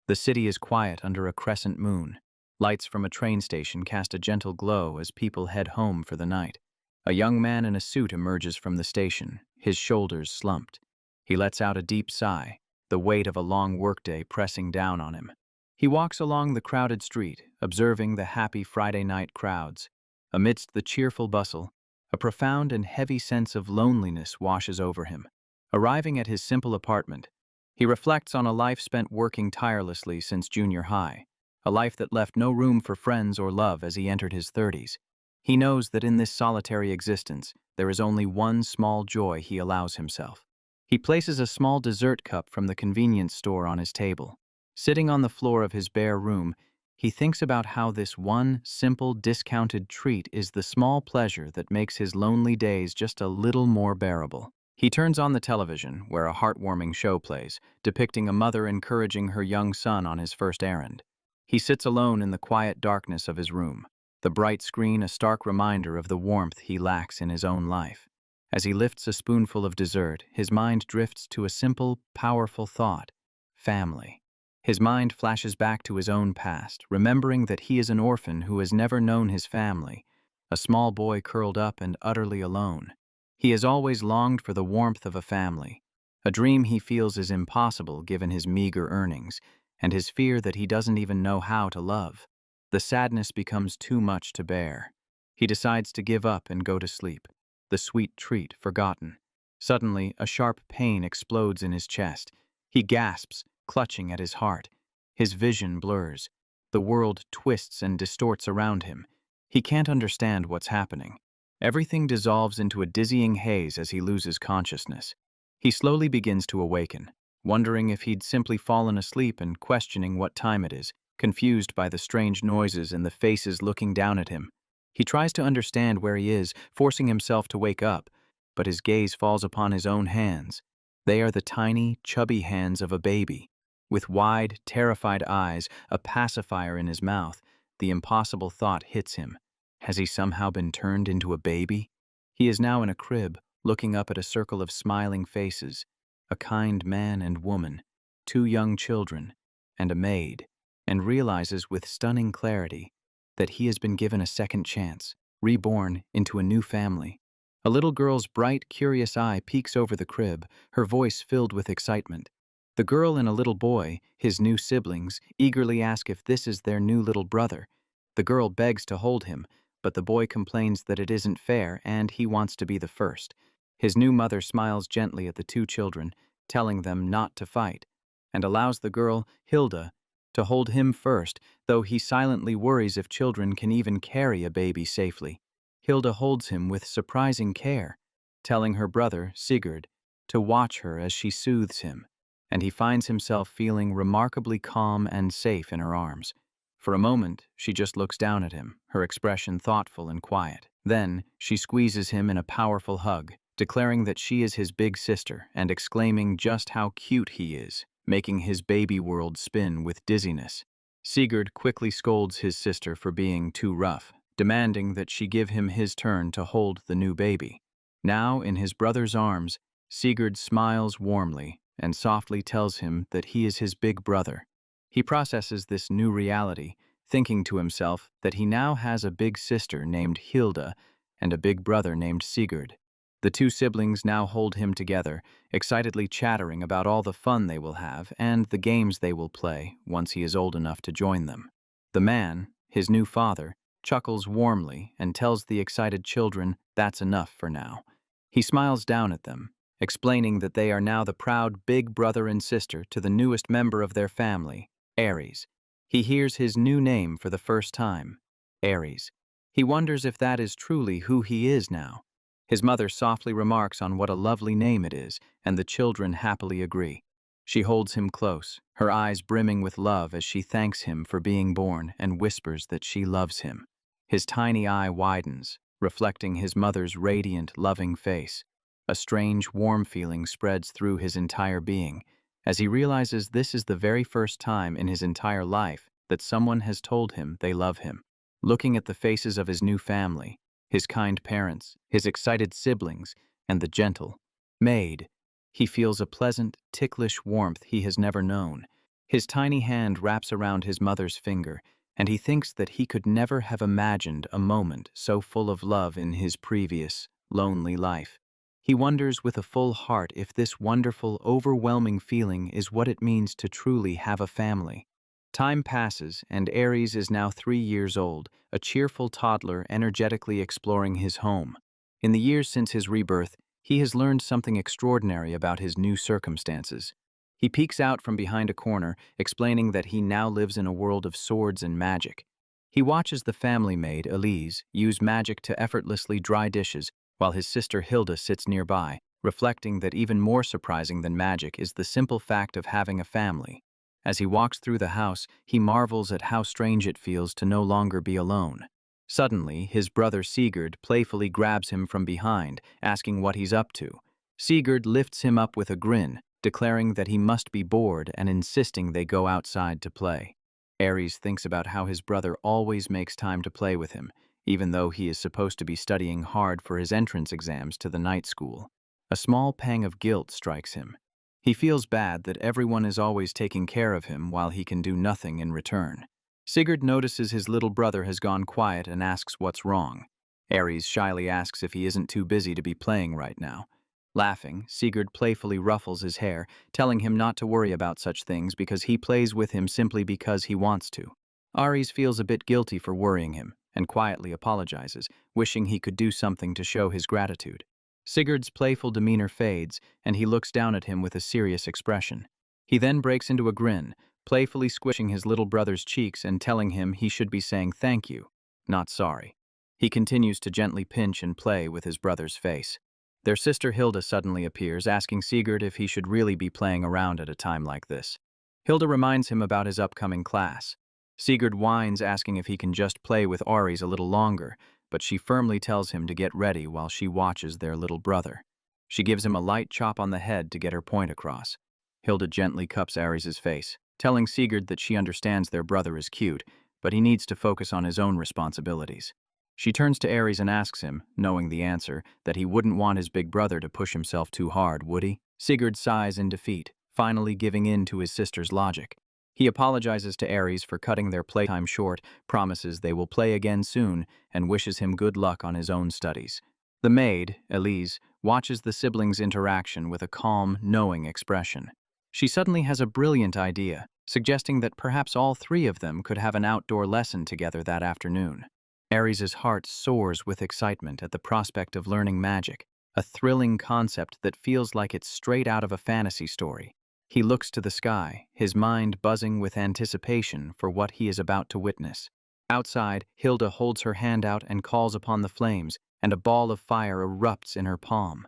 The city is quiet under a crescent moon. Lights from a train station cast a gentle glow as people head home for the night. A young man in a suit emerges from the station, his shoulders slumped. He lets out a deep sigh, the weight of a long workday pressing down on him. He walks along the crowded street, observing the happy Friday night crowds. Amidst the cheerful bustle, a profound and heavy sense of loneliness washes over him. Arriving at his simple apartment, he reflects on a life spent working tirelessly since junior high, a life that left no room for friends or love as he entered his 30s. He knows that in this solitary existence, there is only one small joy he allows himself. He places a small dessert cup from the convenience store on his table. Sitting on the floor of his bare room, he thinks about how this one simple, discounted treat is the small pleasure that makes his lonely days just a little more bearable. He turns on the television, where a heartwarming show plays, depicting a mother encouraging her young son on his first errand. He sits alone in the quiet darkness of his room, the bright screen a stark reminder of the warmth he lacks in his own life. As he lifts a spoonful of dessert, his mind drifts to a simple, powerful thought: family. His mind flashes back to his own past, remembering that he is an orphan who has never known his family, a small boy curled up and utterly alone. He has always longed for the warmth of a family, a dream he feels is impossible given his meager earnings, and his fear that he doesn't even know how to love. The sadness becomes too much to bear. He decides to give up and go to sleep, the sweet treat forgotten. Suddenly, a sharp pain explodes in his chest. He gasps, clutching at his heart. His vision blurs. The world twists and distorts around him. He can't understand what's happening. Everything dissolves into a dizzying haze as he loses consciousness. He slowly begins to awaken, wondering if he'd simply fallen asleep and questioning what time it is, confused by the strange noises and the faces looking down at him. He tries to understand where he is, forcing himself to wake up, but his gaze falls upon his own hands. They are the tiny, chubby hands of a baby. With wide, terrified eyes, a pacifier in his mouth, the impossible thought hits him. Has he somehow been turned into a baby? He is now in a crib, looking up at a circle of smiling faces, a kind man and woman, 2 young children, and a maid, and realizes with stunning clarity that he has been given a second chance, reborn into a new family. A little girl's bright, curious eye peeks over the crib, her voice filled with excitement. The girl and a little boy, his new siblings, eagerly ask if this is their new little brother. The girl begs to hold him, but the boy complains that it isn't fair and he wants to be the first. His new mother smiles gently at the 2 children, telling them not to fight, and allows the girl, Hilda, to hold him first, though he silently worries if children can even carry a baby safely. Hilda holds him with surprising care, telling her brother, Sigurd, to watch her as she soothes him, and he finds himself feeling remarkably calm and safe in her arms. For a moment, she just looks down at him, her expression thoughtful and quiet. Then, she squeezes him in a powerful hug, declaring that she is his big sister and exclaiming just how cute he is, making his baby world spin with dizziness. Sigurd quickly scolds his sister for being too rough, demanding that she give him his turn to hold the new baby. Now, in his brother's arms, Sigurd smiles warmly and softly tells him that he is his big brother. He processes this new reality, thinking to himself that he now has a big sister named Hilda and a big brother named Sigurd. The 2 siblings now hold him together, excitedly chattering about all the fun they will have and the games they will play once he is old enough to join them. The man, his new father, chuckles warmly and tells the excited children that's enough for now. He smiles down at them, explaining that they are now the proud big brother and sister to the newest member of their family, Ares. He hears his new name for the first time, Ares. He wonders if that is truly who he is now. His mother softly remarks on what a lovely name it is, and the children happily agree. She holds him close, her eyes brimming with love as she thanks him for being born and whispers that she loves him. His tiny eye widens, reflecting his mother's radiant, loving face. A strange, warm feeling spreads through his entire being, as he realizes this is the very first time in his entire life that someone has told him they love him. Looking at the faces of his new family, his kind parents, his excited siblings, and the gentle maid, he feels a pleasant, ticklish warmth he has never known. His tiny hand wraps around his mother's finger, and he thinks that he could never have imagined a moment so full of love in his previous, lonely life. He wonders with a full heart if this wonderful, overwhelming feeling is what it means to truly have a family. Time passes, and Aries is now 3 years old, a cheerful toddler energetically exploring his home. In the years since his rebirth, he has learned something extraordinary about his new circumstances. He peeks out from behind a corner, explaining that he now lives in a world of swords and magic. He watches the family maid, Elise, use magic to effortlessly dry dishes, while his sister Hilda sits nearby, reflecting that even more surprising than magic is the simple fact of having a family. As he walks through the house, he marvels at how strange it feels to no longer be alone. Suddenly, his brother Sigurd playfully grabs him from behind, asking what he's up to. Sigurd lifts him up with a grin, declaring that he must be bored and insisting they go outside to play. Aries thinks about how his brother always makes time to play with him, even though he is supposed to be studying hard for his entrance exams to the night school. A small pang of guilt strikes him. He feels bad that everyone is always taking care of him while he can do nothing in return. Sigurd notices his little brother has gone quiet and asks what's wrong. Aries shyly asks if he isn't too busy to be playing right now. Laughing, Sigurd playfully ruffles his hair, telling him not to worry about such things because he plays with him simply because he wants to. Aries feels a bit guilty for worrying him and quietly apologizes, wishing he could do something to show his gratitude. Sigurd's playful demeanor fades, and he looks down at him with a serious expression. He then breaks into a grin, playfully squishing his little brother's cheeks and telling him he should be saying thank you, not sorry. He continues to gently pinch and play with his brother's face. Their sister Hilda suddenly appears, asking Sigurd if he should really be playing around at a time like this. Hilda reminds him about his upcoming class. Sigurd whines, asking if he can just play with Aries a little longer, but she firmly tells him to get ready while she watches their little brother. She gives him a light chop on the head to get her point across. Hilda gently cups Aries' face, telling Sigurd that she understands their brother is cute, but he needs to focus on his own responsibilities. She turns to Aries and asks him, knowing the answer, that he wouldn't want his big brother to push himself too hard, would he? Sigurd sighs in defeat, finally giving in to his sister's logic. He apologizes to Aries for cutting their playtime short, promises they will play again soon, and wishes him good luck on his own studies. The maid, Elise, watches the siblings' interaction with a calm, knowing expression. She suddenly has a brilliant idea, suggesting that perhaps all three of them could have an outdoor lesson together that afternoon. Aries' heart soars with excitement at the prospect of learning magic, a thrilling concept that feels like it's straight out of a fantasy story. He looks to the sky, his mind buzzing with anticipation for what he is about to witness. Outside, Hilda holds her hand out and calls upon the flames, and a ball of fire erupts in her palm.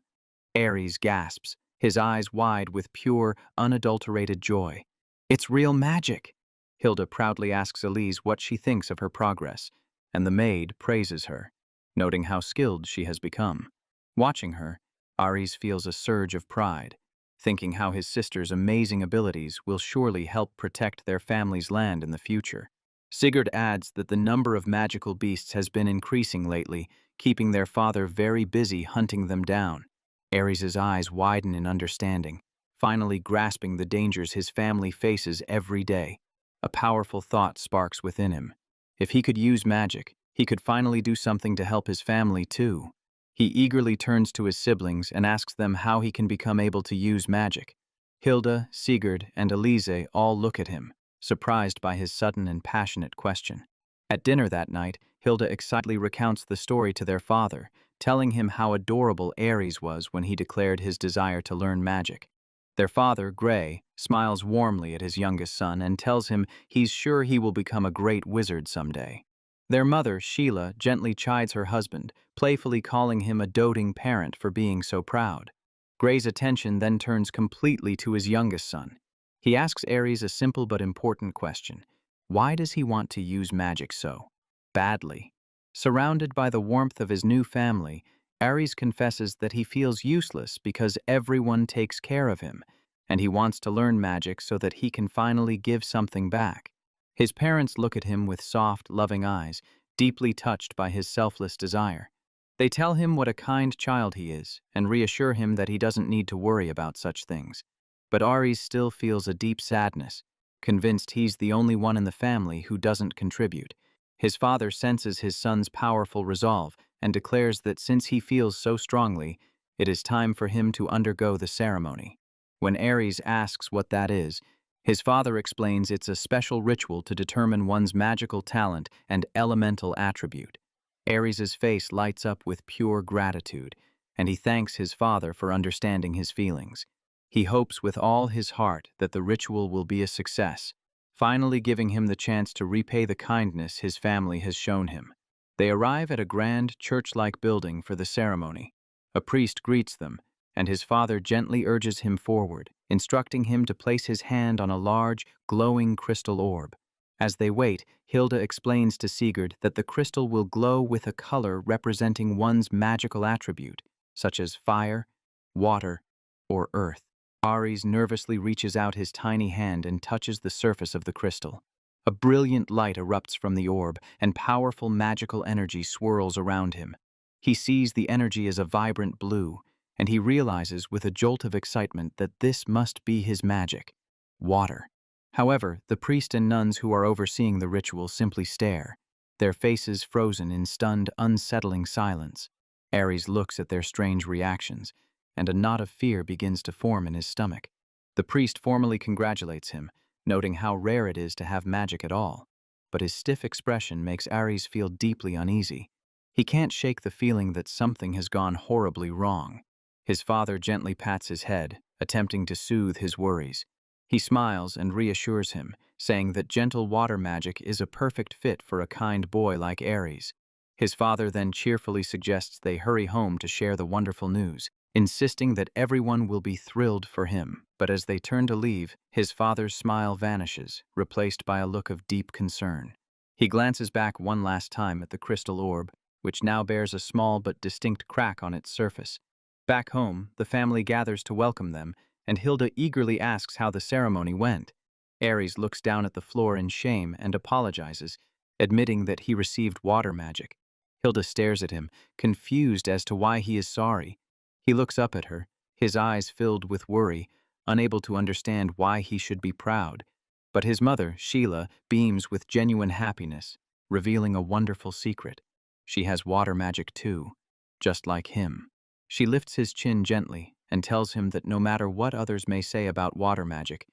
Aries gasps, his eyes wide with pure, unadulterated joy. "It's real magic!" Hilda proudly asks Elise what she thinks of her progress, and the maid praises her, noting how skilled she has become. Watching her, Aries feels a surge of pride, thinking how his sister's amazing abilities will surely help protect their family's land in the future. Sigurd adds that the number of magical beasts has been increasing lately, keeping their father very busy hunting them down. Aries' eyes widen in understanding, finally grasping the dangers his family faces every day. A powerful thought sparks within him. If he could use magic, he could finally do something to help his family too. He eagerly turns to his siblings and asks them how he can become able to use magic. Hilda, Sigurd, and Elise all look at him, surprised by his sudden and passionate question. At dinner that night, Hilda excitedly recounts the story to their father, telling him how adorable Aries was when he declared his desire to learn magic. Their father, Gray, smiles warmly at his youngest son and tells him he's sure he will become a great wizard someday. Their mother, Sheila, gently chides her husband, playfully calling him a doting parent for being so proud. Gray's attention then turns completely to his youngest son. He asks Aries a simple but important question. Why does he want to use magic so badly? Surrounded by the warmth of his new family, Aries confesses that he feels useless because everyone takes care of him, and he wants to learn magic so that he can finally give something back. His parents look at him with soft, loving eyes, deeply touched by his selfless desire. They tell him what a kind child he is and reassure him that he doesn't need to worry about such things. But Aries still feels a deep sadness. convinced he's the only one in the family who doesn't contribute. His father senses his son's powerful resolve and declares that since he feels so strongly, it is time for him to undergo the ceremony. When Ares asks what that is, his father explains it's a special ritual to determine one's magical talent and elemental attribute. Ares's face lights up with pure gratitude, and he thanks his father for understanding his feelings. He hopes with all his heart that the ritual will be a success, finally giving him the chance to repay the kindness his family has shown him. They arrive at a grand church-like building for the ceremony. A priest greets them, and his father gently urges him forward, instructing him to place his hand on a large, glowing crystal orb. As they wait, Hilda explains to Sigurd that the crystal will glow with a color representing one's magical attribute, such as fire, water, or earth. Ares nervously reaches out his tiny hand and touches the surface of the crystal. A brilliant light erupts from the orb, and powerful magical energy swirls around him. He sees the energy as a vibrant blue, and he realizes with a jolt of excitement that this must be his magic, water. However, the priest and nuns who are overseeing the ritual simply stare, their faces frozen in stunned, unsettling silence. Ares looks at their strange reactions, and a knot of fear begins to form in his stomach. The priest formally congratulates him, noting how rare it is to have magic at all, but his stiff expression makes Ares feel deeply uneasy. He can't shake the feeling that something has gone horribly wrong. His father gently pats his head, attempting to soothe his worries. He smiles and reassures him, saying that gentle water magic is a perfect fit for a kind boy like Ares. His father then cheerfully suggests they hurry home to share the wonderful news, insisting that everyone will be thrilled for him. But as they turn to leave, his father's smile vanishes, replaced by a look of deep concern. He glances back one last time at the crystal orb, which now bears a small but distinct crack on its surface. Back home, the family gathers to welcome them, and Hilda eagerly asks how the ceremony went. Ares looks down at the floor in shame and apologizes, admitting that he received water magic. Hilda stares at him, confused as to why he is sorry. He looks up at her, his eyes filled with worry, unable to understand why he should be proud. But his mother, Sheila, beams with genuine happiness, revealing a wonderful secret. She has water magic too, just like him. She lifts his chin gently and tells him that no matter what others may say about water magic,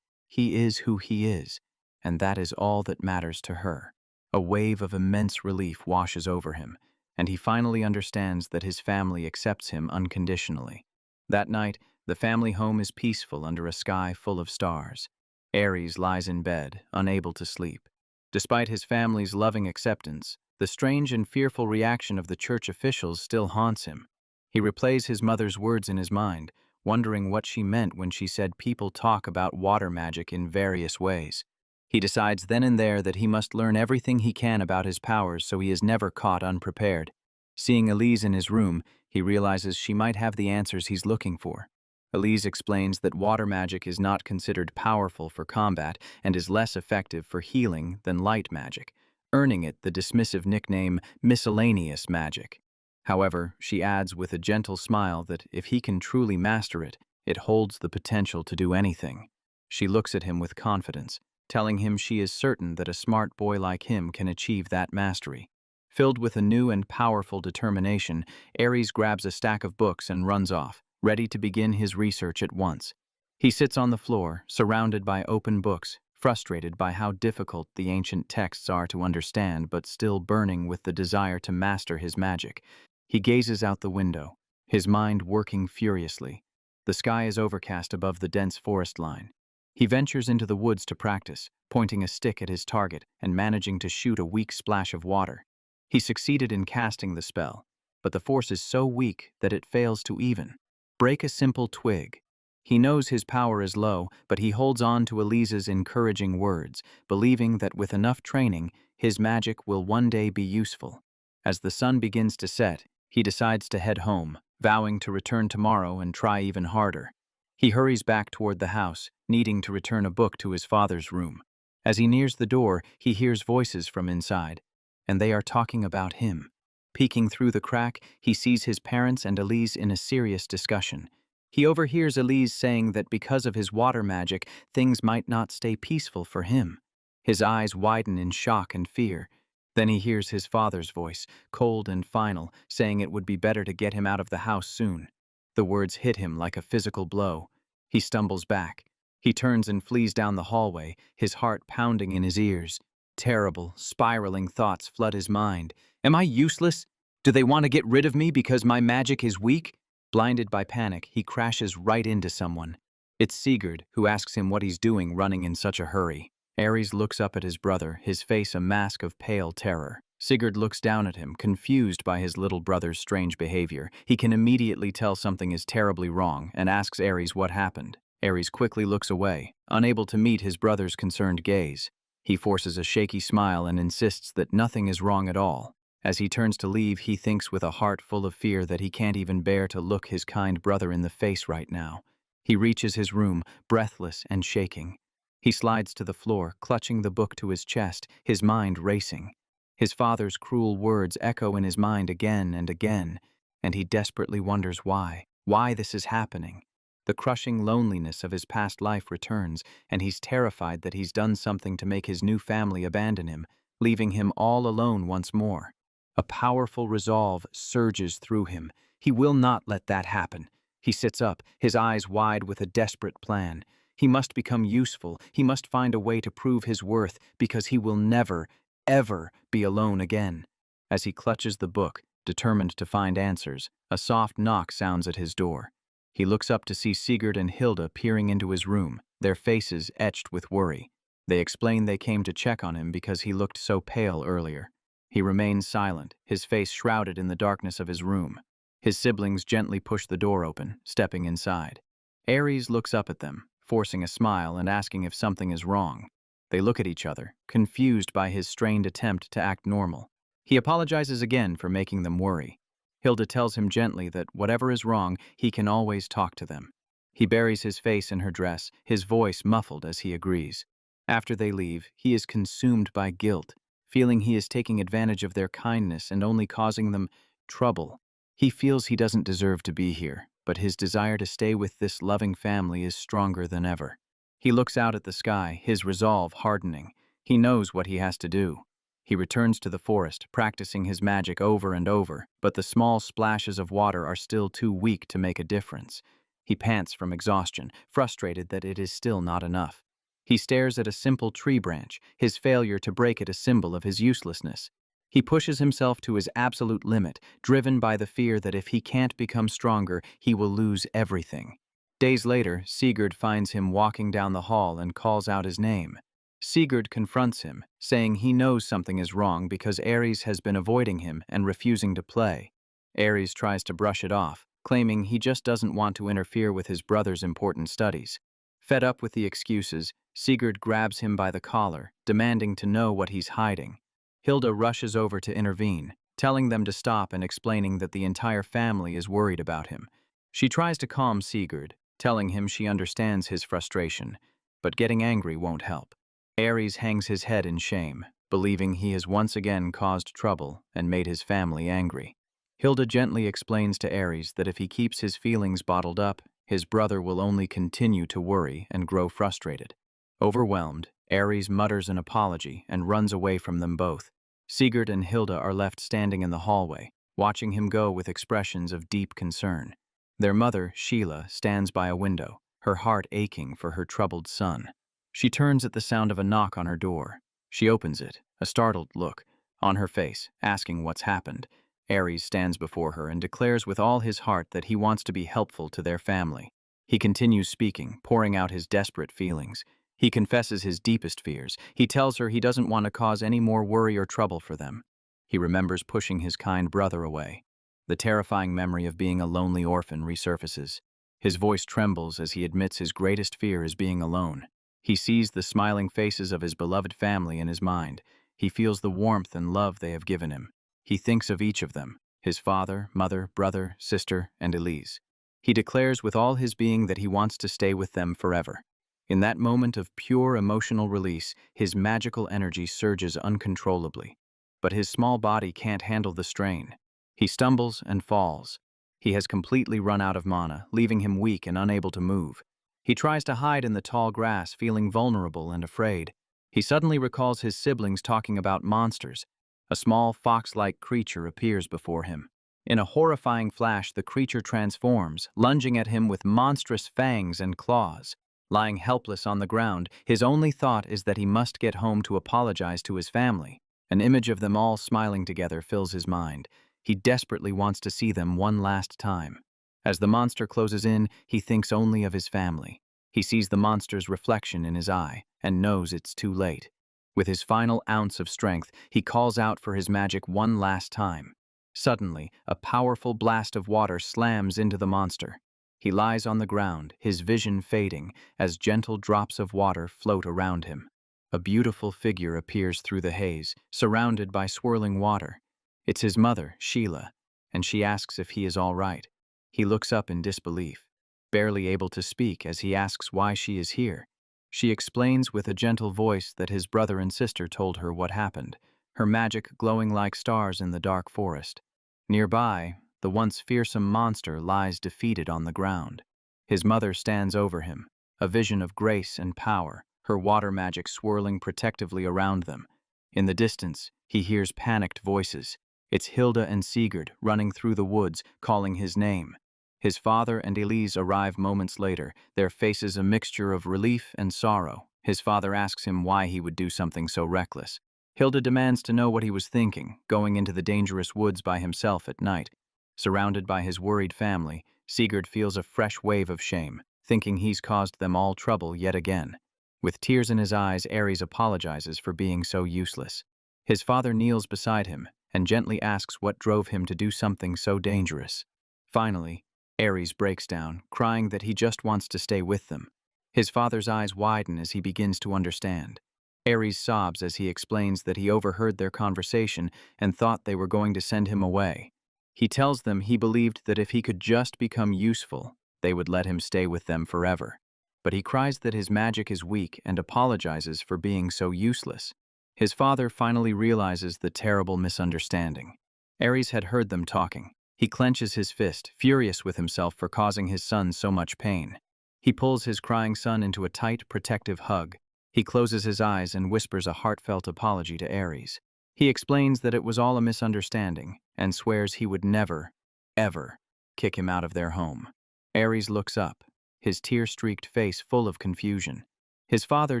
he is who he is, and that is all that matters to her. A wave of immense relief washes over him, and he finally understands that his family accepts him unconditionally. That night, the family home is peaceful under a sky full of stars. Ares lies in bed, unable to sleep. Despite his family's loving acceptance, the strange and fearful reaction of the church officials still haunts him. He replays his mother's words in his mind, wondering what she meant when she said people talk about water magic in various ways. He decides then and there that he must learn everything he can about his powers so he is never caught unprepared. Seeing Elise in his room, he realizes she might have the answers he's looking for. Elise explains that water magic is not considered powerful for combat and is less effective for healing than light magic, earning it the dismissive nickname miscellaneous magic. However, she adds with a gentle smile that if he can truly master it, it holds the potential to do anything. She looks at him with confidence, telling him she is certain that a smart boy like him can achieve that mastery. Filled with a new and powerful determination, Ares grabs a stack of books and runs off, ready to begin his research at once. He sits on the floor, surrounded by open books, frustrated by how difficult the ancient texts are to understand but still burning with the desire to master his magic. He gazes out the window, his mind working furiously. The sky is overcast above the dense forest line. He ventures into the woods to practice, pointing a stick at his target and managing to shoot a weak splash of water. He succeeded in casting the spell, but the force is so weak that it fails to even break a simple twig. He knows his power is low, but he holds on to Elise's encouraging words, believing that with enough training, his magic will one day be useful. As the sun begins to set, he decides to head home, vowing to return tomorrow and try even harder. He hurries back toward the house, needing to return a book to his father's room. As he nears the door, he hears voices from inside, and they are talking about him. Peeking through the crack, he sees his parents and Elise in a serious discussion. He overhears Elise saying that because of his water magic, things might not stay peaceful for him. His eyes widen in shock and fear. Then he hears his father's voice, cold and final, saying it would be better to get him out of the house soon. The words hit him like a physical blow. He stumbles back. He turns and flees down the hallway, his heart pounding in his ears. Terrible, spiraling thoughts flood his mind. Am I useless? Do they want to get rid of me because my magic is weak? Blinded by panic, he crashes right into someone. It's Sigurd, who asks him what he's doing running in such a hurry. Ares looks up at his brother, his face a mask of pale terror. Sigurd looks down at him, confused by his little brother's strange behavior. He can immediately tell something is terribly wrong and asks Ares what happened. Ares quickly looks away, unable to meet his brother's concerned gaze. He forces a shaky smile and insists that nothing is wrong at all. As he turns to leave, he thinks with a heart full of fear that he can't even bear to look his kind brother in the face right now. He reaches his room, breathless and shaking. He slides to the floor, clutching the book to his chest, his mind racing. His father's cruel words echo in his mind again and again, and he desperately wonders why this is happening. The crushing loneliness of his past life returns, and he's terrified that he's done something to make his new family abandon him, leaving him all alone once more. A powerful resolve surges through him. He will not let that happen. He sits up, his eyes wide with a desperate plan. He must become useful. He must find a way to prove his worth, because he will never, ever be alone again. As he clutches the book, determined to find answers, a soft knock sounds at his door. He looks up to see Sigurd and Hilda peering into his room, their faces etched with worry. They explain they came to check on him because he looked so pale earlier. He remains silent, his face shrouded in the darkness of his room. His siblings gently push the door open, stepping inside. Ares looks up at them, forcing a smile and asking if something is wrong. They look at each other, confused by his strained attempt to act normal. He apologizes again for making them worry. Hilda tells him gently that whatever is wrong, he can always talk to them. He buries his face in her dress, his voice muffled as he agrees. After they leave, he is consumed by guilt, feeling he is taking advantage of their kindness and only causing them trouble. He feels he doesn't deserve to be here, but his desire to stay with this loving family is stronger than ever. He looks out at the sky, his resolve hardening. He knows what he has to do. He returns to the forest, practicing his magic over and over, but the small splashes of water are still too weak to make a difference. He pants from exhaustion, frustrated that it is still not enough. He stares at a simple tree branch, his failure to break it a symbol of his uselessness. He pushes himself to his absolute limit, driven by the fear that if he can't become stronger, he will lose everything. Days later, Sigurd finds him walking down the hall and calls out his name. Sigurd confronts him, saying he knows something is wrong because Ares has been avoiding him and refusing to play. Ares tries to brush it off, claiming he just doesn't want to interfere with his brother's important studies. Fed up with the excuses, Sigurd grabs him by the collar, demanding to know what he's hiding. Hilda rushes over to intervene, telling them to stop and explaining that the entire family is worried about him. She tries to calm Sigurd, telling him she understands his frustration, but getting angry won't help. Ares hangs his head in shame, believing he has once again caused trouble and made his family angry. Hilda gently explains to Ares that if he keeps his feelings bottled up, his brother will only continue to worry and grow frustrated. Overwhelmed, Ares mutters an apology and runs away from them both. Sigurd and Hilda are left standing in the hallway, watching him go with expressions of deep concern. Their mother, Sheila, stands by a window, her heart aching for her troubled son. She turns at the sound of a knock on her door. She opens it, a startled look on her face, asking what's happened. Ares stands before her and declares with all his heart that he wants to be helpful to their family. He continues speaking, pouring out his desperate feelings. He confesses his deepest fears. He tells her he doesn't want to cause any more worry or trouble for them. He remembers pushing his kind brother away. The terrifying memory of being a lonely orphan resurfaces. His voice trembles as he admits his greatest fear is being alone. He sees the smiling faces of his beloved family in his mind. He feels the warmth and love they have given him. He thinks of each of them, his father, mother, brother, sister, and Elise. He declares with all his being that he wants to stay with them forever. In that moment of pure emotional release, his magical energy surges uncontrollably. But his small body can't handle the strain. He stumbles and falls. He has completely run out of mana, leaving him weak and unable to move. He tries to hide in the tall grass, feeling vulnerable and afraid. He suddenly recalls his siblings talking about monsters. A small fox-like creature appears before him. In a horrifying flash, the creature transforms, lunging at him with monstrous fangs and claws. Lying helpless on the ground, his only thought is that he must get home to apologize to his family. An image of them all smiling together fills his mind. He desperately wants to see them one last time. As the monster closes in, he thinks only of his family. He sees the monster's reflection in his eye and knows it's too late. With his final ounce of strength, he calls out for his magic one last time. Suddenly, a powerful blast of water slams into the monster. He lies on the ground, his vision fading, as gentle drops of water float around him. A beautiful figure appears through the haze, surrounded by swirling water. It's his mother, Sheila, and she asks if he is all right. He looks up in disbelief, barely able to speak as he asks why she is here. She explains with a gentle voice that his brother and sister told her what happened, her magic glowing like stars in the dark forest. Nearby, the once fearsome monster lies defeated on the ground. His mother stands over him, a vision of grace and power, her water magic swirling protectively around them. In the distance, he hears panicked voices. It's Hilda and Sigurd running through the woods, calling his name. His father and Elise arrive moments later, their faces a mixture of relief and sorrow. His father asks him why he would do something so reckless. Hilda demands to know what he was thinking, going into the dangerous woods by himself at night. Surrounded by his worried family, Sigurd feels a fresh wave of shame, thinking he's caused them all trouble yet again. With tears in his eyes, Ares apologizes for being so useless. His father kneels beside him and gently asks what drove him to do something so dangerous. Finally, Ares breaks down, crying that he just wants to stay with them. His father's eyes widen as he begins to understand. Ares sobs as he explains that he overheard their conversation and thought they were going to send him away. He tells them he believed that if he could just become useful, they would let him stay with them forever. But he cries that his magic is weak and apologizes for being so useless. His father finally realizes the terrible misunderstanding. Ares had heard them talking. He clenches his fist, furious with himself for causing his son so much pain. He pulls his crying son into a tight, protective hug. He closes his eyes and whispers a heartfelt apology to Ares. He explains that it was all a misunderstanding and swears he would never, ever kick him out of their home. Ares looks up, his tear-streaked face full of confusion. His father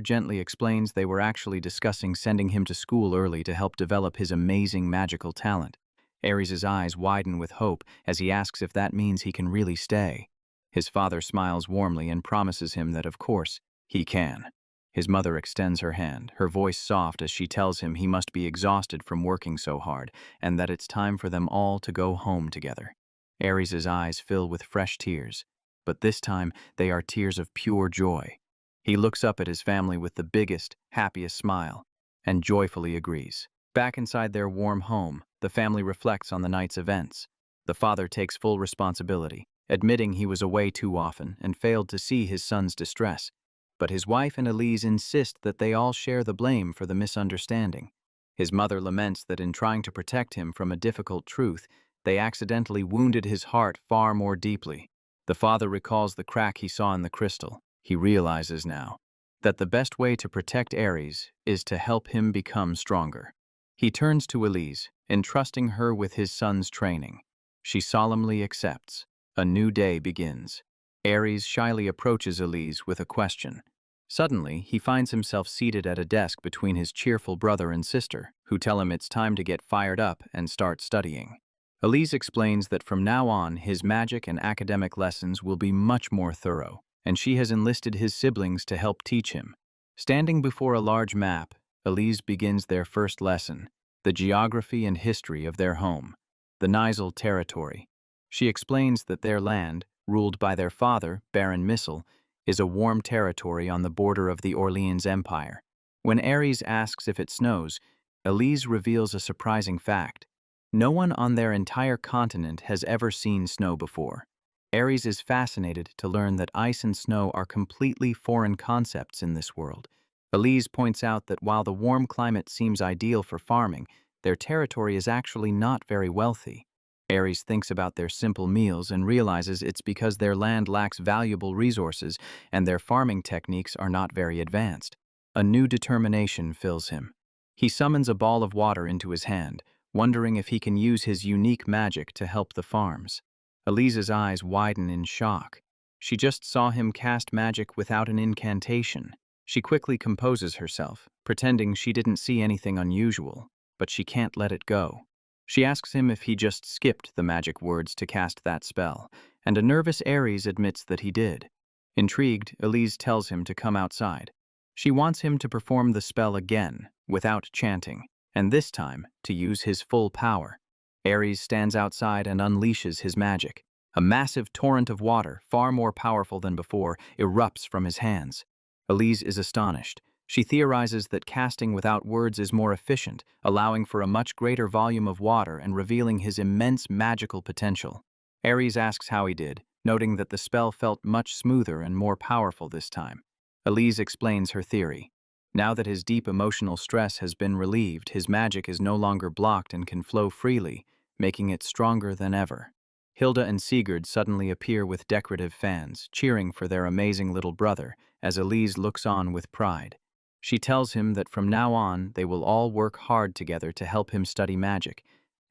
gently explains they were actually discussing sending him to school early to help develop his amazing magical talent. Ares' eyes widen with hope as he asks if that means he can really stay. His father smiles warmly and promises him that, of course, he can. His mother extends her hand, her voice soft as she tells him he must be exhausted from working so hard and that it's time for them all to go home together. Ares' eyes fill with fresh tears, but this time they are tears of pure joy. He looks up at his family with the biggest, happiest smile and joyfully agrees. Back inside their warm home, the family reflects on the night's events. The father takes full responsibility, admitting he was away too often and failed to see his son's distress. But his wife and Elise insist that they all share the blame for the misunderstanding. His mother laments that in trying to protect him from a difficult truth, they accidentally wounded his heart far more deeply. The father recalls the crack he saw in the crystal. He realizes now that the best way to protect Ares is to help him become stronger. He turns to Elise, entrusting her with his son's training. She solemnly accepts. A new day begins. Ares shyly approaches Elise with a question. Suddenly, he finds himself seated at a desk between his cheerful brother and sister, who tell him it's time to get fired up and start studying. Elise explains that from now on, his magic and academic lessons will be much more thorough, and she has enlisted his siblings to help teach him. Standing before a large map, Elise begins their first lesson, the geography and history of their home, the Nizal territory. She explains that their land, ruled by their father, Baron Missile, is a warm territory on the border of the Orleans Empire. When Ares asks if it snows, Elise reveals a surprising fact. No one on their entire continent has ever seen snow before. Ares is fascinated to learn that ice and snow are completely foreign concepts in this world. Elise points out that while the warm climate seems ideal for farming, their territory is actually not very wealthy. Ares thinks about their simple meals and realizes it's because their land lacks valuable resources and their farming techniques are not very advanced. A new determination fills him. He summons a ball of water into his hand, wondering if he can use his unique magic to help the farms. Elise's eyes widen in shock. She just saw him cast magic without an incantation. She quickly composes herself, pretending she didn't see anything unusual, but she can't let it go. She asks him if he just skipped the magic words to cast that spell, and a nervous Ares admits that he did. Intrigued, Elise tells him to come outside. She wants him to perform the spell again, without chanting, and this time to use his full power. Ares stands outside and unleashes his magic. A massive torrent of water, far more powerful than before, erupts from his hands. Elise is astonished. She theorizes that casting without words is more efficient, allowing for a much greater volume of water and revealing his immense magical potential. Ares asks how he did, noting that the spell felt much smoother and more powerful this time. Elise explains her theory. Now that his deep emotional stress has been relieved, his magic is no longer blocked and can flow freely, making it stronger than ever. Hilda and Sigurd suddenly appear with decorative fans, cheering for their amazing little brother, as Elise looks on with pride. She tells him that from now on they will all work hard together to help him study magic,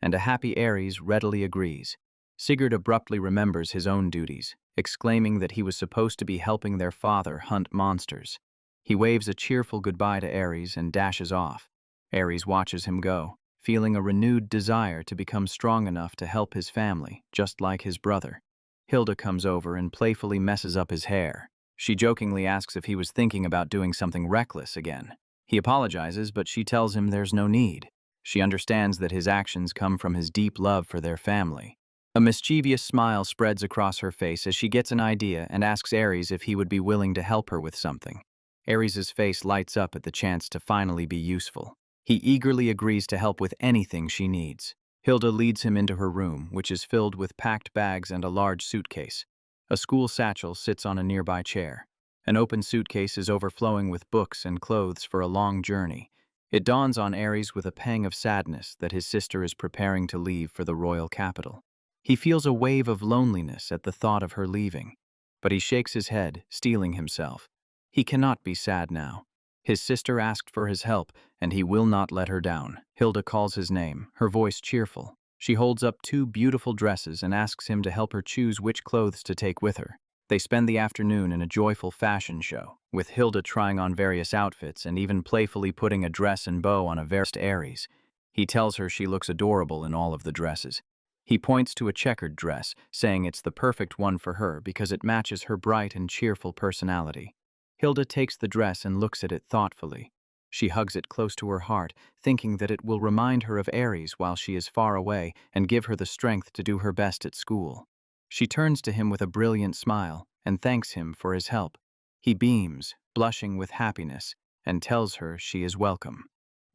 and a happy Ares readily agrees. Sigurd abruptly remembers his own duties, exclaiming that he was supposed to be helping their father hunt monsters. He waves a cheerful goodbye to Ares and dashes off. Ares watches him go, feeling a renewed desire to become strong enough to help his family, just like his brother. Hilda comes over and playfully messes up his hair. She jokingly asks if he was thinking about doing something reckless again. He apologizes, but she tells him there's no need. She understands that his actions come from his deep love for their family. A mischievous smile spreads across her face as she gets an idea and asks Ares if he would be willing to help her with something. Ares's face lights up at the chance to finally be useful. He eagerly agrees to help with anything she needs. Hilda leads him into her room, which is filled with packed bags and a large suitcase. A school satchel sits on a nearby chair. An open suitcase is overflowing with books and clothes for a long journey. It dawns on Ares with a pang of sadness that his sister is preparing to leave for the royal capital. He feels a wave of loneliness at the thought of her leaving, but he shakes his head, steeling himself. He cannot be sad now. His sister asked for his help, and he will not let her down. Hilda calls his name, her voice cheerful. She holds up 2 beautiful dresses and asks him to help her choose which clothes to take with her. They spend the afternoon in a joyful fashion show, with Hilda trying on various outfits and even playfully putting a dress and bow on a versed Ares. He tells her she looks adorable in all of the dresses. He points to a checkered dress, saying it's the perfect one for her because it matches her bright and cheerful personality. Hilda takes the dress and looks at it thoughtfully. She hugs it close to her heart, thinking that it will remind her of Ares while she is far away and give her the strength to do her best at school. She turns to him with a brilliant smile and thanks him for his help. He beams, blushing with happiness, and tells her she is welcome.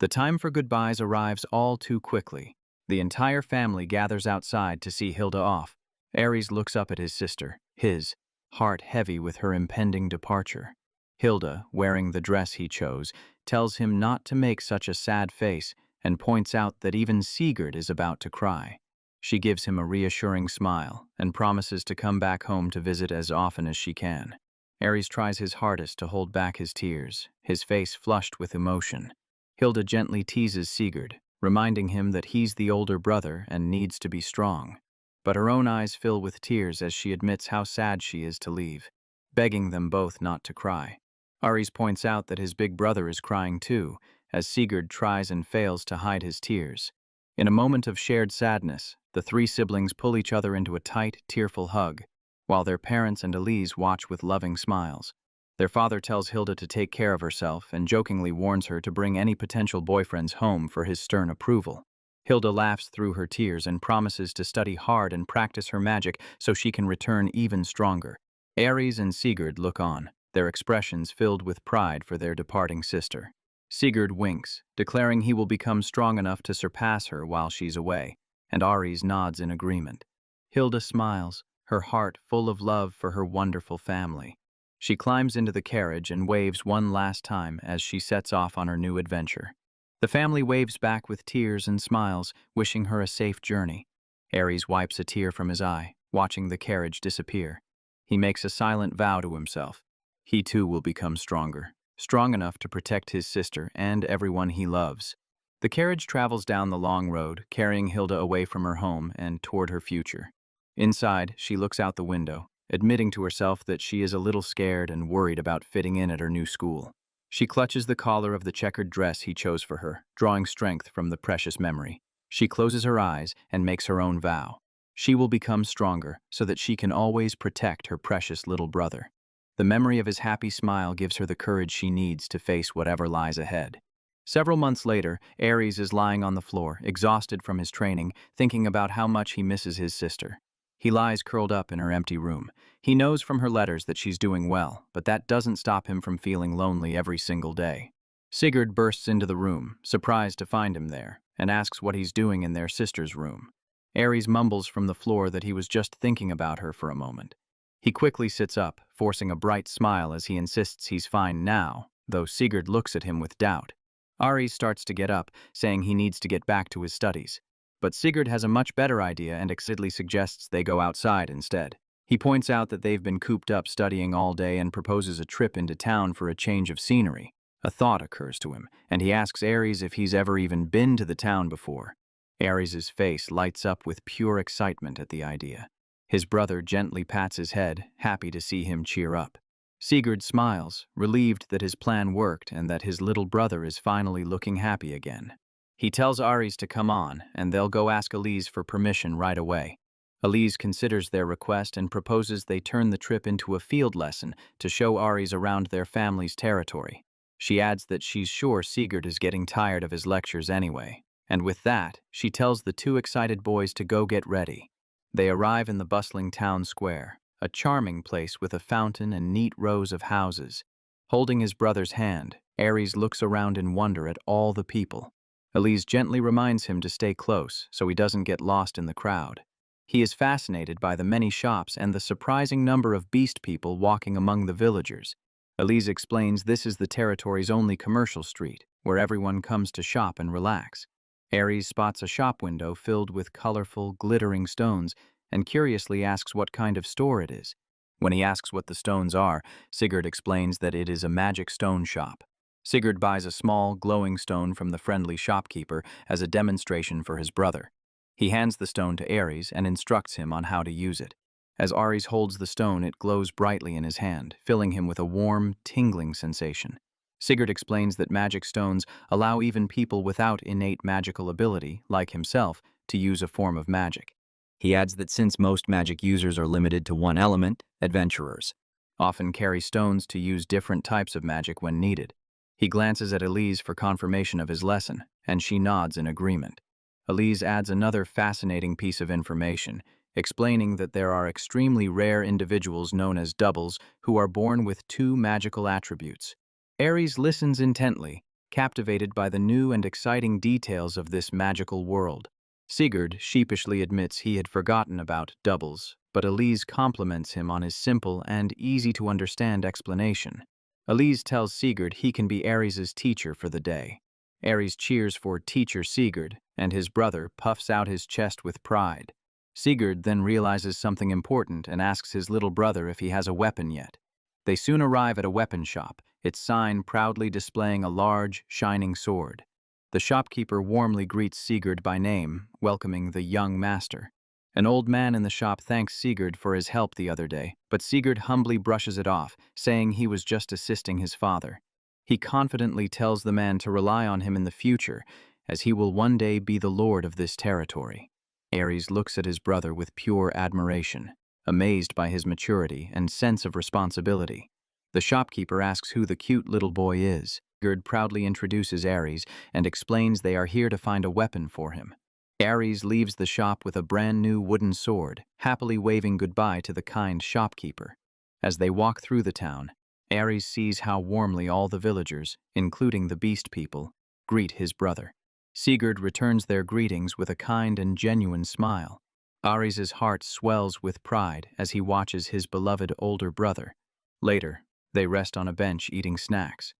The time for goodbyes arrives all too quickly. The entire family gathers outside to see Hilda off. Ares looks up at his sister, his heart heavy with her impending departure. Hilda, wearing the dress he chose, tells him not to make such a sad face and points out that even Sigurd is about to cry. She gives him a reassuring smile and promises to come back home to visit as often as she can. Ares tries his hardest to hold back his tears, his face flushed with emotion. Hilda gently teases Sigurd, reminding him that he's the older brother and needs to be strong. But her own eyes fill with tears as she admits how sad she is to leave, begging them both not to cry. Ares points out that his big brother is crying too, as Sigurd tries and fails to hide his tears. In a moment of shared sadness, the 3 siblings pull each other into a tight, tearful hug, while their parents and Elise watch with loving smiles. Their father tells Hilda to take care of herself and jokingly warns her to bring any potential boyfriends home for his stern approval. Hilda laughs through her tears and promises to study hard and practice her magic so she can return even stronger. Ares and Sigurd look on, their expressions filled with pride for their departing sister. Sigurd winks, declaring he will become strong enough to surpass her while she's away, and Ares nods in agreement. Hilda smiles, her heart full of love for her wonderful family. She climbs into the carriage and waves one last time as she sets off on her new adventure. The family waves back with tears and smiles, wishing her a safe journey. Ares wipes a tear from his eye, watching the carriage disappear. He makes a silent vow to himself. He too will become stronger, strong enough to protect his sister and everyone he loves. The carriage travels down the long road, carrying Hilda away from her home and toward her future. Inside, she looks out the window, admitting to herself that she is a little scared and worried about fitting in at her new school. She clutches the collar of the checkered dress he chose for her, drawing strength from the precious memory. She closes her eyes and makes her own vow. She will become stronger so that she can always protect her precious little brother. The memory of his happy smile gives her the courage she needs to face whatever lies ahead. Several months later, Ares is lying on the floor, exhausted from his training, thinking about how much he misses his sister. He lies curled up in her empty room. He knows from her letters that she's doing well, but that doesn't stop him from feeling lonely every single day. Sigurd bursts into the room, surprised to find him there, and asks what he's doing in their sister's room. Ares mumbles from the floor that he was just thinking about her for a moment. He quickly sits up, forcing a bright smile as he insists he's fine now, though Sigurd looks at him with doubt. Ares starts to get up, saying he needs to get back to his studies. But Sigurd has a much better idea and excitedly suggests they go outside instead. He points out that they've been cooped up studying all day and proposes a trip into town for a change of scenery. A thought occurs to him, and he asks Ares if he's ever even been to the town before. Ares's face lights up with pure excitement at the idea. His brother gently pats his head, happy to see him cheer up. Sigurd smiles, relieved that his plan worked and that his little brother is finally looking happy again. He tells Ares to come on, and they'll go ask Elise for permission right away. Elise considers their request and proposes they turn the trip into a field lesson to show Ares around their family's territory. She adds that she's sure Sigurd is getting tired of his lectures anyway, and with that, she tells the two excited boys to go get ready. They arrive in the bustling town square, a charming place with a fountain and neat rows of houses. Holding his brother's hand, Ares looks around in wonder at all the people. Elise gently reminds him to stay close so he doesn't get lost in the crowd. He is fascinated by the many shops and the surprising number of beast people walking among the villagers. Elise explains this is the territory's only commercial street, where everyone comes to shop and relax. Ares spots a shop window filled with colorful, glittering stones and curiously asks what kind of store it is. When he asks what the stones are, Sigurd explains that it is a magic stone shop. Sigurd buys a small, glowing stone from the friendly shopkeeper as a demonstration for his brother. He hands the stone to Ares and instructs him on how to use it. As Ares holds the stone, it glows brightly in his hand, filling him with a warm, tingling sensation. Sigurd explains that magic stones allow even people without innate magical ability, like himself, to use a form of magic. He adds that since most magic users are limited to one element, adventurers often carry stones to use different types of magic when needed. He glances at Elise for confirmation of his lesson, and she nods in agreement. Elise adds another fascinating piece of information, explaining that there are extremely rare individuals known as doubles who are born with two magical attributes. Ares listens intently, captivated by the new and exciting details of this magical world. Sigurd sheepishly admits he had forgotten about doubles, but Elise compliments him on his simple and easy-to-understand explanation. Elise tells Sigurd he can be Ares's teacher for the day. Ares cheers for Teacher Sigurd, and his brother puffs out his chest with pride. Sigurd then realizes something important and asks his little brother if he has a weapon yet. They soon arrive at a weapon shop, its sign proudly displaying a large, shining sword. The shopkeeper warmly greets Sigurd by name, welcoming the young master. An old man in the shop thanks Sigurd for his help the other day, but Sigurd humbly brushes it off, saying he was just assisting his father. He confidently tells the man to rely on him in the future, as he will one day be the lord of this territory. Ares looks at his brother with pure admiration, amazed by his maturity and sense of responsibility. The shopkeeper asks who the cute little boy is. Sigurd proudly introduces Ares and explains they are here to find a weapon for him. Ares leaves the shop with a brand new wooden sword, happily waving goodbye to the kind shopkeeper. As they walk through the town, Ares sees how warmly all the villagers, including the beast people, greet his brother. Sigurd returns their greetings with a kind and genuine smile. Ares's heart swells with pride as he watches his beloved older brother. Later, they rest on a bench eating snacks.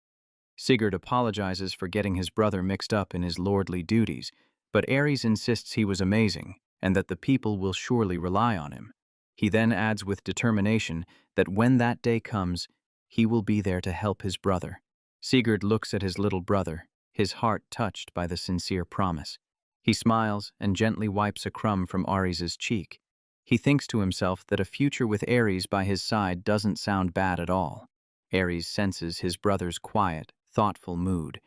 Sigurd apologizes for getting his brother mixed up in his lordly duties, but Ares insists he was amazing, and that the people will surely rely on him. He then adds with determination that when that day comes, he will be there to help his brother. Sigurd looks at his little brother, his heart touched by the sincere promise. He smiles and gently wipes a crumb from Ares's cheek. He thinks to himself that a future with Ares by his side doesn't sound bad at all. Ares senses his brother's quiet, thoughtful mood.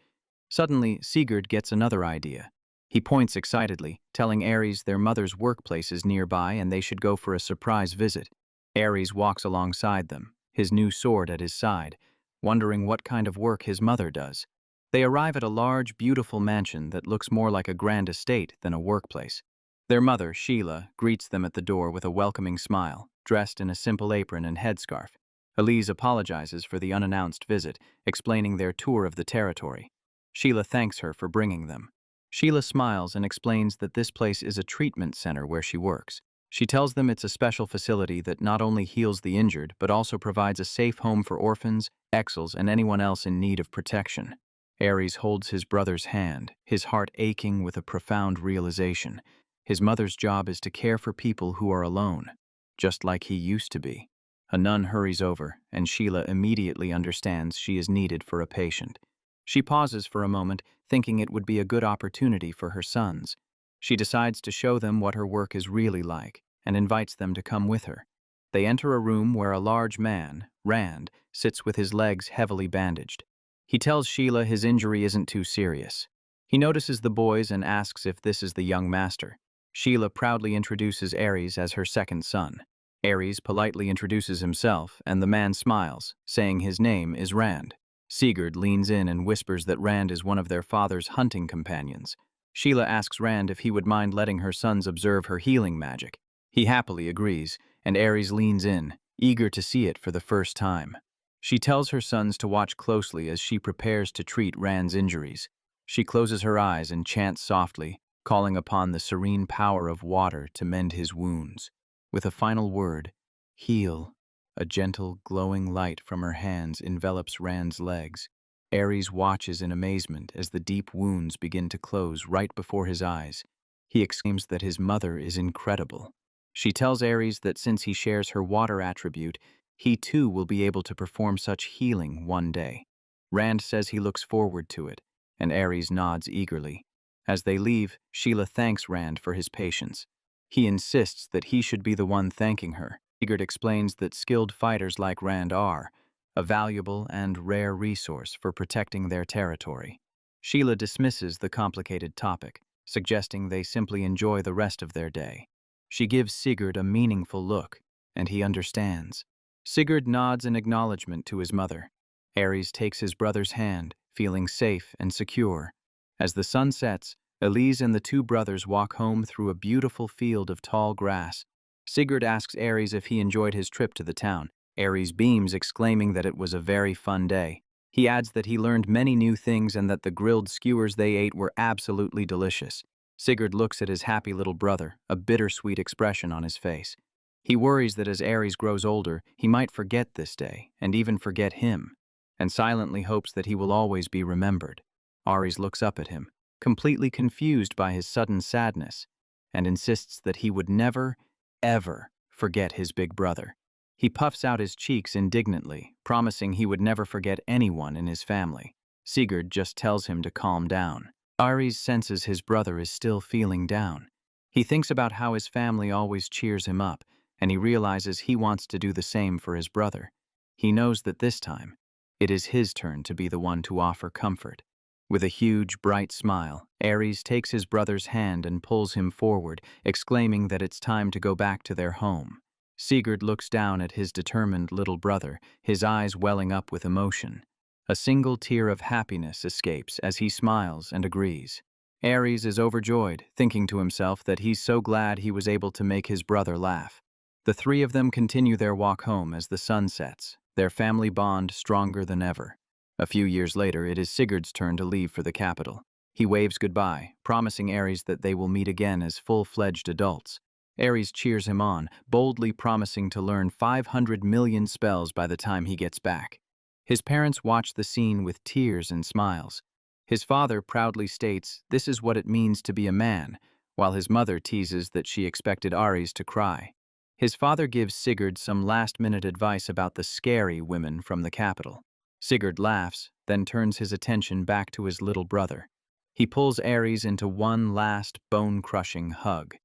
Suddenly, Sigurd gets another idea. He points excitedly, telling Ares their mother's workplace is nearby and they should go for a surprise visit. Ares walks alongside them, his new sword at his side, wondering what kind of work his mother does. They arrive at a large, beautiful mansion that looks more like a grand estate than a workplace. Their mother, Sheila, greets them at the door with a welcoming smile, dressed in a simple apron and headscarf. Elise apologizes for the unannounced visit, explaining their tour of the territory. Sheila thanks her for bringing them. Sheila smiles and explains that this place is a treatment center where she works. She tells them it's a special facility that not only heals the injured, but also provides a safe home for orphans, exiles, and anyone else in need of protection. Ares holds his brother's hand, his heart aching with a profound realization. His mother's job is to care for people who are alone, just like he used to be. A nun hurries over, and Sheila immediately understands she is needed for a patient. She pauses for a moment, thinking it would be a good opportunity for her sons. She decides to show them what her work is really like, and invites them to come with her. They enter a room where a large man, Rand, sits with his legs heavily bandaged. He tells Sheila his injury isn't too serious. He notices the boys and asks if this is the young master. Sheila proudly introduces Ares as her second son. Ares politely introduces himself, and the man smiles, saying his name is Rand. Sigurd leans in and whispers that Rand is one of their father's hunting companions. Sheila asks Rand if he would mind letting her sons observe her healing magic. He happily agrees, and Ares leans in, eager to see it for the first time. She tells her sons to watch closely as she prepares to treat Rand's injuries. She closes her eyes and chants softly, calling upon the serene power of water to mend his wounds. With a final word, heal. A gentle, glowing light from her hands envelops Rand's legs. Ares watches in amazement as the deep wounds begin to close right before his eyes. He exclaims that his mother is incredible. She tells Ares that since he shares her water attribute, he too will be able to perform such healing one day. Rand says he looks forward to it, and Ares nods eagerly. As they leave, Sheila thanks Rand for his patience. He insists that he should be the one thanking her. Sigurd explains that skilled fighters like Rand are a valuable and rare resource for protecting their territory. Sheila dismisses the complicated topic, suggesting they simply enjoy the rest of their day. She gives Sigurd a meaningful look, and he understands. Sigurd nods in acknowledgement to his mother. Ares takes his brother's hand, feeling safe and secure. As the sun sets, Elise and the two brothers walk home through a beautiful field of tall grass. Sigurd asks Ares if he enjoyed his trip to the town. Ares beams, exclaiming that it was a very fun day. He adds that he learned many new things and that the grilled skewers they ate were absolutely delicious. Sigurd looks at his happy little brother, a bittersweet expression on his face. He worries that as Ares grows older, he might forget this day, and even forget him, and silently hopes that he will always be remembered. Ares looks up at him, completely confused by his sudden sadness, and insists that he would never, ever forget his big brother. He puffs out his cheeks indignantly, promising he would never forget anyone in his family. Sigurd just tells him to calm down. Ares senses his brother is still feeling down. He thinks about how his family always cheers him up, and he realizes he wants to do the same for his brother. He knows that this time, it is his turn to be the one to offer comfort. With a huge, bright smile, Ares takes his brother's hand and pulls him forward, exclaiming that it's time to go back to their home. Sigurd looks down at his determined little brother, his eyes welling up with emotion. A single tear of happiness escapes as he smiles and agrees. Ares is overjoyed, thinking to himself that he's so glad he was able to make his brother laugh. The three of them continue their walk home as the sun sets, their family bond stronger than ever. A few years later, it is Sigurd's turn to leave for the capital. He waves goodbye, promising Ares that they will meet again as full-fledged adults. Ares cheers him on, boldly promising to learn 500 million spells by the time he gets back. His parents watch the scene with tears and smiles. His father proudly states, "This is what it means to be a man, while his mother teases that she expected Ares to cry. His father gives Sigurd some last-minute advice about the scary women from the capital. Sigurd laughs, then turns his attention back to his little brother. He pulls Ares into one last bone-crushing hug.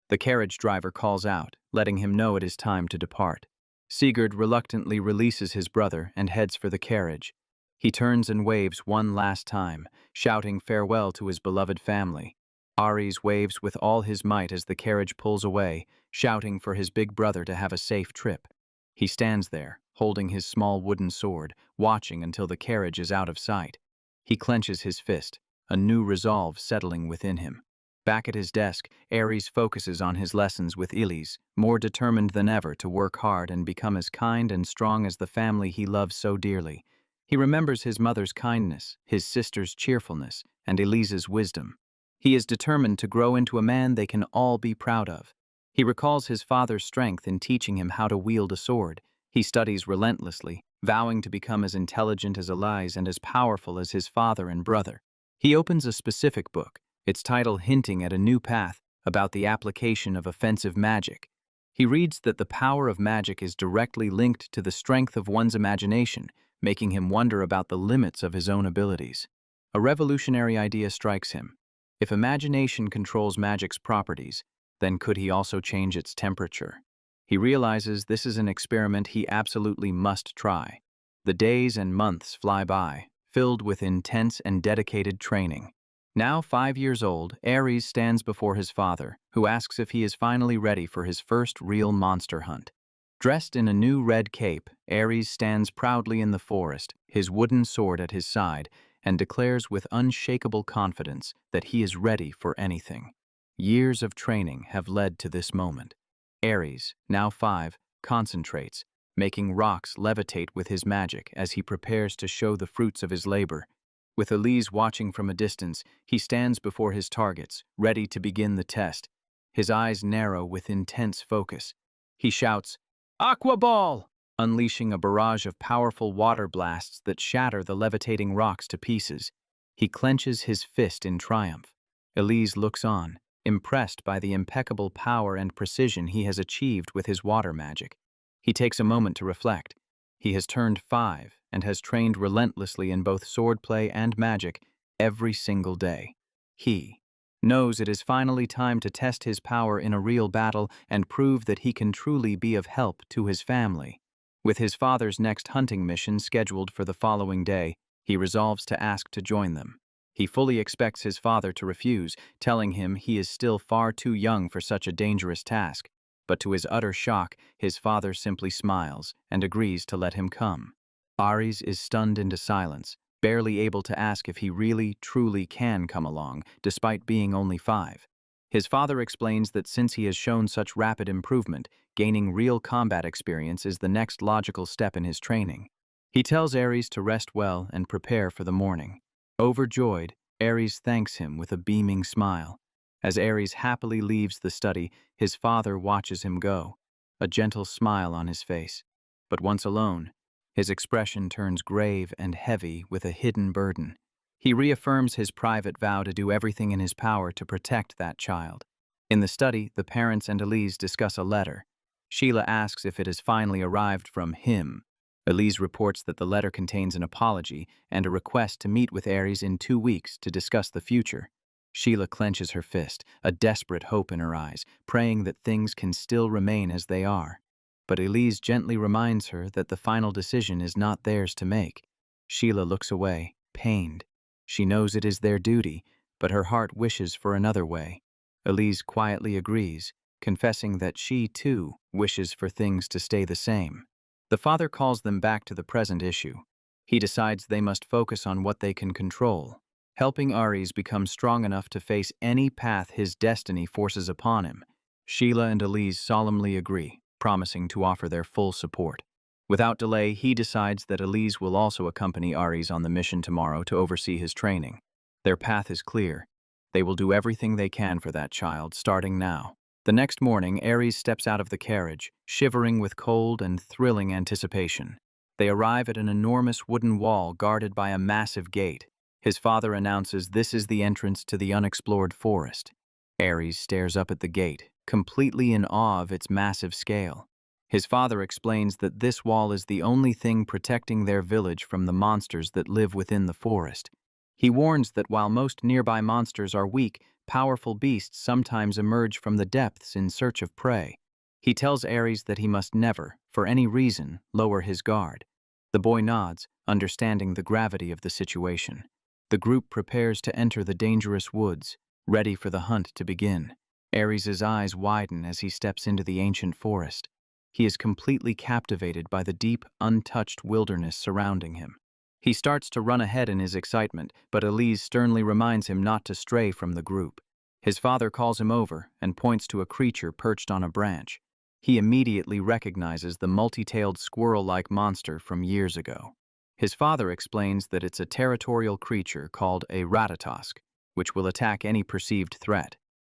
The carriage driver calls out, letting him know it is time to depart. Sigurd reluctantly releases his brother and heads for the carriage. He turns and waves one last time, shouting farewell to his beloved family. Ares waves with all his might as the carriage pulls away, shouting for his big brother to have a safe trip. He stands there, holding his small wooden sword, watching until the carriage is out of sight. He clenches his fist, a new resolve settling within him. Back at his desk, Ares focuses on his lessons with Elise, more determined than ever to work hard and become as kind and strong as the family he loves so dearly. He remembers his mother's kindness, his sister's cheerfulness, and Elise's wisdom. He is determined to grow into a man they can all be proud of. He recalls his father's strength in teaching him how to wield a sword. He studies relentlessly, vowing to become as intelligent as Elise and as powerful as his father and brother. He opens a specific book, its title hinting at a new path about the application of offensive magic. He reads that the power of magic is directly linked to the strength of one's imagination, making him wonder about the limits of his own abilities. A revolutionary idea strikes him. If imagination controls magic's properties, then could he also change its temperature? He realizes this is an experiment he absolutely must try. The days and months fly by, filled with intense and dedicated training. Now 5 years old, Ares stands before his father, who asks if he is finally ready for his first real monster hunt. Dressed in a new red cape, Ares stands proudly in the forest, his wooden sword at his side, and declares with unshakable confidence that he is ready for anything. Years of training have led to this moment. Ares, now 5, concentrates, making rocks levitate with his magic as he prepares to show the fruits of his labor. With Elise watching from a distance, he stands before his targets, ready to begin the test. His eyes narrow with intense focus. He shouts, "Aqua Ball!" unleashing a barrage of powerful water blasts that shatter the levitating rocks to pieces. He clenches his fist in triumph. Elise looks on, impressed by the impeccable power and precision he has achieved with his water magic. He takes a moment to reflect. He has turned 5 and has trained relentlessly in both swordplay and magic every single day. He knows it is finally time to test his power in a real battle and prove that he can truly be of help to his family. With his father's next hunting mission scheduled for the following day, he resolves to ask to join them. He fully expects his father to refuse, telling him he is still far too young for such a dangerous task. But to his utter shock, his father simply smiles and agrees to let him come. Ares is stunned into silence, barely able to ask if he really, truly can come along, despite being only 5. His father explains that since he has shown such rapid improvement, gaining real combat experience is the next logical step in his training. He tells Ares to rest well and prepare for the morning. Overjoyed, Ares thanks him with a beaming smile. As Ares happily leaves the study, his father watches him go, a gentle smile on his face. But once alone, his expression turns grave and heavy with a hidden burden. He reaffirms his private vow to do everything in his power to protect that child. In the study, the parents and Elise discuss a letter. Sheila asks if it has finally arrived from him. Elise reports that the letter contains an apology and a request to meet with Ares in 2 weeks to discuss the future. Sheila clenches her fist, a desperate hope in her eyes, praying that things can still remain as they are. But Elise gently reminds her that the final decision is not theirs to make. Sheila looks away, pained. She knows it is their duty, but her heart wishes for another way. Elise quietly agrees, confessing that she, too, wishes for things to stay the same. The father calls them back to the present issue. He decides they must focus on what they can control, helping Ares become strong enough to face any path his destiny forces upon him. Sheila and Elise solemnly agree, promising to offer their full support. Without delay, he decides that Elise will also accompany Ares on the mission tomorrow to oversee his training. Their path is clear. They will do everything they can for that child, starting now. The next morning, Ares steps out of the carriage, shivering with cold and thrilling anticipation. They arrive at an enormous wooden wall guarded by a massive gate. His father announces this is the entrance to the unexplored forest. Ares stares up at the gate, completely in awe of its massive scale. His father explains that this wall is the only thing protecting their village from the monsters that live within the forest. He warns that while most nearby monsters are weak, powerful beasts sometimes emerge from the depths in search of prey. He tells Ares that he must never, for any reason, lower his guard. The boy nods, understanding the gravity of the situation. The group prepares to enter the dangerous woods, ready for the hunt to begin. Ares' eyes widen as he steps into the ancient forest. He is completely captivated by the deep, untouched wilderness surrounding him. He starts to run ahead in his excitement, but Elise sternly reminds him not to stray from the group. His father calls him over and points to a creature perched on a branch. He immediately recognizes the multi-tailed squirrel-like monster from years ago. His father explains that it's a territorial creature called a ratatosk, which will attack any perceived threat.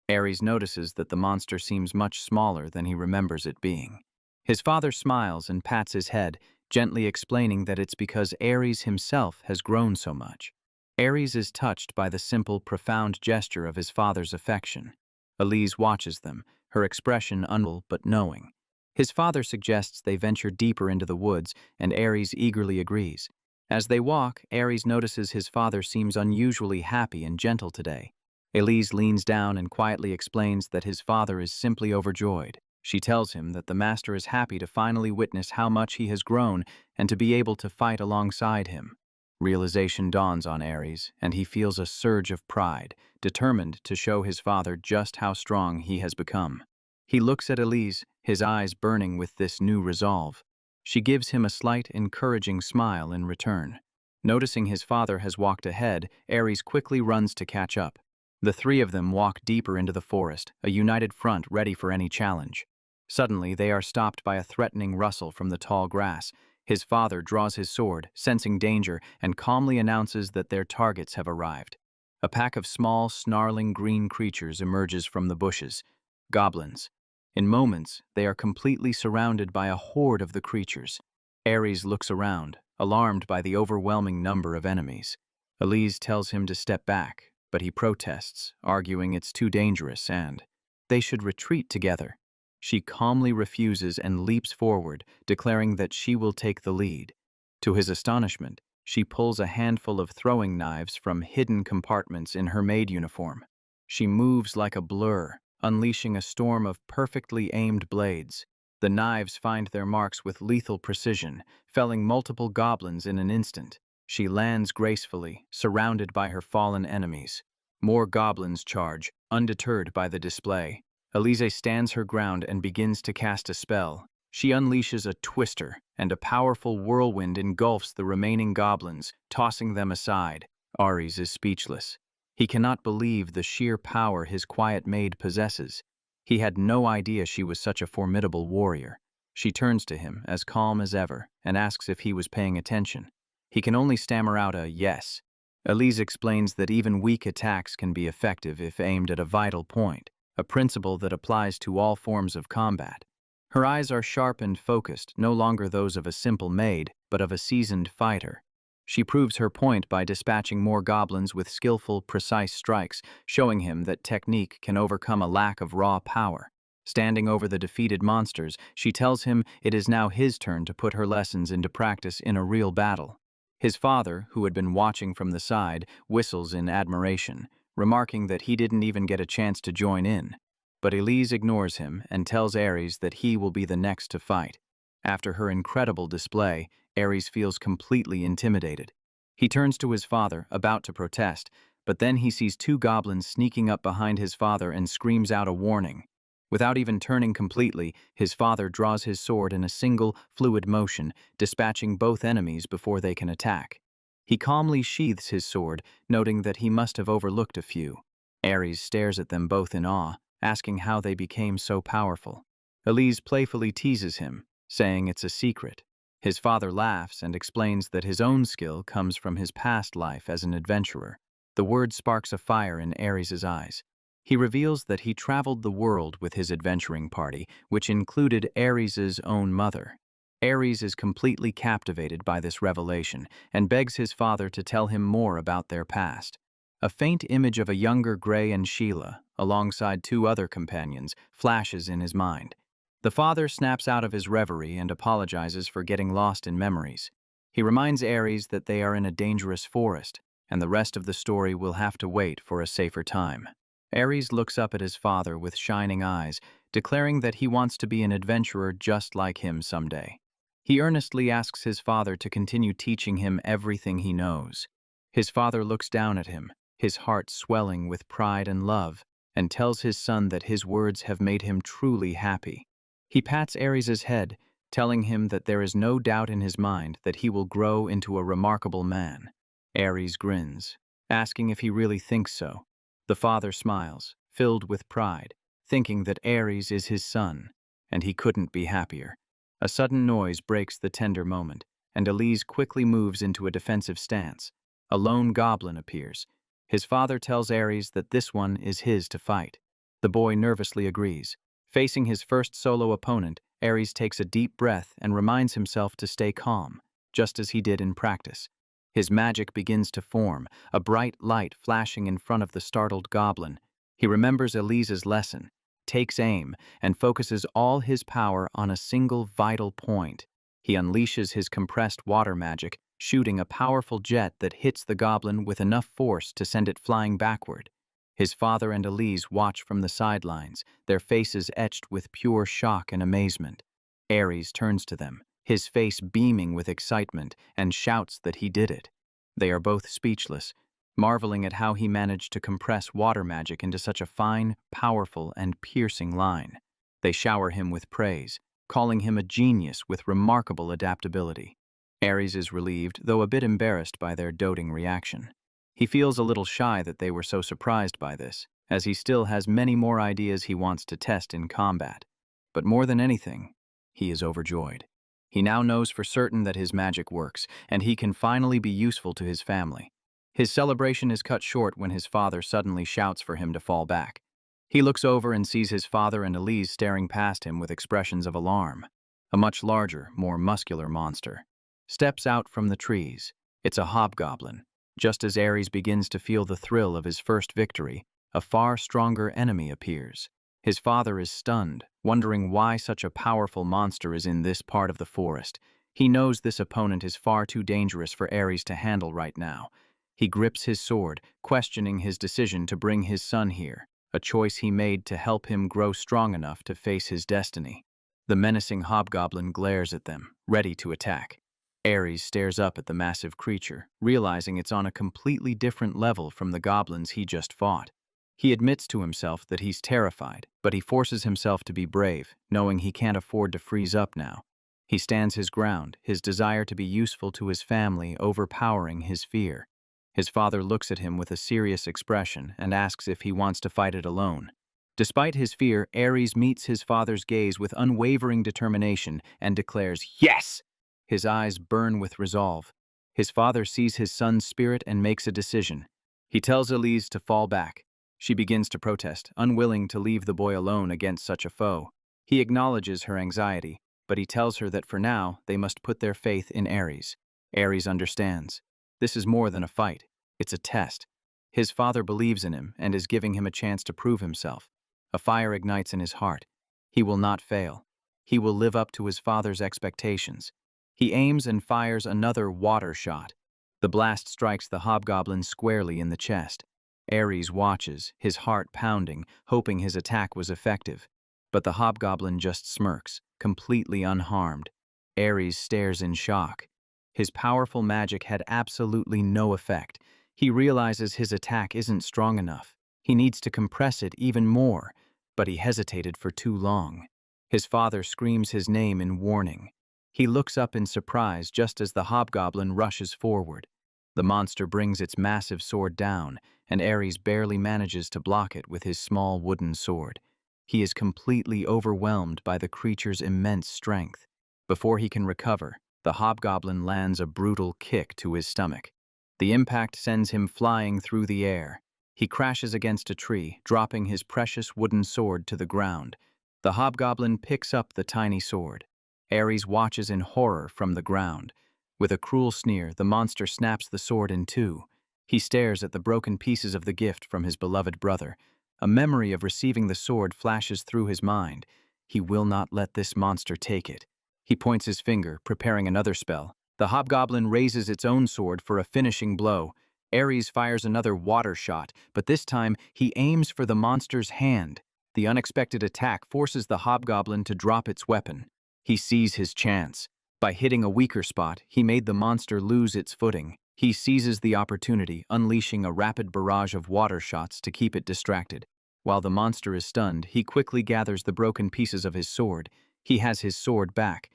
Ares notices that the monster seems much smaller than he remembers it being. His father smiles and pats his head, gently explaining that it's because Ares himself has grown so much. Ares is touched by the simple, profound gesture of his father's affection. Elise watches them, her expression unreal but knowing. His father suggests they venture deeper into the woods, and Ares eagerly agrees. As they walk, Ares notices his father seems unusually happy and gentle today. Elise leans down and quietly explains that his father is simply overjoyed. She tells him that the master is happy to finally witness how much he has grown and to be able to fight alongside him. Realization dawns on Ares, and he feels a surge of pride, determined to show his father just how strong he has become. He looks at Elise, his eyes burning with this new resolve. She gives him a slight, encouraging smile in return. Noticing his father has walked ahead, Ares quickly runs to catch up. The three of them walk deeper into the forest, a united front ready for any challenge. Suddenly, they are stopped by a threatening rustle from the tall grass. His father draws his sword, sensing danger, and calmly announces that their targets have arrived. A pack of small, snarling green creatures emerges from the bushes. Goblins. In moments, they are completely surrounded by a horde of the creatures. Ares looks around, alarmed by the overwhelming number of enemies. Elise tells him to step back, but he protests, arguing it's too dangerous and they should retreat together. She calmly refuses and leaps forward, declaring that she will take the lead. To his astonishment, she pulls a handful of throwing knives from hidden compartments in her maid uniform. She moves like a blur, unleashing a storm of perfectly aimed blades. The knives find their marks with lethal precision, felling multiple goblins in an instant. She lands gracefully, surrounded by her fallen enemies. More goblins charge, undeterred by the display. Elise stands her ground and begins to cast a spell. She unleashes a twister, and a powerful whirlwind engulfs the remaining goblins, tossing them aside. Ares is speechless. He cannot believe the sheer power his quiet maid possesses. He had no idea she was such a formidable warrior. She turns to him, as calm as ever, and asks if he was paying attention. He can only stammer out a yes. Elise explains that even weak attacks can be effective if aimed at a vital point, a principle that applies to all forms of combat. Her eyes are sharp and focused, no longer those of a simple maid, but of a seasoned fighter. She proves her point by dispatching more goblins with skillful, precise strikes, showing him that technique can overcome a lack of raw power. Standing over the defeated monsters, she tells him it is now his turn to put her lessons into practice in a real battle. His father, who had been watching from the side, whistles in admiration, remarking that he didn't even get a chance to join in. But Elise ignores him and tells Ares that he will be the next to fight. After her incredible display, Ares feels completely intimidated. He turns to his father, about to protest, but then he sees two goblins sneaking up behind his father and screams out a warning. Without even turning completely, his father draws his sword in a single, fluid motion, dispatching both enemies before they can attack. He calmly sheaths his sword, noting that he must have overlooked a few. Ares stares at them both in awe, asking how they became so powerful. Elise playfully teases him, saying it's a secret. His father laughs and explains that his own skill comes from his past life as an adventurer. The word sparks a fire in Ares' eyes. He reveals that he traveled the world with his adventuring party, which included Ares' own mother. Ares is completely captivated by this revelation and begs his father to tell him more about their past. A faint image of a younger Gray and Sheila, alongside two other companions, flashes in his mind. The father snaps out of his reverie and apologizes for getting lost in memories. He reminds Ares that they are in a dangerous forest, and the rest of the story will have to wait for a safer time. Ares looks up at his father with shining eyes, declaring that he wants to be an adventurer just like him someday. He earnestly asks his father to continue teaching him everything he knows. His father looks down at him, his heart swelling with pride and love, and tells his son that his words have made him truly happy. He pats Ares's head, telling him that there is no doubt in his mind that he will grow into a remarkable man. Ares grins, asking if he really thinks so. The father smiles, filled with pride, thinking that Ares is his son, and he couldn't be happier. A sudden noise breaks the tender moment, and Elise quickly moves into a defensive stance. A lone goblin appears. His father tells Ares that this one is his to fight. The boy nervously agrees. Facing his first solo opponent, Ares takes a deep breath and reminds himself to stay calm, just as he did in practice. His magic begins to form, a bright light flashing in front of the startled goblin. He remembers Elise's lesson, takes aim, and focuses all his power on a single vital point. He unleashes his compressed water magic, shooting a powerful jet that hits the goblin with enough force to send it flying backward. His father and Elise watch from the sidelines, their faces etched with pure shock and amazement. Ares turns to them, his face beaming with excitement, and shouts that he did it. They are both speechless, marveling at how he managed to compress water magic into such a fine, powerful, and piercing line. They shower him with praise, calling him a genius with remarkable adaptability. Ares is relieved, though a bit embarrassed by their doting reaction. He feels a little shy that they were so surprised by this, as he still has many more ideas he wants to test in combat. But more than anything, he is overjoyed. He now knows for certain that his magic works, and he can finally be useful to his family. His celebration is cut short when his father suddenly shouts for him to fall back. He looks over and sees his father and Elise staring past him with expressions of alarm. A much larger, more muscular monster steps out from the trees. It's a hobgoblin. Just as Ares begins to feel the thrill of his first victory, a far stronger enemy appears. His father is stunned, wondering why such a powerful monster is in this part of the forest. He knows this opponent is far too dangerous for Ares to handle right now. He grips his sword, questioning his decision to bring his son here, a choice he made to help him grow strong enough to face his destiny. The menacing hobgoblin glares at them, ready to attack. Ares stares up at the massive creature, realizing it's on a completely different level from the goblins he just fought. He admits to himself that he's terrified, but he forces himself to be brave, knowing he can't afford to freeze up now. He stands his ground, his desire to be useful to his family overpowering his fear. His father looks at him with a serious expression and asks if he wants to fight it alone. Despite his fear, Ares meets his father's gaze with unwavering determination and declares, "Yes!" His eyes burn with resolve. His father sees his son's spirit and makes a decision. He tells Elise to fall back. She begins to protest, unwilling to leave the boy alone against such a foe. He acknowledges her anxiety, but he tells her that for now they must put their faith in Ares. Ares understands. This is more than a fight. It's a test. His father believes in him and is giving him a chance to prove himself. A fire ignites in his heart. He will not fail. He will live up to his father's expectations. He aims and fires another water shot. The blast strikes the hobgoblin squarely in the chest. Ares watches, his heart pounding, hoping his attack was effective. But the hobgoblin just smirks, completely unharmed. Ares stares in shock. His powerful magic had absolutely no effect. He realizes his attack isn't strong enough. He needs to compress it even more, but he hesitated for too long. His father screams his name in warning. He looks up in surprise just as the hobgoblin rushes forward. The monster brings its massive sword down, and Ares barely manages to block it with his small wooden sword. He is completely overwhelmed by the creature's immense strength. Before he can recover, the hobgoblin lands a brutal kick to his stomach. The impact sends him flying through the air. He crashes against a tree, dropping his precious wooden sword to the ground. The hobgoblin picks up the tiny sword. Ares watches in horror from the ground. With a cruel sneer, the monster snaps the sword in two. He stares at the broken pieces of the gift from his beloved brother. A memory of receiving the sword flashes through his mind. He will not let this monster take it. He points his finger, preparing another spell. The hobgoblin raises its own sword for a finishing blow. Ares fires another water shot, but this time he aims for the monster's hand. The unexpected attack forces the hobgoblin to drop its weapon. He sees his chance. By hitting a weaker spot, he made the monster lose its footing. He seizes the opportunity, unleashing a rapid barrage of water shots to keep it distracted. While the monster is stunned, he quickly gathers the broken pieces of his sword. He has his sword back.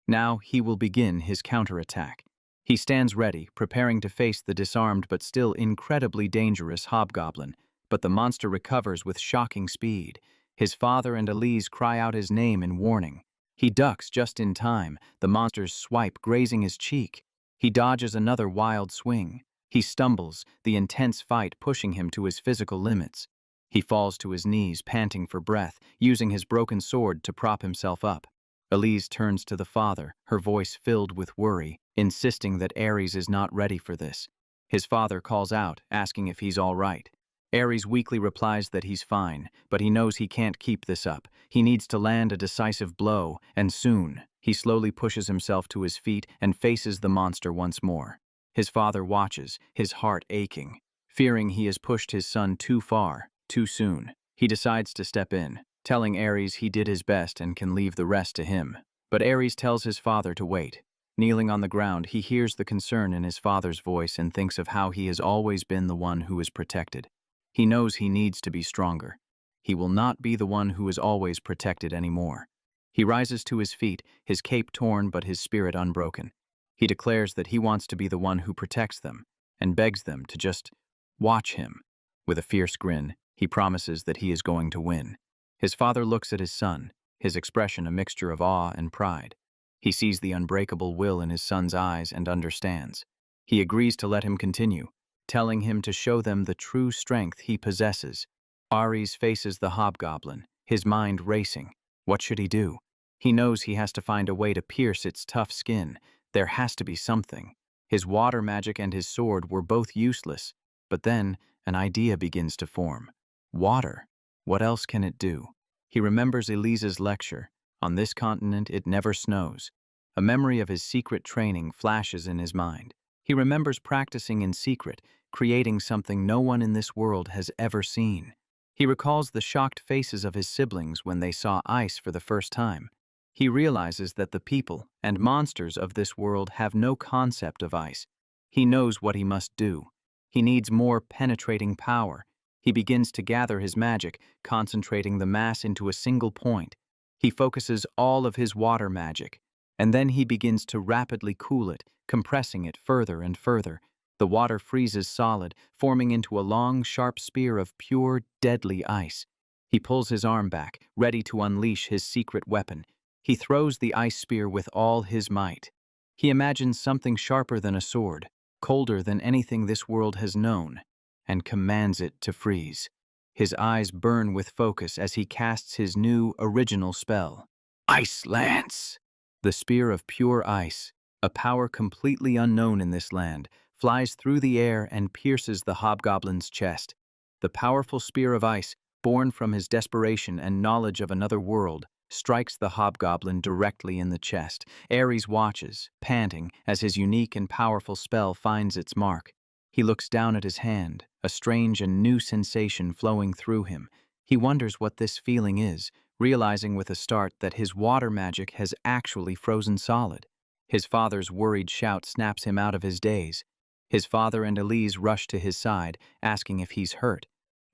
Now he will begin his counterattack. He stands ready, preparing to face the disarmed but still incredibly dangerous hobgoblin. But the monster recovers with shocking speed. His father and Elise cry out his name in warning. He ducks just in time, the monster's swipe grazing his cheek. He dodges another wild swing. He stumbles, the intense fight pushing him to his physical limits. He falls to his knees, panting for breath, using his broken sword to prop himself up. Elise turns to the father, her voice filled with worry, insisting that Ares is not ready for this. His father calls out, asking if he's all right. Ares weakly replies that he's fine, but he knows he can't keep this up. He needs to land a decisive blow, and soon. He slowly pushes himself to his feet and faces the monster once more. His father watches, his heart aching. Fearing he has pushed his son too far, too soon, he decides to step in, telling Ares he did his best and can leave the rest to him. But Ares tells his father to wait. Kneeling on the ground, he hears the concern in his father's voice and thinks of how he has always been the one who is protected. He knows he needs to be stronger. He will not be the one who is always protected anymore. He rises to his feet, his cape torn but his spirit unbroken. He declares that he wants to be the one who protects them, and begs them to just watch him. With a fierce grin, he promises that he is going to win. His father looks at his son, his expression a mixture of awe and pride. He sees the unbreakable will in his son's eyes and understands. He agrees to let him continue, telling him to show them the true strength he possesses. Ares faces the hobgoblin, his mind racing. What should he do? He knows he has to find a way to pierce its tough skin. There has to be something. His water magic and his sword were both useless, but then an idea begins to form. Water. What else can it do? He remembers Elise's lecture. On this continent, it never snows. A memory of his secret training flashes in his mind. He remembers practicing in secret, creating something no one in this world has ever seen. He recalls the shocked faces of his siblings when they saw ice for the first time. He realizes that the people and monsters of this world have no concept of ice. He knows what he must do. He needs more penetrating power. He begins to gather his magic, concentrating the mass into a single point. He focuses all of his water magic, and then he begins to rapidly cool it, compressing it further and further. The water freezes solid, forming into a long, sharp spear of pure, deadly ice. He pulls his arm back, ready to unleash his secret weapon. He throws the ice spear with all his might. He imagines something sharper than a sword, colder than anything this world has known, and commands it to freeze. His eyes burn with focus as he casts his new, original spell. Ice Lance! The spear of pure ice, a power completely unknown in this land, flies through the air and pierces the hobgoblin's chest. The powerful spear of ice, born from his desperation and knowledge of another world, strikes the hobgoblin directly in the chest. Ares watches, panting, as his unique and powerful spell finds its mark. He looks down at his hand, a strange and new sensation flowing through him. He wonders what this feeling is, realizing with a start that his water magic has actually frozen solid. His father's worried shout snaps him out of his daze. His father and Elise rush to his side, asking if he's hurt.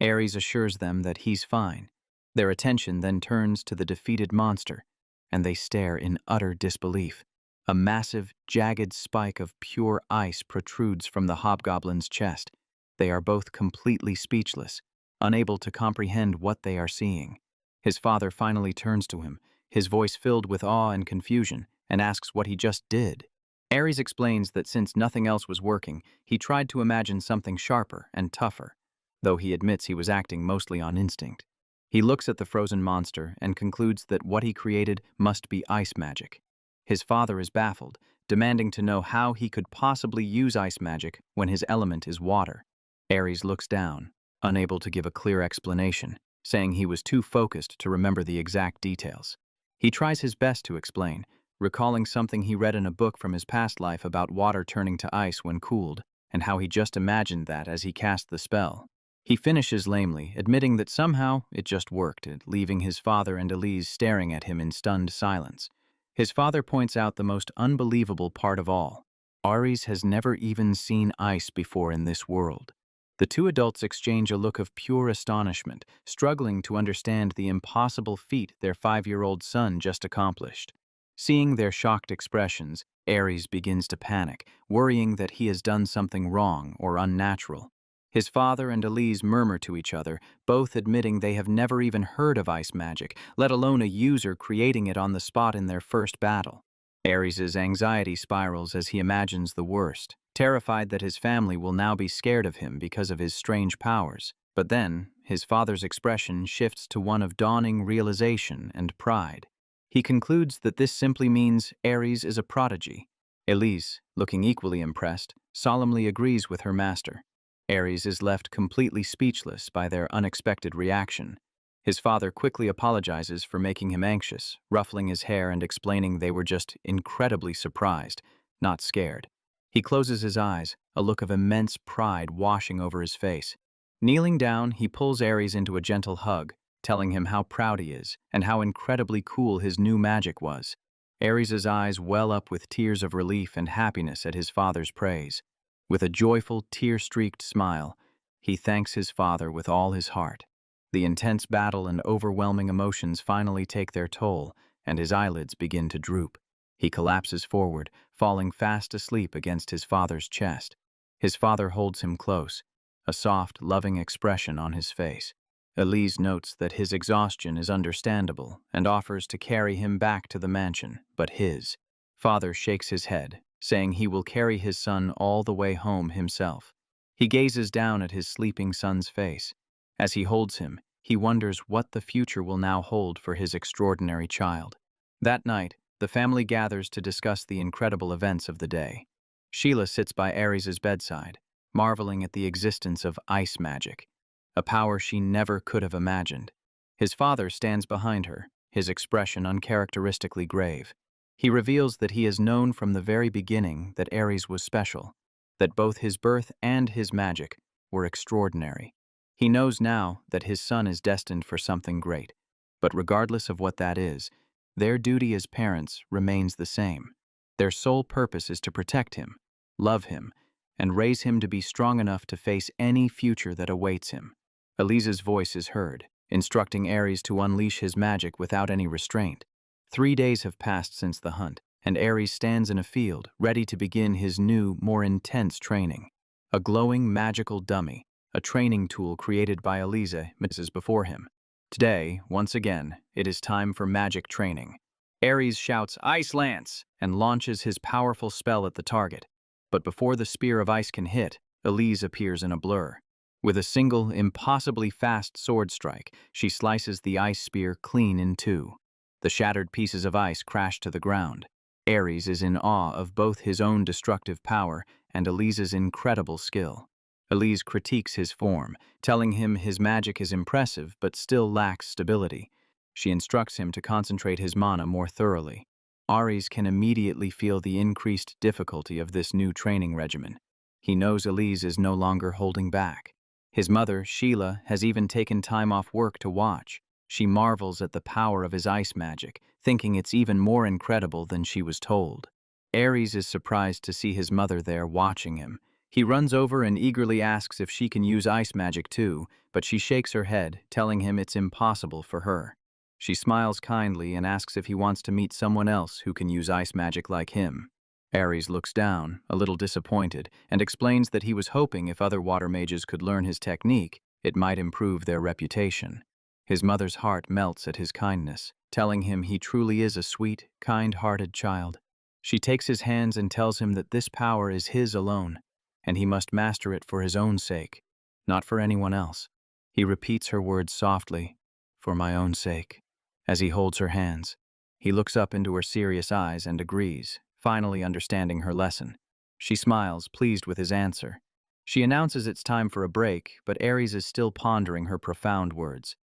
Ares assures them that he's fine. Their attention then turns to the defeated monster, and they stare in utter disbelief. A massive, jagged spike of pure ice protrudes from the hobgoblin's chest. They are both completely speechless, unable to comprehend what they are seeing. His father finally turns to him, his voice filled with awe and confusion, and asks what he just did. Ares explains that since nothing else was working, he tried to imagine something sharper and tougher, though he admits he was acting mostly on instinct. He looks at the frozen monster and concludes that what he created must be ice magic. His father is baffled, demanding to know how he could possibly use ice magic when his element is water. Ares looks down, unable to give a clear explanation. saying he was too focused to remember the exact details. He tries his best to explain, recalling something he read in a book from his past life about water turning to ice when cooled, and how he just imagined that as he cast the spell. He finishes lamely, admitting that somehow it just worked, leaving his father and Elise staring at him in stunned silence. His father points out the most unbelievable part of all. Ares has never even seen ice before in this world. The two adults exchange a look of pure astonishment, struggling to understand the impossible feat their 5-year-old son just accomplished. Seeing their shocked expressions, Ares begins to panic, worrying that he has done something wrong or unnatural. His father and Elise murmur to each other, both admitting they have never even heard of ice magic, let alone a user creating it on the spot in their first battle. Ares's anxiety spirals as he imagines the worst, terrified that his family will now be scared of him because of his strange powers. But then, his father's expression shifts to one of dawning realization and pride. He concludes that this simply means Ares is a prodigy. Elise, looking equally impressed, solemnly agrees with her master. Ares is left completely speechless by their unexpected reaction. His father quickly apologizes for making him anxious, ruffling his hair and explaining they were just incredibly surprised, not scared. He closes his eyes, a look of immense pride washing over his face. Kneeling down, he pulls Ares into a gentle hug, telling him how proud he is and how incredibly cool his new magic was. Ares's eyes well up with tears of relief and happiness at his father's praise. With a joyful, tear-streaked smile, he thanks his father with all his heart. The intense battle and overwhelming emotions finally take their toll, and his eyelids begin to droop. He collapses forward, falling fast asleep against his father's chest. His father holds him close, a soft, loving expression on his face. Elise notes that his exhaustion is understandable and offers to carry him back to the mansion, but his father shakes his head, saying he will carry his son all the way home himself. He gazes down at his sleeping son's face. As he holds him, he wonders what the future will now hold for his extraordinary child. That night, the family gathers to discuss the incredible events of the day. Sheila sits by Ares's bedside, marveling at the existence of ice magic, a power she never could have imagined. His father stands behind her, his expression uncharacteristically grave. He reveals that he has known from the very beginning that Ares was special, that both his birth and his magic were extraordinary. He knows now that his son is destined for something great, but regardless of what that is, their duty as parents remains the same. Their sole purpose is to protect him, love him, and raise him to be strong enough to face any future that awaits him. Elise's voice is heard, instructing Ares to unleash his magic without any restraint. 3 days have passed since the hunt, and Ares stands in a field, ready to begin his new, more intense training. A glowing magical dummy, a training tool created by Elise, is before him. Today, once again, it is time for magic training. Ares shouts, "Ice Lance!" and launches his powerful spell at the target. But before the spear of ice can hit, Elise appears in a blur. With a single, impossibly fast sword strike, she slices the ice spear clean in two. The shattered pieces of ice crash to the ground. Ares is in awe of both his own destructive power and Elise's incredible skill. Elise critiques his form, telling him his magic is impressive but still lacks stability. She instructs him to concentrate his mana more thoroughly. Ares can immediately feel the increased difficulty of this new training regimen. He knows Elise is no longer holding back. His mother, Sheila, has even taken time off work to watch. She marvels at the power of his ice magic, thinking it's even more incredible than she was told. Ares is surprised to see his mother there watching him. He runs over and eagerly asks if she can use ice magic too, but she shakes her head, telling him it's impossible for her. She smiles kindly and asks if he wants to meet someone else who can use ice magic like him. Ares looks down, a little disappointed, and explains that he was hoping if other water mages could learn his technique, it might improve their reputation. His mother's heart melts at his kindness, telling him he truly is a sweet, kind-hearted child. She takes his hands and tells him that this power is his alone, and he must master it for his own sake, not for anyone else. He repeats her words softly, "For my own sake." As he holds her hands, he looks up into her serious eyes and agrees, finally understanding her lesson. She smiles, pleased with his answer. She announces it's time for a break, but Ares is still pondering her profound words.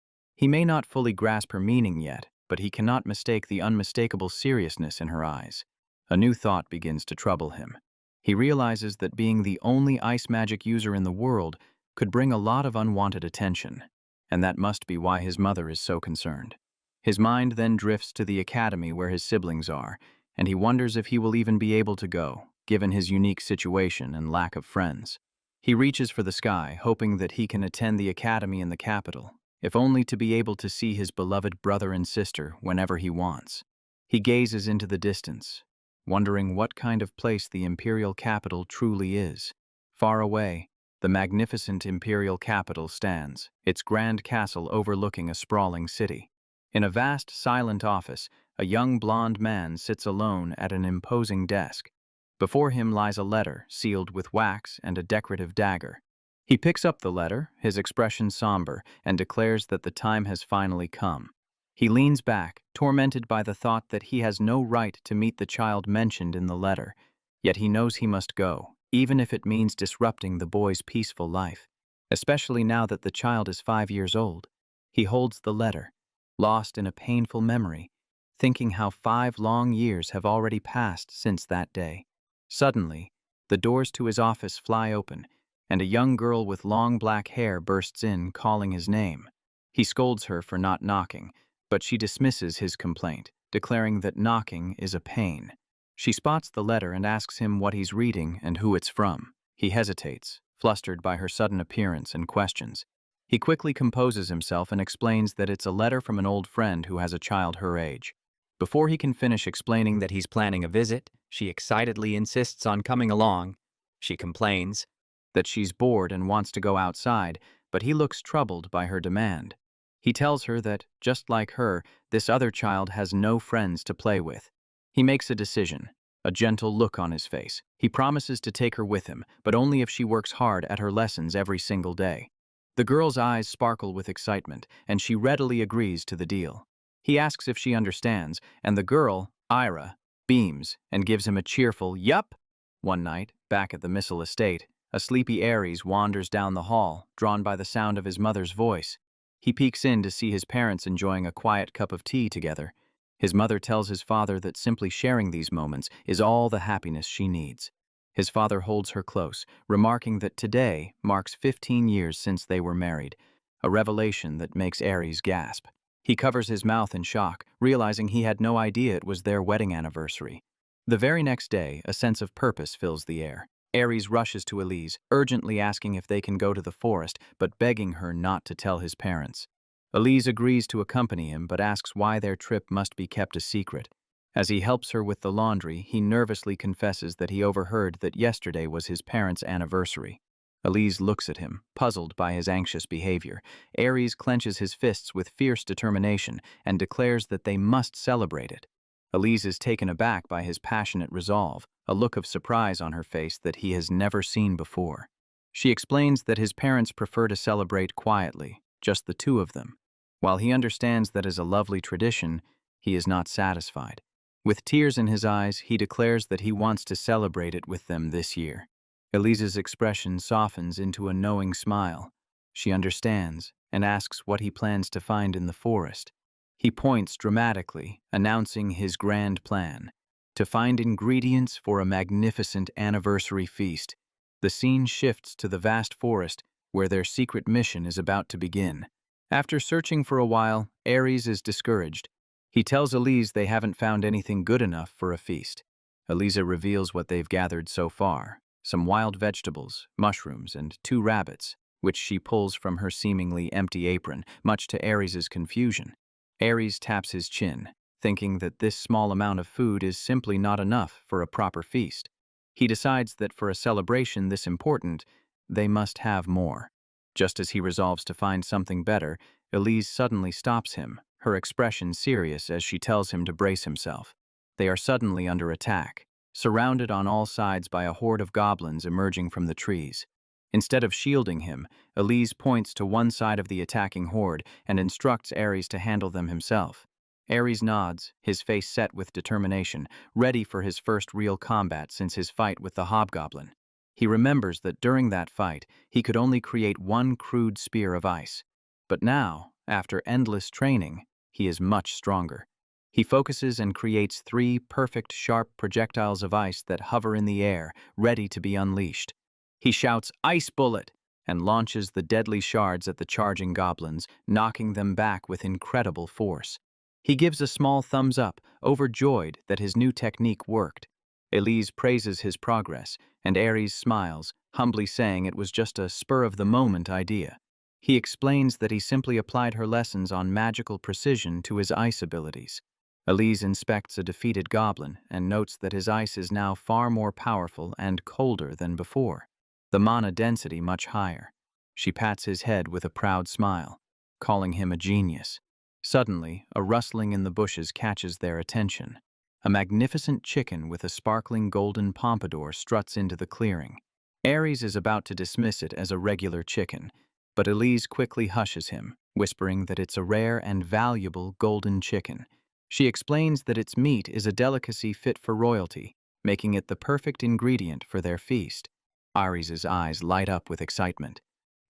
He may not fully grasp her meaning yet, but he cannot mistake the unmistakable seriousness in her eyes. A new thought begins to trouble him. He realizes that being the only ice magic user in the world could bring a lot of unwanted attention, and that must be why his mother is so concerned. His mind then drifts to the academy where his siblings are, and he wonders if he will even be able to go, given his unique situation and lack of friends. He reaches for the sky, hoping that he can attend the academy in the capital, if only to be able to see his beloved brother and sister whenever he wants. He gazes into the distance, wondering what kind of place the imperial capital truly is. Far away, the magnificent imperial capital stands, its grand castle overlooking a sprawling city. In a vast, silent office, a young blonde man sits alone at an imposing desk. Before him lies a letter, sealed with wax and a decorative dagger. He picks up the letter, his expression somber, and declares that the time has finally come. He leans back, tormented by the thought that he has no right to meet the child mentioned in the letter, yet he knows he must go, even if it means disrupting the boy's peaceful life, especially now that the child is 5 years old. He holds the letter, lost in a painful memory, thinking how 5 long years have already passed since that day. Suddenly, the doors to his office fly open, and a young girl with long black hair bursts in, calling his name. He scolds her for not knocking, but she dismisses his complaint, declaring that knocking is a pain. She spots the letter and asks him what he's reading and who it's from. He hesitates, flustered by her sudden appearance and questions. He quickly composes himself and explains that it's a letter from an old friend who has a child her age. Before he can finish explaining that he's planning a visit, she excitedly insists on coming along. She complains that she's bored and wants to go outside, but he looks troubled by her demand. He tells her that, just like her, this other child has no friends to play with. He makes a decision, a gentle look on his face. He promises to take her with him, but only if she works hard at her lessons every single day. The girl's eyes sparkle with excitement, and she readily agrees to the deal. He asks if she understands, and the girl, Ira, beams and gives him a cheerful yup. One night, back at the Missile estate, a sleepy Ares wanders down the hall, drawn by the sound of his mother's voice. He peeks in to see his parents enjoying a quiet cup of tea together. His mother tells his father that simply sharing these moments is all the happiness she needs. His father holds her close, remarking that today marks 15 years since they were married, a revelation that makes Ares gasp. He covers his mouth in shock, realizing he had no idea it was their wedding anniversary. The very next day, a sense of purpose fills the air. Ares rushes to Elise, urgently asking if they can go to the forest, but begging her not to tell his parents. Elise agrees to accompany him, but asks why their trip must be kept a secret. As he helps her with the laundry, he nervously confesses that he overheard that yesterday was his parents' anniversary. Elise looks at him, puzzled by his anxious behavior. Ares clenches his fists with fierce determination and declares that they must celebrate it. Elise is taken aback by his passionate resolve, a look of surprise on her face that he has never seen before. She explains that his parents prefer to celebrate quietly, just the two of them. While he understands that is a lovely tradition, he is not satisfied. With tears in his eyes, he declares that he wants to celebrate it with them this year. Elise's expression softens into a knowing smile. She understands and asks what he plans to find in the forest. He points dramatically, announcing his grand plan: to find ingredients for a magnificent anniversary feast. The scene shifts to the vast forest where their secret mission is about to begin. After searching for a while, Ares is discouraged. He tells Elise they haven't found anything good enough for a feast. Elisa reveals what they've gathered so far: some wild vegetables, mushrooms, and 2 rabbits, which she pulls from her seemingly empty apron, much to Ares's confusion. Ares taps his chin, thinking that this small amount of food is simply not enough for a proper feast. He decides that for a celebration this important, they must have more. Just as he resolves to find something better, Elise suddenly stops him, her expression serious as she tells him to brace himself. They are suddenly under attack, surrounded on all sides by a horde of goblins emerging from the trees. Instead of shielding him, Elise points to one side of the attacking horde and instructs Ares to handle them himself. Ares nods, his face set with determination, ready for his first real combat since his fight with the hobgoblin. He remembers that during that fight, he could only create 1 crude spear of ice. But now, After endless training, he is much stronger. He focuses and creates 3 perfect sharp projectiles of ice that hover in the air, ready to be unleashed. He shouts, "Ice bullet!" and launches the deadly shards at the charging goblins, knocking them back with incredible force. He gives a small thumbs up, overjoyed that his new technique worked. Elise praises his progress, and Ares smiles, humbly saying it was just a spur-of-the-moment idea. He explains that he simply applied her lessons on magical precision to his ice abilities. Elise inspects a defeated goblin and notes that his ice is now far more powerful and colder than before, the mana density much higher. She pats his head with a proud smile, calling him a genius. Suddenly, a rustling in the bushes catches their attention. A magnificent chicken with a sparkling golden pompadour struts into the clearing. Ares is about to dismiss it as a regular chicken, but Elise quickly hushes him, whispering that it's a rare and valuable golden chicken. She explains that its meat is a delicacy fit for royalty, making it the perfect ingredient for their feast. Ares's eyes light up with excitement.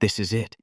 This is it,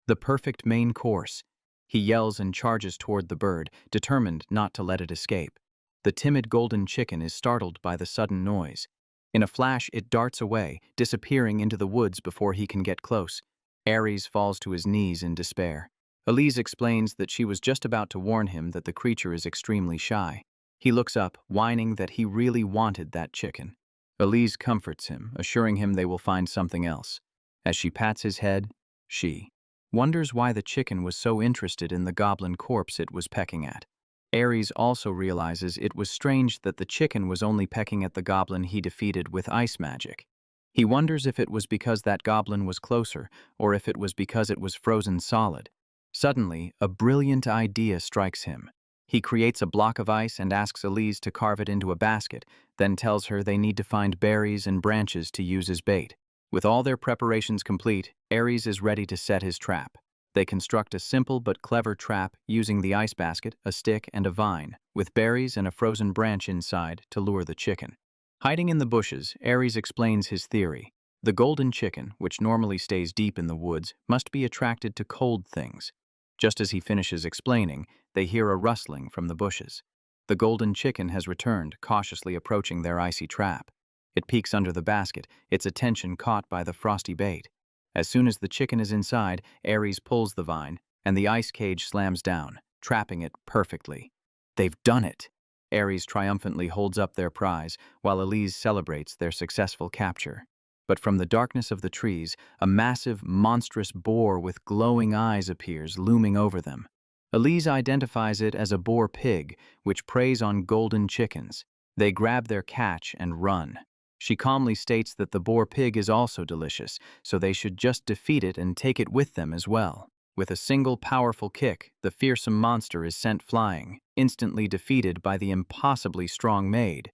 the perfect main course. He yells and charges toward the bird, determined not to let it escape. The timid golden chicken is startled by the sudden noise. In a flash, it darts away, disappearing into the woods before he can get close. Ares falls to his knees in despair. Elise explains that she was just about to warn him that the creature is extremely shy. He looks up, whining that he really wanted that chicken. Elise comforts him, assuring him they will find something else. As she pats his head, she wonders why the chicken was so interested in the goblin corpse it was pecking at. Ares also realizes it was strange that the chicken was only pecking at the goblin he defeated with ice magic. He wonders if it was because that goblin was closer, or if it was because it was frozen solid. Suddenly, a brilliant idea strikes him. He creates a block of ice and asks Elise to carve it into a basket, then tells her they need to find berries and branches to use as bait. With all their preparations complete, Ares is ready to set his trap. They construct a simple but clever trap using the ice basket, a stick, and a vine, with berries and a frozen branch inside to lure the chicken. Hiding in the bushes, Ares explains his theory. The golden chicken, which normally stays deep in the woods, must be attracted to cold things. Just as he finishes explaining, they hear a rustling from the bushes. The golden chicken has returned, cautiously approaching their icy trap. It peeks under the basket, its attention caught by the frosty bait. As soon as the chicken is inside, Ares pulls the vine, and the ice cage slams down, trapping it perfectly. They've done it! Ares triumphantly holds up their prize, while Elise celebrates their successful capture. But from the darkness of the trees, a massive, monstrous boar with glowing eyes appears, looming over them. Elise identifies it as a boar pig, which preys on golden chickens. They grab their catch and run. She calmly states that the boar pig is also delicious, so they should just defeat it and take it with them as well. With a single powerful kick, the fearsome monster is sent flying, instantly defeated by the impossibly strong Mage.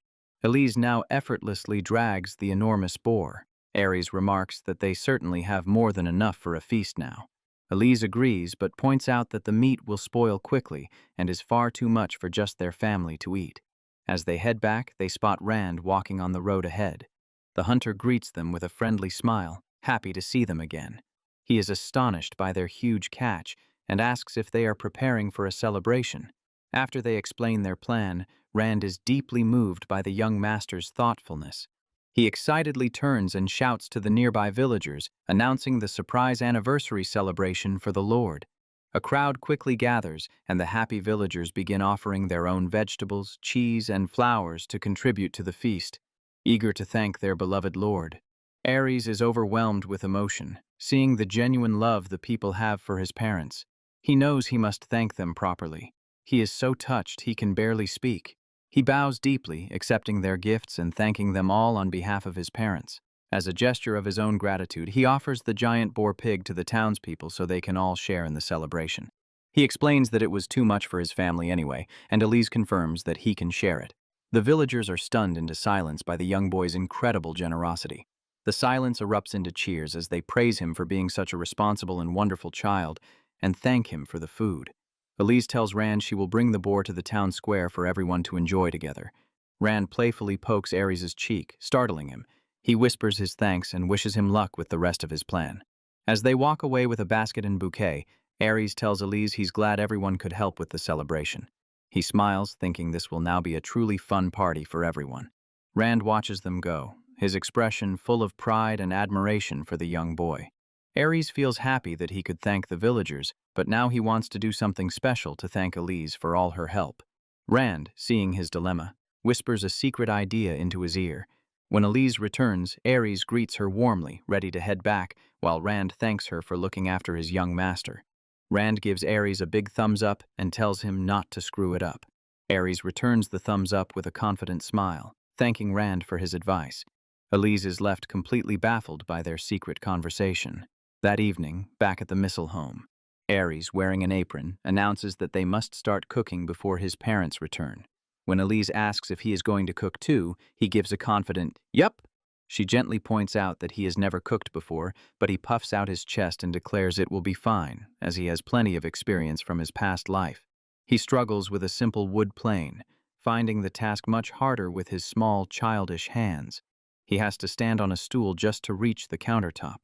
Elise now effortlessly drags the enormous boar. Ares remarks that they certainly have more than enough for a feast now. Elise agrees, but points out that the meat will spoil quickly and is far too much for just their family to eat. As they head back, they spot Rand walking on the road ahead. The hunter greets them with a friendly smile, happy to see them again. He is astonished by their huge catch and asks if they are preparing for a celebration. After they explain their plan, Rand is deeply moved by the young master's thoughtfulness. He excitedly turns and shouts to the nearby villagers, announcing the surprise anniversary celebration for the Lord. A crowd quickly gathers, and the happy villagers begin offering their own vegetables, cheese, and flowers to contribute to the feast, eager to thank their beloved Lord. Ares is overwhelmed with emotion, seeing the genuine love the people have for his parents. He knows he must thank them properly. He is so touched he can barely speak. He bows deeply, accepting their gifts and thanking them all on behalf of his parents. As a gesture of his own gratitude, he offers the giant boar pig to the townspeople so they can all share in the celebration. He explains that it was too much for his family anyway, and Elise confirms that he can share it. The villagers are stunned into silence by the young boy's incredible generosity. The silence erupts into cheers as they praise him for being such a responsible and wonderful child and thank him for the food. Elise tells Rand she will bring the boar to the town square for everyone to enjoy together. Rand playfully pokes Ares' cheek, startling him. He whispers his thanks and wishes him luck with the rest of his plan. As they walk away with a basket and bouquet, Ares tells Elise he's glad everyone could help with the celebration. He smiles, thinking this will now be a truly fun party for everyone. Rand watches them go, his expression full of pride and admiration for the young boy. Ares feels happy that he could thank the villagers, but now he wants to do something special to thank Elise for all her help. Rand, seeing his dilemma, whispers a secret idea into his ear. When Elise returns, Ares greets her warmly, ready to head back, while Rand thanks her for looking after his young master. Rand gives Ares a big thumbs up and tells him not to screw it up. Ares returns the thumbs up with a confident smile, thanking Rand for his advice. Elise is left completely baffled by their secret conversation. That evening, back at the Missile home, Ares, wearing an apron, announces that they must start cooking before his parents return. When Elise asks if he is going to cook too, he gives a confident, "Yup." She gently points out that he has never cooked before, but he puffs out his chest and declares it will be fine, as he has plenty of experience from his past life. He struggles with a simple wood plane, finding the task much harder with his small, childish hands. He has to stand on a stool just to reach the countertop.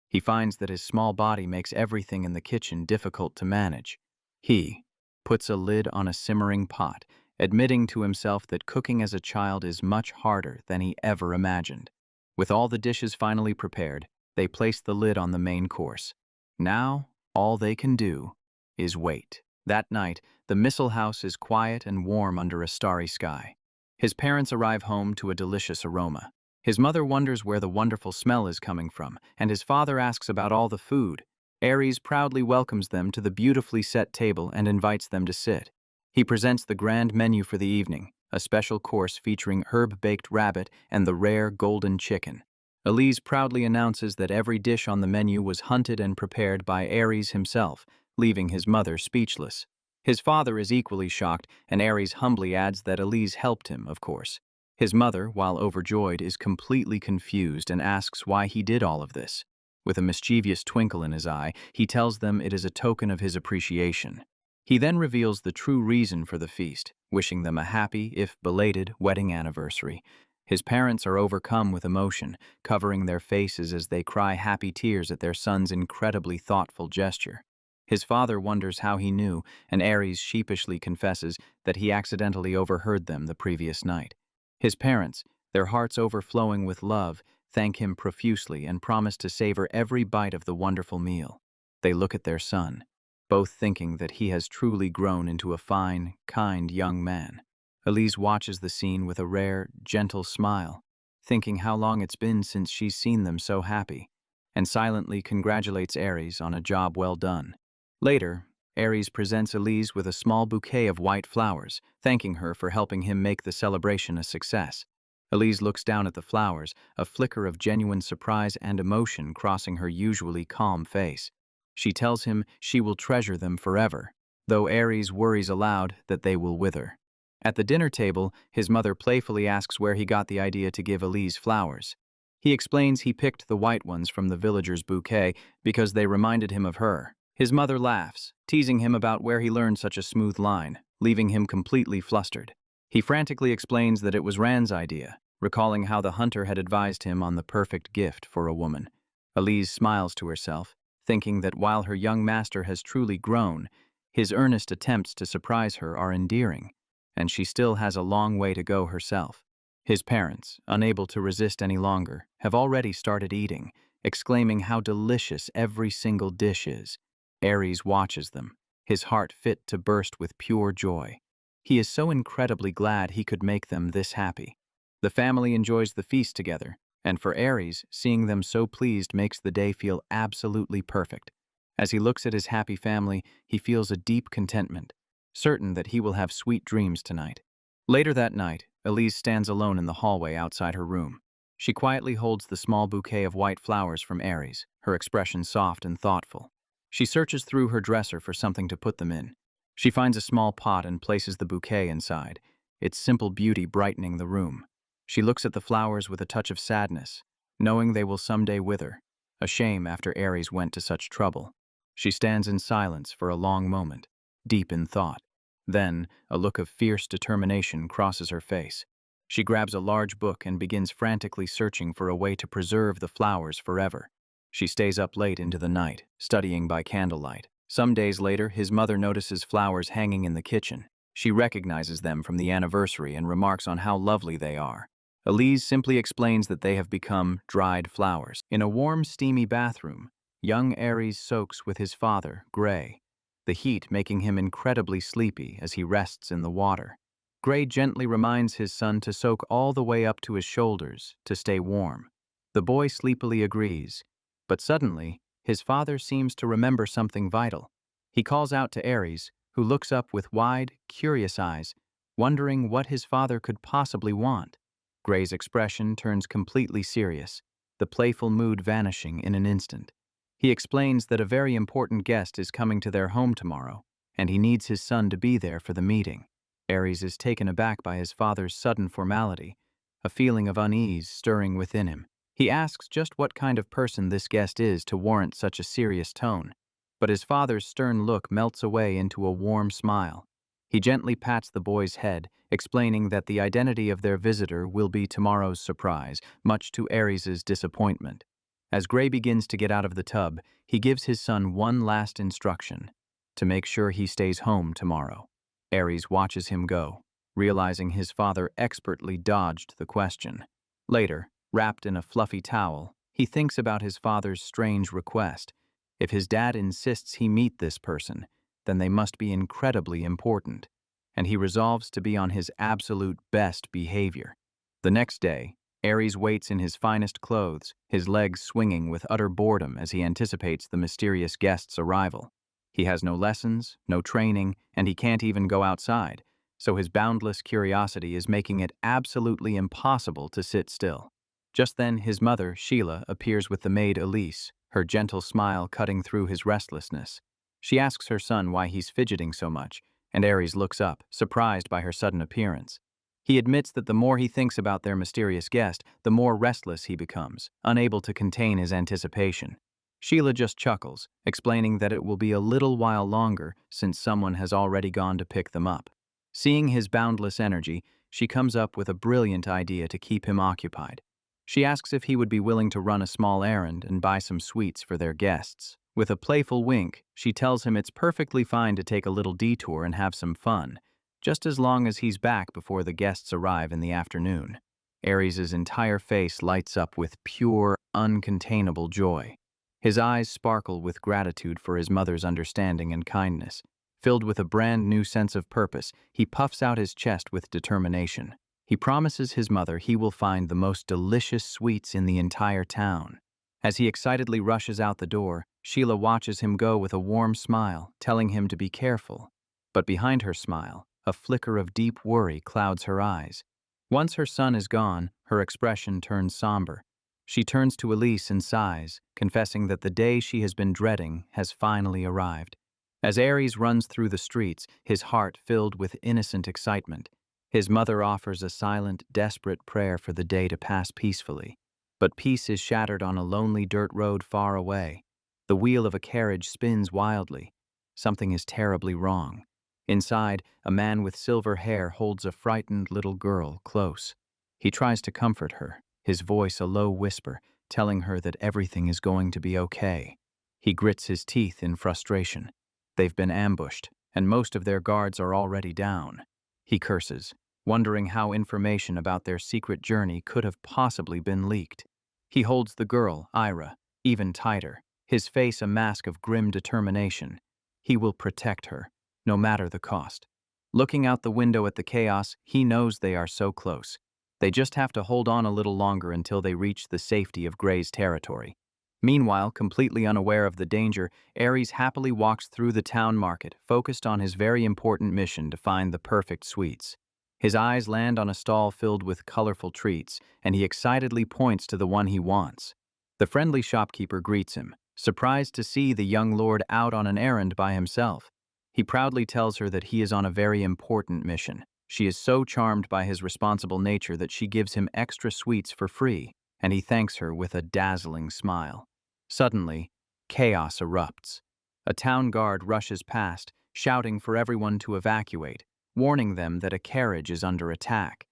He finds that his small body makes everything in the kitchen difficult to manage. He puts a lid on a simmering pot, admitting to himself that cooking as a child is much harder than he ever imagined. With all the dishes finally prepared, they place the lid on the main course. Now, all they can do is wait. That night, the Missile house is quiet and warm under a starry sky. His parents arrive home to a delicious aroma. His mother wonders where the wonderful smell is coming from, and his father asks about all the food. Ares proudly welcomes them to the beautifully set table and invites them to sit. He presents the grand menu for the evening, a special course featuring herb-baked rabbit and the rare golden chicken. Elise proudly announces that every dish on the menu was hunted and prepared by Ares himself, leaving his mother speechless. His father is equally shocked, and Ares humbly adds that Elise helped him, of course. His mother, while overjoyed, is completely confused and asks why he did all of this. With a mischievous twinkle in his eye, he tells them it is a token of his appreciation. He then reveals the true reason for the feast, wishing them a happy, if belated, wedding anniversary. His parents are overcome with emotion, covering their faces as they cry happy tears at their son's incredibly thoughtful gesture. His father wonders how he knew, and Ares sheepishly confesses that he accidentally overheard them the previous night. His parents, their hearts overflowing with love, thank him profusely and promise to savor every bite of the wonderful meal. They look at their son, both thinking that he has truly grown into a fine, kind young man. Elise watches the scene with a rare, gentle smile, thinking how long it's been since she's seen them so happy, and silently congratulates Ares on a job well done. Later, Ares presents Elise with a small bouquet of white flowers, thanking her for helping him make the celebration a success. Elise looks down at the flowers, a flicker of genuine surprise and emotion crossing her usually calm face. She tells him she will treasure them forever, though Ares worries aloud that they will wither. At the dinner table, his mother playfully asks where he got the idea to give Elise flowers. He explains he picked the white ones from the villager's bouquet because they reminded him of her. His mother laughs, teasing him about where he learned such a smooth line, leaving him completely flustered. He frantically explains that it was Rand's idea, recalling how the hunter had advised him on the perfect gift for a woman. Elise smiles to herself, thinking that while her young master has truly grown, his earnest attempts to surprise her are endearing, and she still has a long way to go herself. His parents, unable to resist any longer, have already started eating, exclaiming how delicious every single dish is. Ares watches them, his heart fit to burst with pure joy. He is so incredibly glad he could make them this happy. The family enjoys the feast together, and for Ares, seeing them so pleased makes the day feel absolutely perfect. As he looks at his happy family, he feels a deep contentment, certain that he will have sweet dreams tonight. Later that night, Elise stands alone in the hallway outside her room. She quietly holds the small bouquet of white flowers from Ares, her expression soft and thoughtful. She searches through her dresser for something to put them in. She finds a small pot and places the bouquet inside, its simple beauty brightening the room. She looks at the flowers with a touch of sadness, knowing they will someday wither, a shame after Ares went to such trouble. She stands in silence for a long moment, deep in thought. Then, a look of fierce determination crosses her face. She grabs a large book and begins frantically searching for a way to preserve the flowers forever. She stays up late into the night, studying by candlelight, Some days later, his mother notices flowers hanging in the kitchen. She recognizes them from the anniversary and remarks on how lovely they are. Elise simply explains that they have become dried flowers. In a warm, steamy bathroom, young Ares soaks with his father, Gray, the heat making him incredibly sleepy as he rests in the water. Gray gently reminds his son to soak all the way up to his shoulders to stay warm. The boy sleepily agrees, but suddenly, his father seems to remember something vital. He calls out to Ares, who looks up with wide, curious eyes, wondering what his father could possibly want. Gray's expression turns completely serious, the playful mood vanishing in an instant. He explains that a very important guest is coming to their home tomorrow, and he needs his son to be there for the meeting. Ares is taken aback by his father's sudden formality, a feeling of unease stirring within him. He asks just what kind of person this guest is to warrant such a serious tone, but his father's stern look melts away into a warm smile. He gently pats the boy's head, explaining that the identity of their visitor will be tomorrow's surprise, much to Ares's disappointment. As Gray begins to get out of the tub, he gives his son one last instruction: to make sure he stays home tomorrow. Ares watches him go, realizing his father expertly dodged the question. Later, wrapped in a fluffy towel, he thinks about his father's strange request. If his dad insists he meet this person, then they must be incredibly important, and he resolves to be on his absolute best behavior. The next day, Ares waits in his finest clothes, his legs swinging with utter boredom as he anticipates the mysterious guest's arrival. He has no lessons, no training, and he can't even go outside, so his boundless curiosity is making it absolutely impossible to sit still. Just then, his mother, Sheila, appears with the maid Elise, her gentle smile cutting through his restlessness. She asks her son why he's fidgeting so much, and Ares looks up, surprised by her sudden appearance. He admits that the more he thinks about their mysterious guest, the more restless he becomes, unable to contain his anticipation. Sheila just chuckles, explaining that it will be a little while longer since someone has already gone to pick them up. Seeing his boundless energy, she comes up with a brilliant idea to keep him occupied. She asks if he would be willing to run a small errand and buy some sweets for their guests. With a playful wink, she tells him it's perfectly fine to take a little detour and have some fun, just as long as he's back before the guests arrive in the afternoon. Ares's entire face lights up with pure, uncontainable joy. His eyes sparkle with gratitude for his mother's understanding and kindness. Filled with a brand new sense of purpose, he puffs out his chest with determination. He promises his mother he will find the most delicious sweets in the entire town. As he excitedly rushes out the door, Sheila watches him go with a warm smile, telling him to be careful. But behind her smile, a flicker of deep worry clouds her eyes. Once her son is gone, her expression turns somber. She turns to Elise and sighs, confessing that the day she has been dreading has finally arrived. As Ares runs through the streets, his heart filled with innocent excitement, his mother offers a silent, desperate prayer for the day to pass peacefully. But peace is shattered on a lonely dirt road far away. The wheel of a carriage spins wildly. Something is terribly wrong. Inside, a man with silver hair holds a frightened little girl close. He tries to comfort her, his voice a low whisper, telling her that everything is going to be okay. He grits his teeth in frustration. They've been ambushed, and most of their guards are already down. He curses, wondering how information about their secret journey could have possibly been leaked. He holds the girl, Ira, even tighter, his face a mask of grim determination. He will protect her, no matter the cost. Looking out the window at the chaos, he knows they are so close. They just have to hold on a little longer until they reach the safety of Gray's territory. Meanwhile, completely unaware of the danger, Ares happily walks through the town market, focused on his very important mission to find the perfect sweets. His eyes land on a stall filled with colorful treats, and he excitedly points to the one he wants. The friendly shopkeeper greets him, surprised to see the young lord out on an errand by himself. He proudly tells her that he is on a very important mission. She is so charmed by his responsible nature that she gives him extra sweets for free, and he thanks her with a dazzling smile. Suddenly, chaos erupts. A town guard rushes past, shouting for everyone to evacuate, warning them that a carriage is under attack.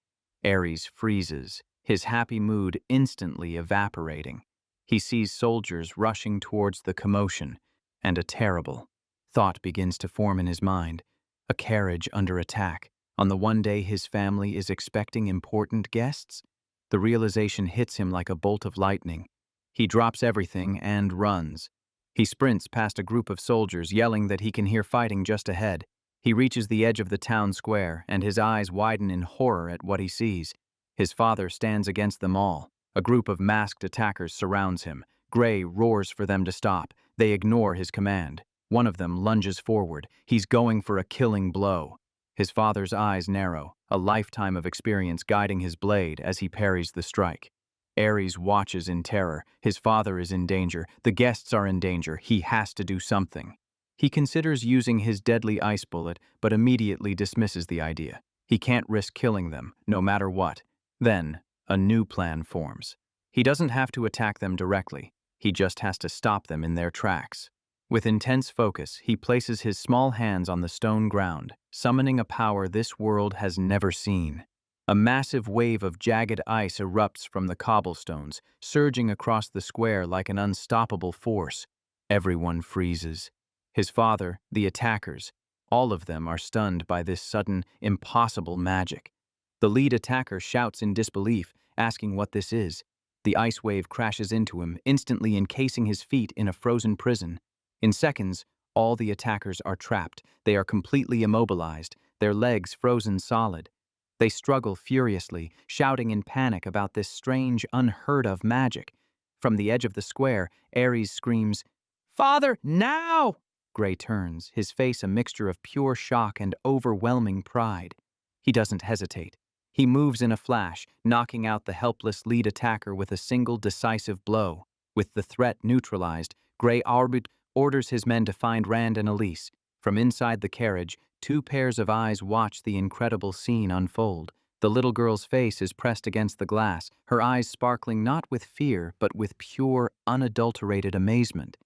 Ares freezes, his happy mood instantly evaporating. He sees soldiers rushing towards the commotion, and a terrible, Thought begins to form in his mind. A carriage under attack. On the one day his family is expecting important guests? The realization hits him like a bolt of lightning. He drops everything and runs. He sprints past a group of soldiers, yelling that he can hear fighting just ahead. He reaches the edge of the town square, and his eyes widen in horror at what he sees. His father stands against them all. A group of masked attackers surrounds him. Gray roars for them to stop. They ignore his command. One of them lunges forward. He's going for a killing blow. His father's eyes narrow, a lifetime of experience guiding his blade as he parries the strike. Ares watches in terror. His father is in danger. The guests are in danger. He has to do something. He considers using his deadly ice bullet, but immediately dismisses the idea. He can't risk killing them, no matter what. Then, a new plan forms. He doesn't have to attack them directly. He just has to stop them in their tracks. With intense focus, he places his small hands on the stone ground, summoning a power this world has never seen. A massive wave of jagged ice erupts from the cobblestones, surging across the square like an unstoppable force. Everyone freezes. His father, the attackers, all of them are stunned by this sudden, impossible magic. The lead attacker shouts in disbelief, asking what this is. The ice wave crashes into him, instantly encasing his feet in a frozen prison. In seconds, all the attackers are trapped. They are completely immobilized, their legs frozen solid. They struggle furiously, shouting in panic about this strange, unheard-of magic. From the edge of the square, Ares screams, "Father, now!" Gray turns, his face a mixture of pure shock and overwhelming pride. He doesn't hesitate. He moves in a flash, knocking out the helpless lead attacker with a single decisive blow. With the threat neutralized, Gray orders his men to find Rand and Elise. From inside the carriage, two pairs of eyes watch the incredible scene unfold. The little girl's face is pressed against the glass, her eyes sparkling not with fear, but with pure, unadulterated amazement.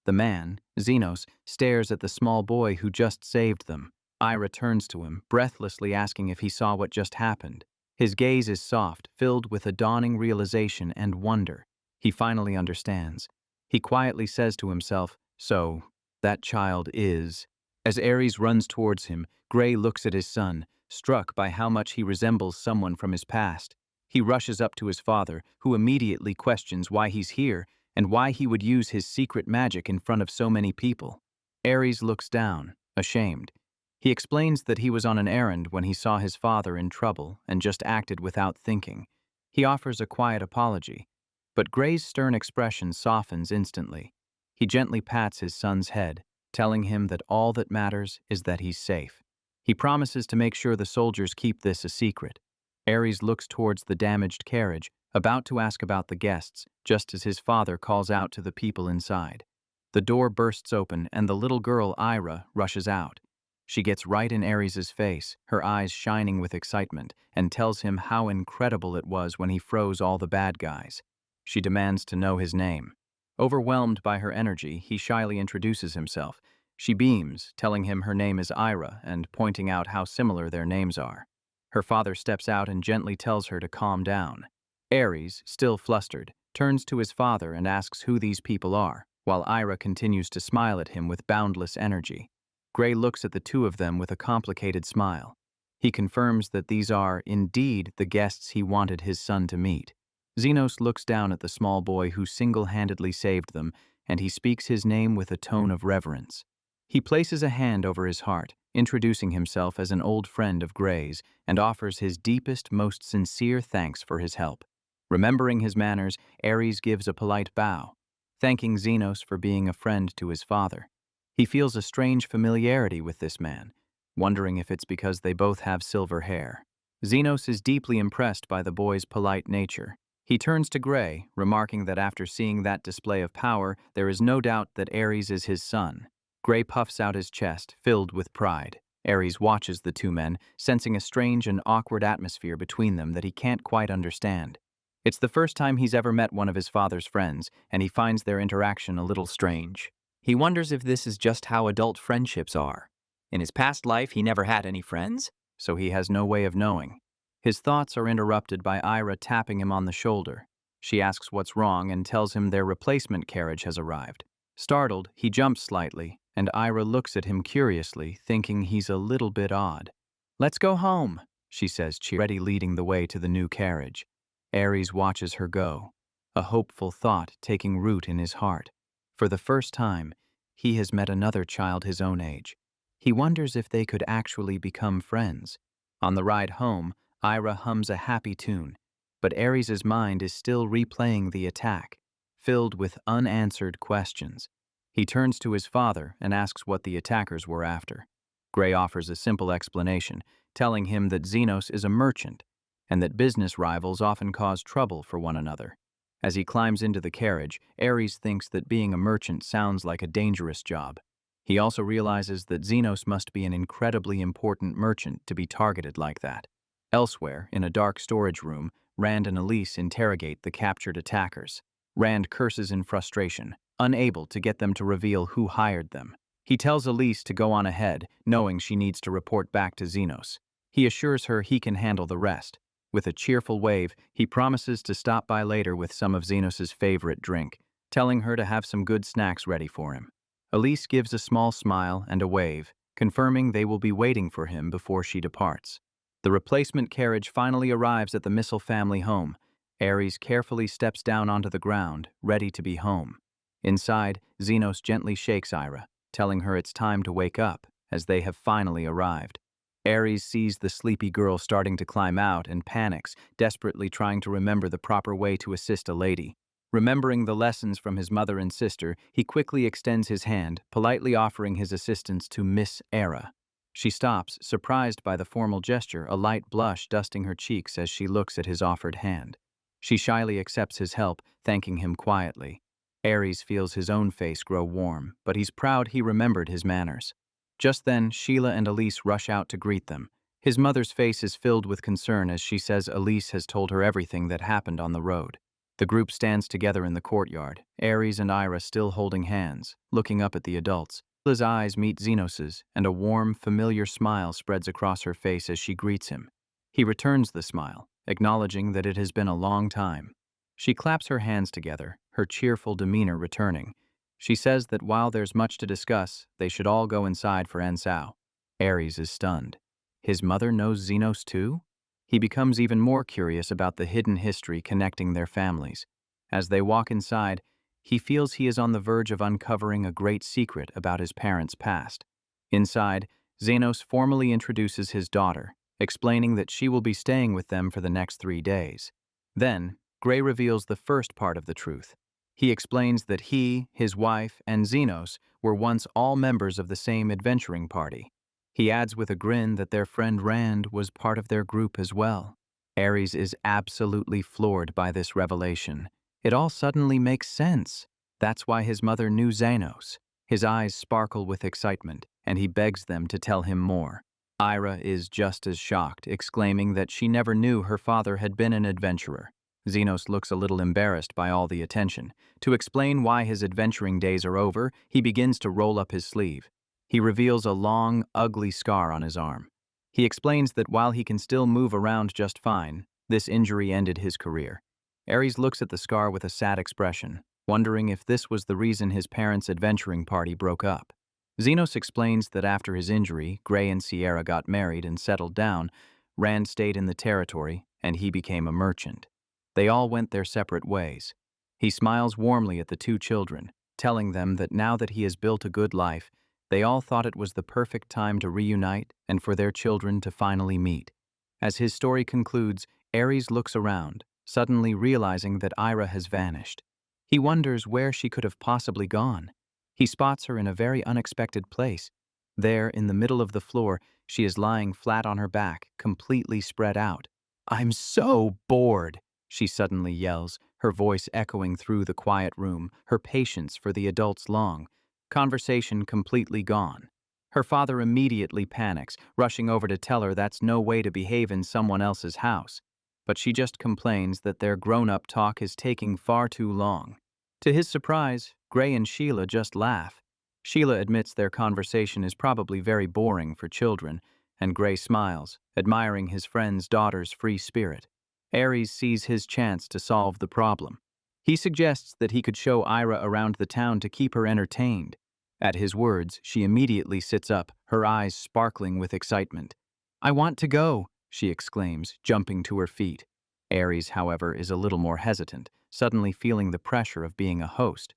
The man, Xenos, stares at the small boy who just saved them. Ira turns to him, breathlessly asking if he saw what just happened. His gaze is soft, filled with a dawning realization and wonder. He finally understands. He quietly says to himself, "So, that child is..." As Ares runs towards him, Gray looks at his son, struck by how much he resembles someone from his past. He rushes up to his father, who immediately questions why he's here and why he would use his secret magic in front of so many people. Ares looks down, ashamed. He explains that he was on an errand when he saw his father in trouble and just acted without thinking. He offers a quiet apology, but Gray's stern expression softens instantly. He gently pats his son's head, telling him that all that matters is that he's safe. He promises to make sure the soldiers keep this a secret. Ares looks towards the damaged carriage, about to ask about the guests, just as his father calls out to the people inside. The door bursts open and the little girl, Ira, rushes out. She gets right in Ares's face, her eyes shining with excitement, and tells him how incredible it was when he froze all the bad guys. She demands to know his name. Overwhelmed by her energy, he shyly introduces himself. She beams, telling him her name is Ira and pointing out how similar their names are. Her father steps out and gently tells her to calm down. Ares, still flustered, turns to his father and asks who these people are, while Ira continues to smile at him with boundless energy. Gray looks at the two of them with a complicated smile. He confirms that these are, indeed, the guests he wanted his son to meet. Xenos looks down at the small boy who single-handedly saved them, and he speaks his name with a tone of reverence. He places a hand over his heart, introducing himself as an old friend of Gray's, and offers his deepest, most sincere thanks for his help. Remembering his manners, Ares gives a polite bow, thanking Xenos for being a friend to his father. He feels a strange familiarity with this man, wondering if it's because they both have silver hair. Xenos is deeply impressed by the boy's polite nature. He turns to Gray, remarking that after seeing that display of power, there is no doubt that Ares is his son. Gray puffs out his chest, filled with pride. Ares watches the two men, sensing a strange and awkward atmosphere between them that he can't quite understand. It's the first time he's ever met one of his father's friends, and he finds their interaction a little strange. He wonders if this is just how adult friendships are. In his past life, he never had any friends, so he has no way of knowing. His thoughts are interrupted by Ira tapping him on the shoulder. She asks what's wrong and tells him their replacement carriage has arrived. Startled, he jumps slightly, and Ira looks at him curiously, thinking he's a little bit odd. "Let's go home," she says, already leading the way to the new carriage. Ares watches her go, a hopeful thought taking root in his heart. For the first time, he has met another child his own age. He wonders if they could actually become friends. On the ride home, Ira hums a happy tune, but Ares's mind is still replaying the attack, filled with unanswered questions. He turns to his father and asks what the attackers were after. Gray offers a simple explanation, telling him that Xenos is a merchant and that business rivals often cause trouble for one another. As he climbs into the carriage, Ares thinks that being a merchant sounds like a dangerous job. He also realizes that Xenos must be an incredibly important merchant to be targeted like that. Elsewhere, in a dark storage room, Rand and Elise interrogate the captured attackers. Rand curses in frustration, unable to get them to reveal who hired them. He tells Elise to go on ahead, knowing she needs to report back to Xenos. He assures her he can handle the rest. With a cheerful wave, he promises to stop by later with some of Xenos' favorite drink, telling her to have some good snacks ready for him. Elise gives a small smile and a wave, confirming they will be waiting for him before she departs. The replacement carriage finally arrives at the Missile family home. Ares carefully steps down onto the ground, ready to be home. Inside, Xenos gently shakes Ira, telling her it's time to wake up, as they have finally arrived. Ares sees the sleepy girl starting to climb out and panics, desperately trying to remember the proper way to assist a lady. Remembering the lessons from his mother and sister, he quickly extends his hand, politely offering his assistance to Miss Era. She stops, surprised by the formal gesture, a light blush dusting her cheeks as she looks at his offered hand. She shyly accepts his help, thanking him quietly. Ares feels his own face grow warm, but he's proud he remembered his manners. Just then, Sheila and Elise rush out to greet them. His mother's face is filled with concern as she says Elise has told her everything that happened on the road. The group stands together in the courtyard, Ares and Ira still holding hands, looking up at the adults. Sheila's eyes meet Xenos's, and a warm, familiar smile spreads across her face as she greets him. He returns the smile, acknowledging that it has been a long time. She claps her hands together, her cheerful demeanor returning. She says that while there's much to discuss, they should all go inside for Ansao. Ares is stunned. His mother knows Xenos too? He becomes even more curious about the hidden history connecting their families. As they walk inside, he feels he is on the verge of uncovering a great secret about his parents' past. Inside, Xenos formally introduces his daughter, explaining that she will be staying with them for the next 3 days. Then, Gray reveals the first part of the truth. He explains that he, his wife, and Xenos were once all members of the same adventuring party. He adds with a grin that their friend Rand was part of their group as well. Ares is absolutely floored by this revelation. It all suddenly makes sense. That's why his mother knew Xenos. His eyes sparkle with excitement, and he begs them to tell him more. Ira is just as shocked, exclaiming that she never knew her father had been an adventurer. Xenos looks a little embarrassed by all the attention. To explain why his adventuring days are over, he begins to roll up his sleeve. He reveals a long, ugly scar on his arm. He explains that while he can still move around just fine, this injury ended his career. Ares looks at the scar with a sad expression, wondering if this was the reason his parents' adventuring party broke up. Xenos explains that after his injury, Gray and Sierra got married and settled down. Rand stayed in the territory, and he became a merchant. They all went their separate ways. He smiles warmly at the 2 children, telling them that now that he has built a good life, they all thought it was the perfect time to reunite and for their children to finally meet. As his story concludes, Ares looks around, suddenly realizing that Ira has vanished. He wonders where she could have possibly gone. He spots her in a very unexpected place. There, in the middle of the floor, she is lying flat on her back, completely spread out. "I'm so bored," she suddenly yells, her voice echoing through the quiet room, her patience for the adults long. Conversation completely gone. Her father immediately panics, rushing over to tell her that's no way to behave in someone else's house. But she just complains that their grown-up talk is taking far too long. To his surprise, Gray and Sheila just laugh. Sheila admits their conversation is probably very boring for children, and Gray smiles, admiring his friend's daughter's free spirit. Ares sees his chance to solve the problem. He suggests that he could show Ira around the town to keep her entertained. At his words, she immediately sits up, her eyes sparkling with excitement. "I want to go," she exclaims, jumping to her feet. Ares, however, is a little more hesitant, suddenly feeling the pressure of being a host.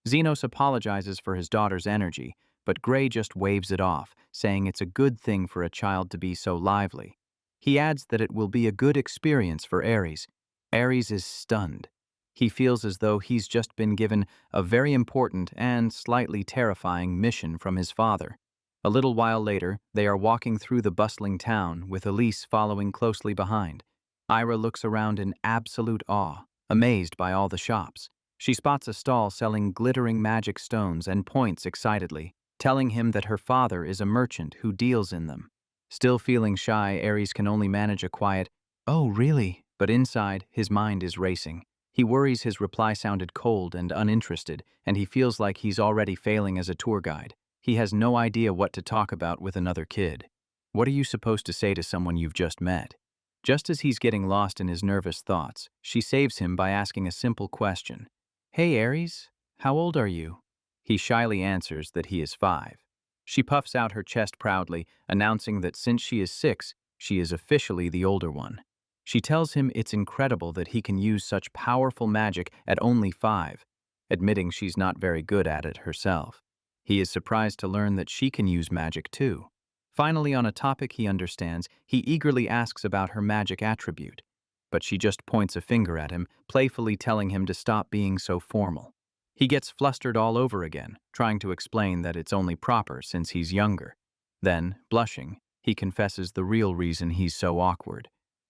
Xenos apologizes for his daughter's energy, but Gray just waves it off, saying it's a good thing for a child to be so lively. He adds that it will be a good experience for Ares. Ares is stunned. He feels as though he's just been given a very important and slightly terrifying mission from his father. A little while later, they are walking through the bustling town, with Elise following closely behind. Ira looks around in absolute awe, amazed by all the shops. She spots a stall selling glittering magic stones and points excitedly, telling him that her father is a merchant who deals in them. Still feeling shy, Ares can only manage a quiet, "Oh, really?" But inside, his mind is racing. He worries his reply sounded cold and uninterested, and he feels like he's already failing as a tour guide. He has no idea what to talk about with another kid. What are you supposed to say to someone you've just met? Just as he's getting lost in his nervous thoughts, she saves him by asking a simple question. "Hey, Ares, how old are you?" He shyly answers that he is 5. She puffs out her chest proudly, announcing that since she is 6, she is officially the older one. She tells him it's incredible that he can use such powerful magic at only 5, admitting she's not very good at it herself. He is surprised to learn that she can use magic too. Finally, on a topic he understands, he eagerly asks about her magic attribute. But she just points a finger at him, playfully telling him to stop being so formal. He gets flustered all over again, trying to explain that it's only proper since he's younger. Then, blushing, he confesses the real reason he's so awkward.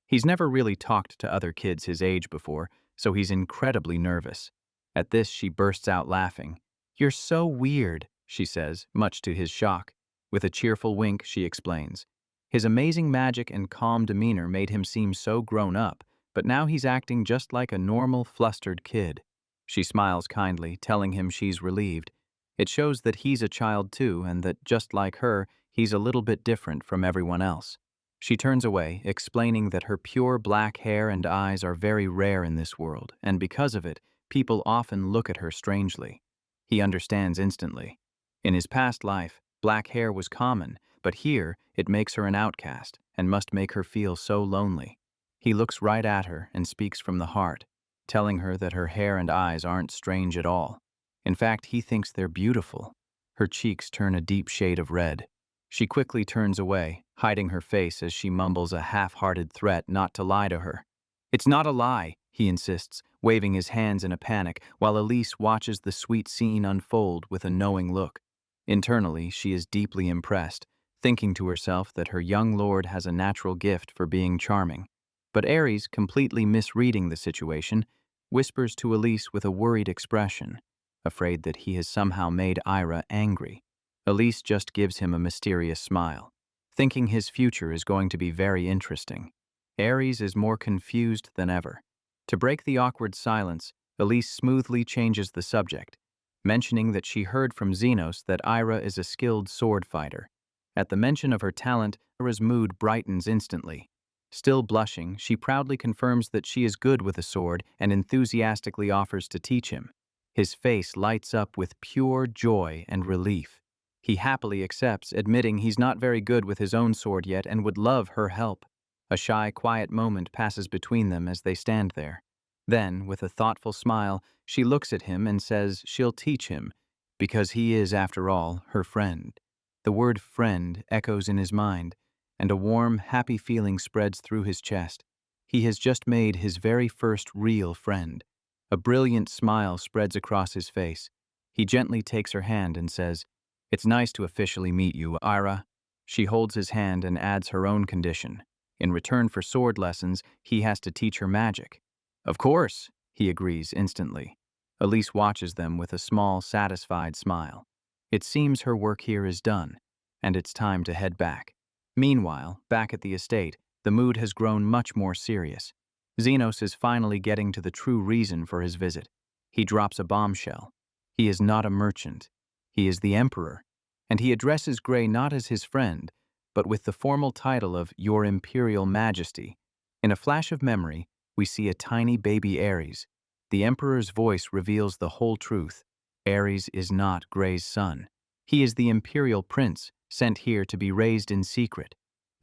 He's never really talked to other kids his age before, so he's incredibly nervous. At this, she bursts out laughing. "You're so weird," she says, much to his shock. With a cheerful wink, she explains. His amazing magic and calm demeanor made him seem so grown up, but now he's acting just like a normal, flustered kid. She smiles kindly, telling him she's relieved. It shows that he's a child too, and that, just like her, he's a little bit different from everyone else. She turns away, explaining that her pure black hair and eyes are very rare in this world, and because of it, people often look at her strangely. He understands instantly. In his past life, black hair was common, but here it makes her an outcast and must make her feel so lonely. He looks right at her and speaks from the heart, telling her that her hair and eyes aren't strange at all. In fact, he thinks they're beautiful. Her cheeks turn a deep shade of red. She quickly turns away, hiding her face as she mumbles a half-hearted threat not to lie to her. "It's not a lie," he insists, waving his hands in a panic, while Elise watches the sweet scene unfold with a knowing look. Internally, she is deeply impressed, thinking to herself that her young lord has a natural gift for being charming. But Ares, completely misreading the situation, whispers to Elise with a worried expression, afraid that he has somehow made Ira angry. Elise just gives him a mysterious smile, thinking his future is going to be very interesting. Ares is more confused than ever. To break the awkward silence, Elise smoothly changes the subject, mentioning that she heard from Xenos that Ira is a skilled sword fighter. At the mention of her talent, Ira's mood brightens instantly. Still blushing, she proudly confirms that she is good with a sword and enthusiastically offers to teach him. His face lights up with pure joy and relief. He happily accepts, admitting he's not very good with his own sword yet and would love her help. A shy, quiet moment passes between them as they stand there. Then, with a thoughtful smile, she looks at him and says she'll teach him, because he is, after all, her friend. The word friend echoes in his mind, and a warm, happy feeling spreads through his chest. He has just made his very first real friend. A brilliant smile spreads across his face. He gently takes her hand and says, "It's nice to officially meet you, Ira." She holds his hand and adds her own condition. In return for sword lessons, he has to teach her magic. "Of course," he agrees instantly. Elise watches them with a small, satisfied smile. It seems her work here is done, and it's time to head back. Meanwhile, back at the estate, the mood has grown much more serious. Xenos is finally getting to the true reason for his visit. He drops a bombshell. He is not a merchant. He is the Emperor, and he addresses Gray not as his friend, but with the formal title of Your Imperial Majesty. In a flash of memory, we see a tiny baby Ares. The Emperor's voice reveals the whole truth. Ares is not Gray's son. He is the imperial prince, sent here to be raised in secret.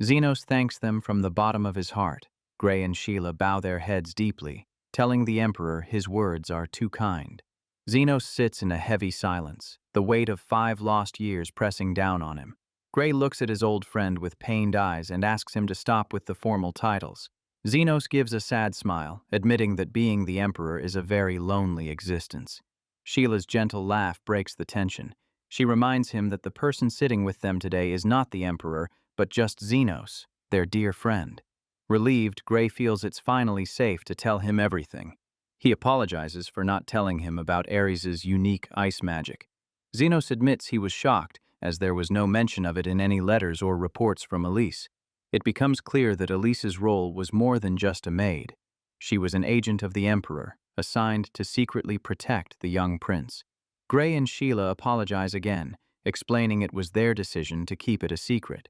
Xenos thanks them from the bottom of his heart. Gray and Sheila bow their heads deeply, telling the Emperor his words are too kind. Xenos sits in a heavy silence, the weight of 5 lost years pressing down on him. Gray looks at his old friend with pained eyes and asks him to stop with the formal titles. Xenos gives a sad smile, admitting that being the Emperor is a very lonely existence. Sheila's gentle laugh breaks the tension. She reminds him that the person sitting with them today is not the Emperor, but just Xenos, their dear friend. Relieved, Gray feels it's finally safe to tell him everything. He apologizes for not telling him about Ares' unique ice magic. Xenos admits he was shocked, as there was no mention of it in any letters or reports from Elise. It becomes clear that Elise's role was more than just a maid. She was an agent of the Emperor, assigned to secretly protect the young prince. Gray and Sheila apologize again, explaining it was their decision to keep it a secret.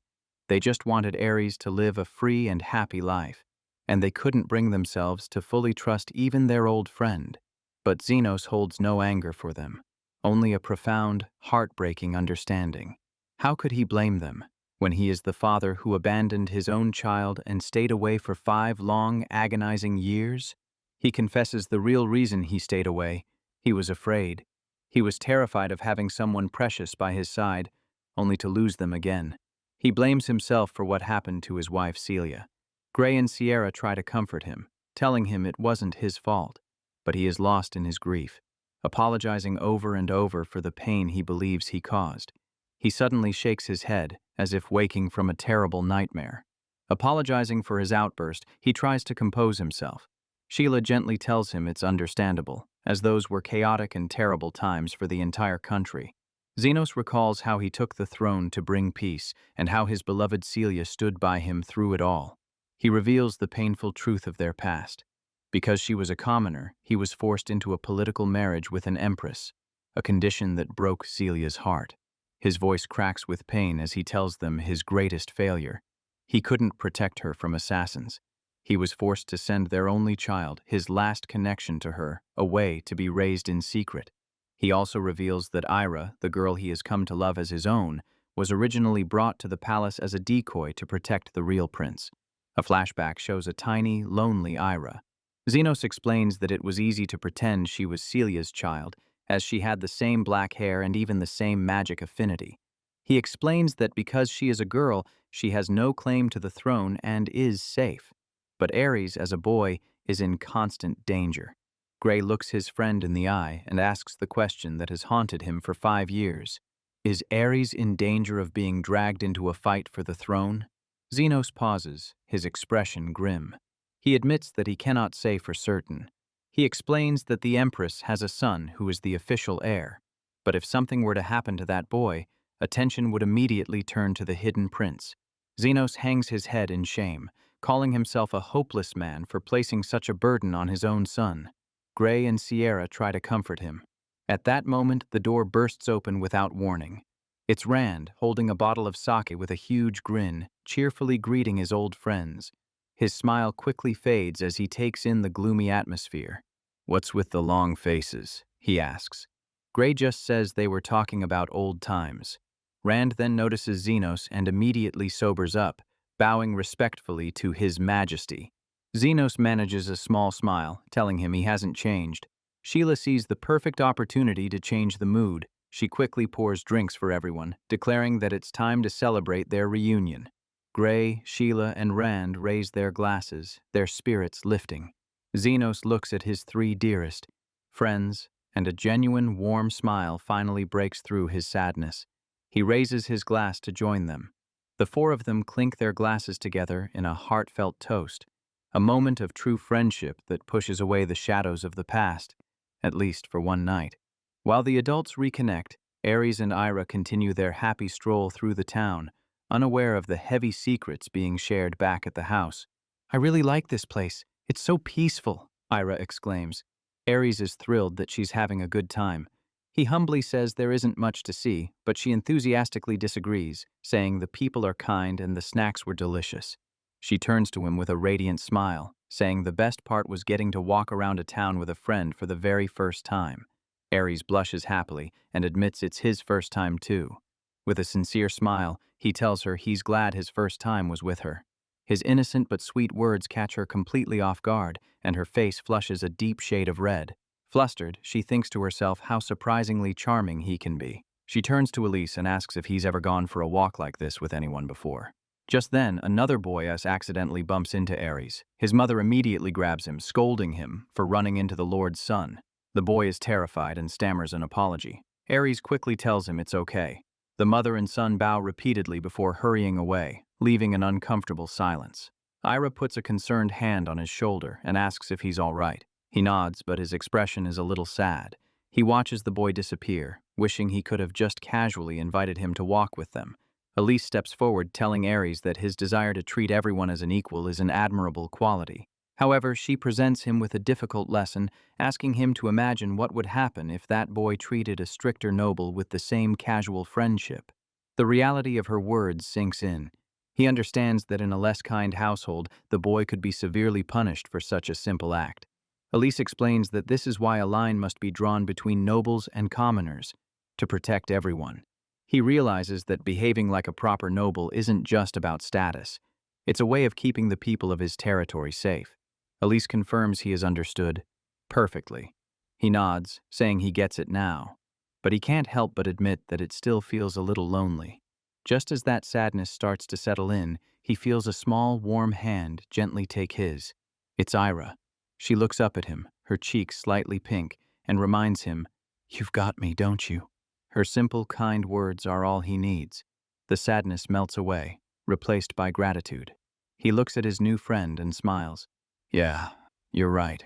They just wanted Ares to live a free and happy life, and they couldn't bring themselves to fully trust even their old friend. But Xenos holds no anger for them, only a profound, heartbreaking understanding. How could he blame them, when he is the father who abandoned his own child and stayed away for 5 long, agonizing years? He confesses the real reason he stayed away. He was afraid. He was terrified of having someone precious by his side, only to lose them again. He blames himself for what happened to his wife Celia. Gray and Sierra try to comfort him, telling him it wasn't his fault, but he is lost in his grief, apologizing over and over for the pain he believes he caused. He suddenly shakes his head, as if waking from a terrible nightmare. Apologizing for his outburst, he tries to compose himself. Sheila gently tells him it's understandable, as those were chaotic and terrible times for the entire country. Xenos recalls how he took the throne to bring peace and how his beloved Celia stood by him through it all. He reveals the painful truth of their past. Because she was a commoner, he was forced into a political marriage with an empress, a condition that broke Celia's heart. His voice cracks with pain as he tells them his greatest failure. He couldn't protect her from assassins. He was forced to send their only child, his last connection to her, away to be raised in secret. He also reveals that Ira, the girl he has come to love as his own, was originally brought to the palace as a decoy to protect the real prince. A flashback shows a tiny, lonely Ira. Xenos explains that it was easy to pretend she was Celia's child, as she had the same black hair and even the same magic affinity. He explains that because she is a girl, she has no claim to the throne and is safe. But Ares, as a boy, is in constant danger. Gray looks his friend in the eye and asks the question that has haunted him for 5 years. Is Ares in danger of being dragged into a fight for the throne? Xenos pauses, his expression grim. He admits that he cannot say for certain. He explains that the Empress has a son who is the official heir. But if something were to happen to that boy, attention would immediately turn to the hidden prince. Xenos hangs his head in shame, calling himself a hopeless man for placing such a burden on his own son. Gray and Sierra try to comfort him. At that moment, the door bursts open without warning. It's Rand, holding a bottle of sake with a huge grin, cheerfully greeting his old friends. His smile quickly fades as he takes in the gloomy atmosphere. "What's with the long faces?" he asks. Gray just says they were talking about old times. Rand then notices Xenos and immediately sobers up, bowing respectfully to His Majesty. Xenos manages a small smile, telling him he hasn't changed. Sheila sees the perfect opportunity to change the mood. She quickly pours drinks for everyone, declaring that it's time to celebrate their reunion. Gray, Sheila, and Rand raise their glasses, their spirits lifting. Xenos looks at his 3 dearest friends, and a genuine, warm smile finally breaks through his sadness. He raises his glass to join them. The 4 of them clink their glasses together in a heartfelt toast, a moment of true friendship that pushes away the shadows of the past, at least for one night. While the adults reconnect, Ares and Ira continue their happy stroll through the town, unaware of the heavy secrets being shared back at the house. "I really like this place. It's so peaceful," Ira exclaims. Ares is thrilled that she's having a good time. He humbly says there isn't much to see, but she enthusiastically disagrees, saying the people are kind and the snacks were delicious. She turns to him with a radiant smile, saying the best part was getting to walk around a town with a friend for the very first time. Ares blushes happily and admits it's his first time too. With a sincere smile, he tells her he's glad his first time was with her. His innocent but sweet words catch her completely off guard, and her face flushes a deep shade of red. Flustered, she thinks to herself how surprisingly charming he can be. She turns to Elise and asks if he's ever gone for a walk like this with anyone before. Just then, another boy accidentally bumps into Ares. His mother immediately grabs him, scolding him for running into the Lord's son. The boy is terrified and stammers an apology. Ares quickly tells him it's okay. The mother and son bow repeatedly before hurrying away, leaving an uncomfortable silence. Ira puts a concerned hand on his shoulder and asks if he's all right. He nods, but his expression is a little sad. He watches the boy disappear, wishing he could have just casually invited him to walk with them. Elise steps forward, telling Ares that his desire to treat everyone as an equal is an admirable quality. However, she presents him with a difficult lesson, asking him to imagine what would happen if that boy treated a stricter noble with the same casual friendship. The reality of her words sinks in. He understands that in a less kind household, the boy could be severely punished for such a simple act. Elise explains that this is why a line must be drawn between nobles and commoners, to protect everyone. He realizes that behaving like a proper noble isn't just about status. It's a way of keeping the people of his territory safe. Elise confirms he is understood perfectly. He nods, saying he gets it now, but he can't help but admit that it still feels a little lonely. Just as that sadness starts to settle in, he feels a small, warm hand gently take his. It's Ira. She looks up at him, her cheeks slightly pink, and reminds him, "You've got me, don't you?" Her simple, kind words are all he needs. The sadness melts away, replaced by gratitude. He looks at his new friend and smiles. "Yeah, you're right."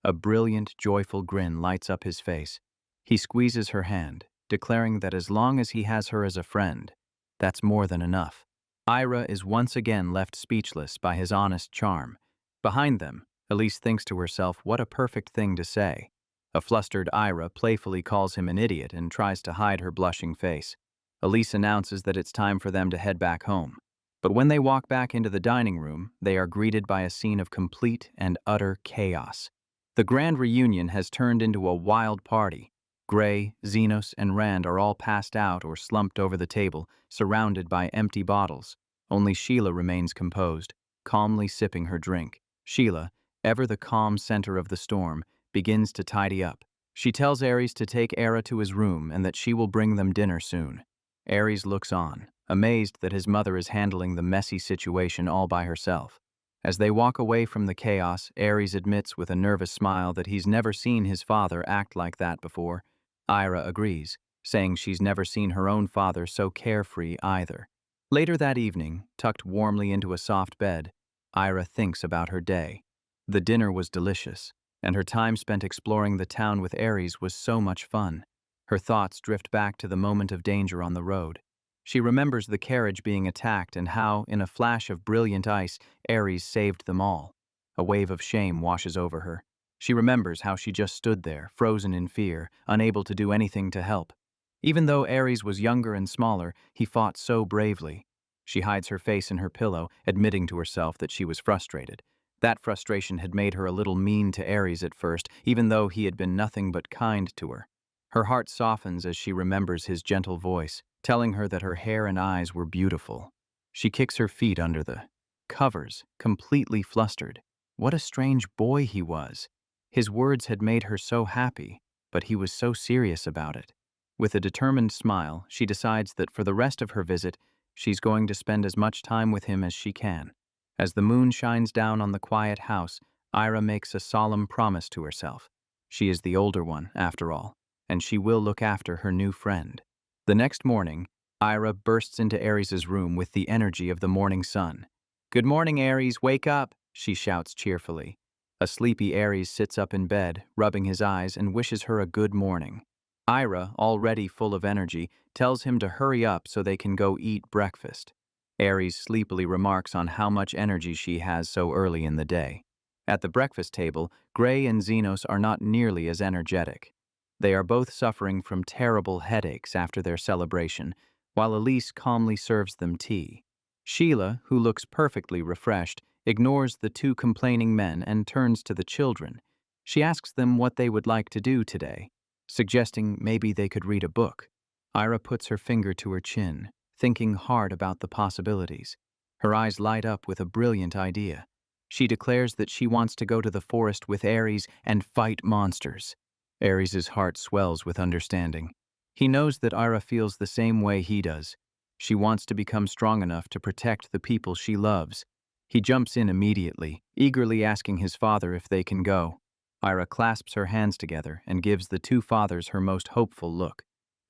A brilliant, joyful grin lights up his face. He squeezes her hand, declaring that as long as he has her as a friend, that's more than enough. Ira is once again left speechless by his honest charm. Behind them, Elise thinks to herself what a perfect thing to say. A flustered Ira playfully calls him an idiot and tries to hide her blushing face. Elise announces that it's time for them to head back home. But when they walk back into the dining room, they are greeted by a scene of complete and utter chaos. The grand reunion has turned into a wild party. Gray, Xenos, and Rand are all passed out or slumped over the table, surrounded by empty bottles. Only Sheila remains composed, calmly sipping her drink. Sheila, ever the calm center of the storm, begins to tidy up. She tells Ares to take Era to his room and that she will bring them dinner soon. Ares looks on, amazed that his mother is handling the messy situation all by herself. As they walk away from the chaos, Ares admits with a nervous smile that he's never seen his father act like that before. Ira agrees, saying she's never seen her own father so carefree either. Later that evening, tucked warmly into a soft bed, Ira thinks about her day. The dinner was delicious, and her time spent exploring the town with Ares was so much fun. Her thoughts drift back to the moment of danger on the road. She remembers the carriage being attacked and how, in a flash of brilliant ice, Ares saved them all. A wave of shame washes over her. She remembers how she just stood there, frozen in fear, unable to do anything to help. Even though Ares was younger and smaller, he fought so bravely. She hides her face in her pillow, admitting to herself that she was frustrated. That frustration had made her a little mean to Ares at first, even though he had been nothing but kind to her. Her heart softens as she remembers his gentle voice, telling her that her hair and eyes were beautiful. She kicks her feet under the covers, completely flustered. What a strange boy he was. His words had made her so happy, but he was so serious about it. With a determined smile, she decides that for the rest of her visit, she's going to spend as much time with him as she can. As the moon shines down on the quiet house, Ira makes a solemn promise to herself. She is the older one, after all, and she will look after her new friend. The next morning, Ira bursts into Ares's room with the energy of the morning sun. "Good morning, Ares, wake up," she shouts cheerfully. A sleepy Ares sits up in bed, rubbing his eyes, and wishes her a good morning. Ira, already full of energy, tells him to hurry up so they can go eat breakfast. Ares sleepily remarks on how much energy she has so early in the day. At the breakfast table, Gray and Xenos are not nearly as energetic. They are both suffering from terrible headaches after their celebration, while Elise calmly serves them tea. Sheila, who looks perfectly refreshed, ignores the two complaining men and turns to the children. She asks them what they would like to do today. suggesting maybe they could read a book. Ira puts her finger to her chin, thinking hard about the possibilities. Her eyes light up with a brilliant idea. She declares that she wants to go to the forest with Ares and fight monsters. Ares' heart swells with understanding. He knows that Ira feels the same way he does. She wants to become strong enough to protect the people she loves. He jumps in immediately, eagerly asking his father if they can go. Ira clasps her hands together and gives the two fathers her most hopeful look.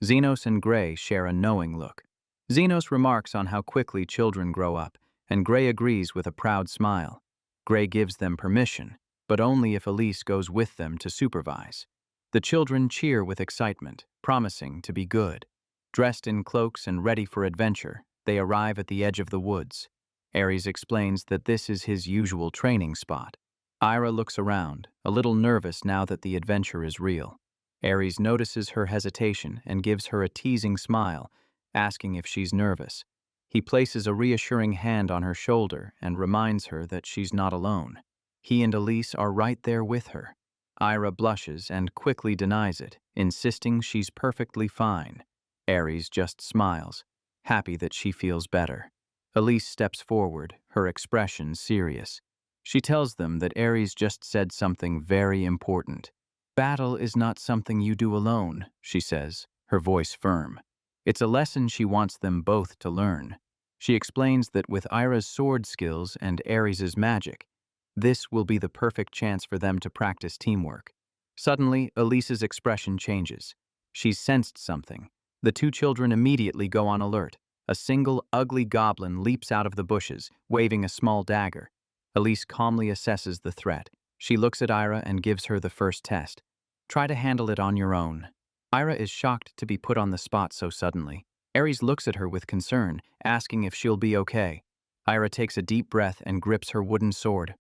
Xenos and Gray share a knowing look. Xenos remarks on how quickly children grow up, and Gray agrees with a proud smile. Gray gives them permission, but only if Elise goes with them to supervise. The children cheer with excitement, promising to be good. Dressed in cloaks and ready for adventure, they arrive at the edge of the woods. Ares explains that this is his usual training spot. Ira looks around, a little nervous now that the adventure is real. Ares notices her hesitation and gives her a teasing smile, asking if she's nervous. He places a reassuring hand on her shoulder and reminds her that she's not alone. He and Elise are right there with her. Ira blushes and quickly denies it, insisting she's perfectly fine. Ares just smiles, happy that she feels better. Elise steps forward, her expression serious. She tells them that Ares just said something very important. Battle is not something you do alone, she says, her voice firm. It's a lesson she wants them both to learn. She explains that with Ira's sword skills and Ares' magic, this will be the perfect chance for them to practice teamwork. Suddenly, Elise's expression changes. She's sensed something. The two children immediately go on alert. A single, ugly goblin leaps out of the bushes, waving a small dagger. Elise calmly assesses the threat. She looks at Ira and gives her the first test. Try to handle it on your own. Ira is shocked to be put on the spot so suddenly. Ares looks at her with concern, asking if she'll be okay. Ira takes a deep breath and grips her wooden sword.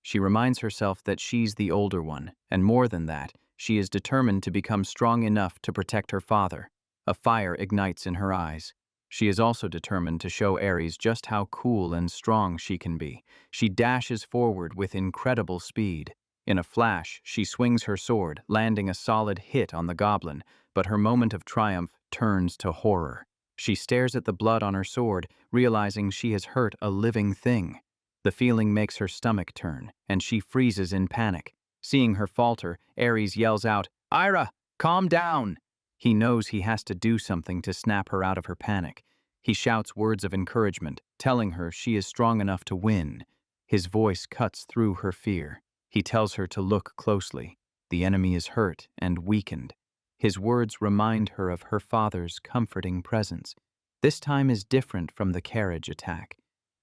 She reminds herself that she's the older one, and more than that, she is determined to become strong enough to protect her father. A fire ignites in her eyes. She is also determined to show Ares just how cool and strong she can be. She dashes forward with incredible speed. In a flash, she swings her sword, landing a solid hit on the goblin, but her moment of triumph turns to horror. She stares at the blood on her sword, realizing she has hurt a living thing. The feeling makes her stomach turn, and she freezes in panic. Seeing her falter, Ares yells out, "Ira, calm down!" He knows he has to do something to snap her out of her panic. He shouts words of encouragement, telling her she is strong enough to win. His voice cuts through her fear. He tells her to look closely. The enemy is hurt and weakened. His words remind her of her father's comforting presence. This time is different from the carriage attack.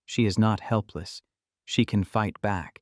She is not helpless. She can fight back.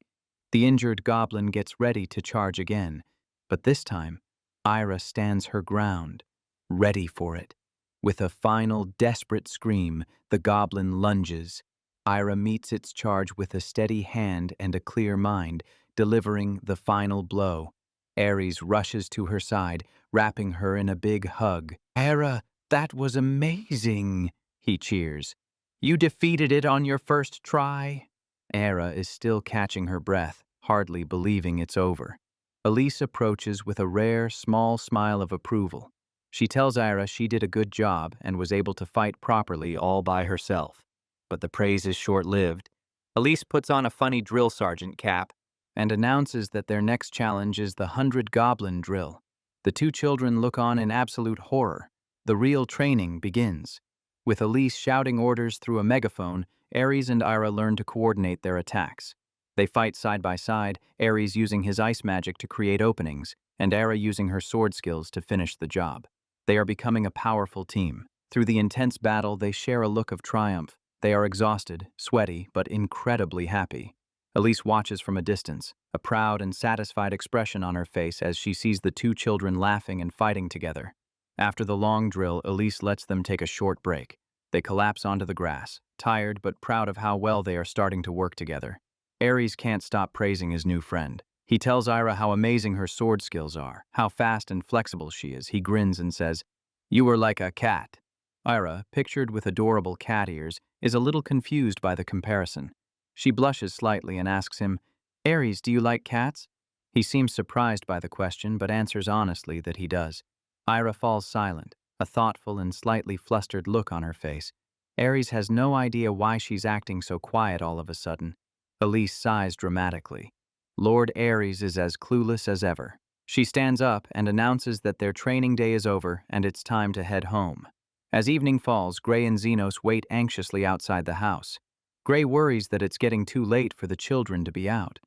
The injured goblin gets ready to charge again, but this time, Ira stands her ground, ready for it. With a final, desperate scream, the goblin lunges. Ira meets its charge with a steady hand and a clear mind, delivering the final blow. Ares rushes to her side, wrapping her in a big hug. "Ira, that was amazing," he cheers. "You defeated it on your first try?" Ira is still catching her breath, hardly believing it's over. Elise approaches with a rare, small smile of approval. She tells Ira she did a good job and was able to fight properly all by herself. But the praise is short-lived. Elise puts on a funny drill sergeant cap and announces that their next challenge is the 100 Goblin drill. The two children look on in absolute horror. The real training begins. With Elise shouting orders through a megaphone, Ares and Ira learn to coordinate their attacks. They fight side by side, Ares using his ice magic to create openings, and Ira using her sword skills to finish the job. They are becoming a powerful team. Through the intense battle, they share a look of triumph. They are exhausted, sweaty, but incredibly happy. Elise watches from a distance, a proud and satisfied expression on her face as she sees the two children laughing and fighting together. After the long drill, Elise lets them take a short break. They collapse onto the grass, tired but proud of how well they are starting to work together. Ares can't stop praising his new friend. He tells Ira how amazing her sword skills are, how fast and flexible she is. He grins and says, "You were like a cat." Ira, pictured with adorable cat ears, is a little confused by the comparison. She blushes slightly and asks him, "Ares, do you like cats?" He seems surprised by the question but answers honestly that he does. Ira falls silent, a thoughtful and slightly flustered look on her face. Ares has no idea why she's acting so quiet all of a sudden. Elise sighs dramatically. Lord Ares is as clueless as ever. She stands up and announces that their training day is over and it's time to head home. As evening falls, Gray and Xenos wait anxiously outside the house. Gray worries that it's getting too late for the children to be out.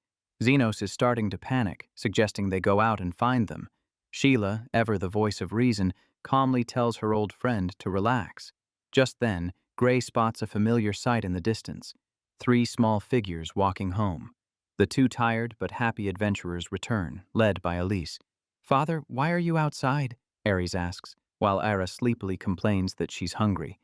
Xenos is starting to panic, suggesting they go out and find them. Sheila, ever the voice of reason, calmly tells her old friend to relax. Just then, Gray spots a familiar sight in the distance. 3 small figures walking home. The 2 tired but happy adventurers return, led by Elise. "Father, why are you outside?" Ares asks, while Ira sleepily complains that she's hungry.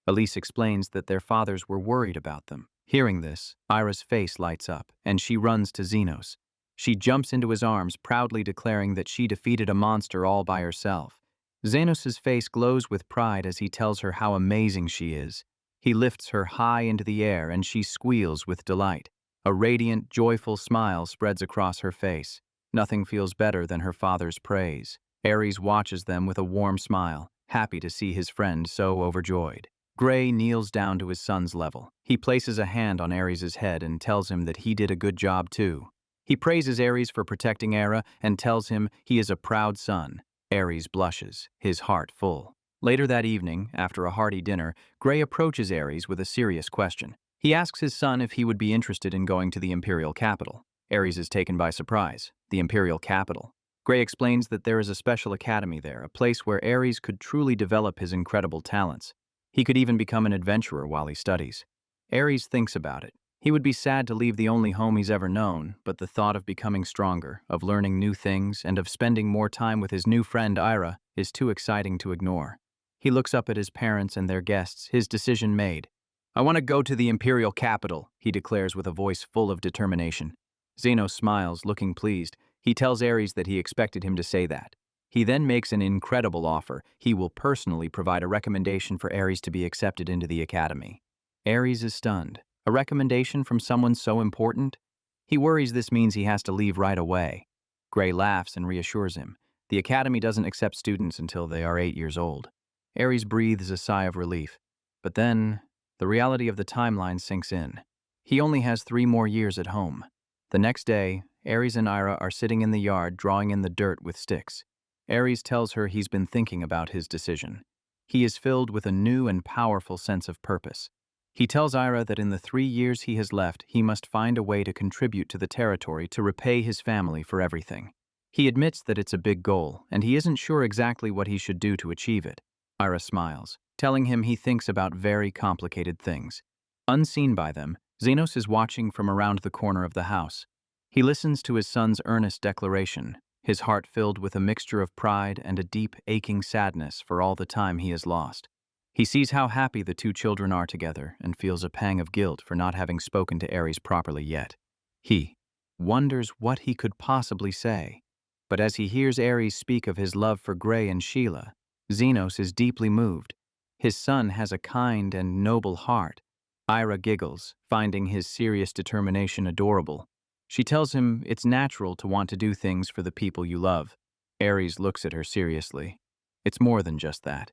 Elise explains that their fathers were worried about them. Hearing this, Ira's face lights up, and she runs to Xenos. She jumps into his arms, proudly declaring that she defeated a monster all by herself. Xenos' face glows with pride as he tells her how amazing she is. He lifts her high into the air, and she squeals with delight. A radiant, joyful smile spreads across her face. Nothing feels better than her father's praise. Ares watches them with a warm smile, happy to see his friend so overjoyed. Gray kneels down to his son's level. He places a hand on Ares' head and tells him that he did a good job too. He praises Ares for protecting Hera and tells him he is a proud son. Ares blushes, his heart full. Later that evening, after a hearty dinner, Gray approaches Ares with a serious question. He asks his son if he would be interested in going to the imperial capital. Ares is taken by surprise. The imperial capital. Gray explains that there is a special academy there, a place where Ares could truly develop his incredible talents. He could even become an adventurer while he studies. Ares thinks about it. He would be sad to leave the only home he's ever known, but the thought of becoming stronger, of learning new things, and of spending more time with his new friend Ira is too exciting to ignore. He looks up at his parents and their guests, his decision made. "I want to go to the imperial capital," he declares with a voice full of determination. Xenos smiles, looking pleased. He tells Ares that he expected him to say that. He then makes an incredible offer. He will personally provide a recommendation for Ares to be accepted into the academy. Ares is stunned. A recommendation from someone so important? He worries this means he has to leave right away. Gray laughs and reassures him. The academy doesn't accept students until they are 8 years old. Ares breathes a sigh of relief. But then, the reality of the timeline sinks in. He only has 3 more years at home. The next day, Ares and Ira are sitting in the yard drawing in the dirt with sticks. Ares tells her he's been thinking about his decision. He is filled with a new and powerful sense of purpose. He tells Ira that in the 3 years he has left, he must find a way to contribute to the territory to repay his family for everything. He admits that it's a big goal, and he isn't sure exactly what he should do to achieve it. Ira smiles, telling him he thinks about very complicated things. Unseen by them, Xenos is watching from around the corner of the house. He listens to his son's earnest declaration, his heart filled with a mixture of pride and a deep, aching sadness for all the time he has lost. He sees how happy the 2 children are together and feels a pang of guilt for not having spoken to Ares properly yet. He wonders what he could possibly say. But as he hears Ares speak of his love for Gray and Sheila, Xenos is deeply moved. His son has a kind and noble heart. Ira giggles, finding his serious determination adorable. She tells him it's natural to want to do things for the people you love. Ares looks at her seriously. It's more than just that.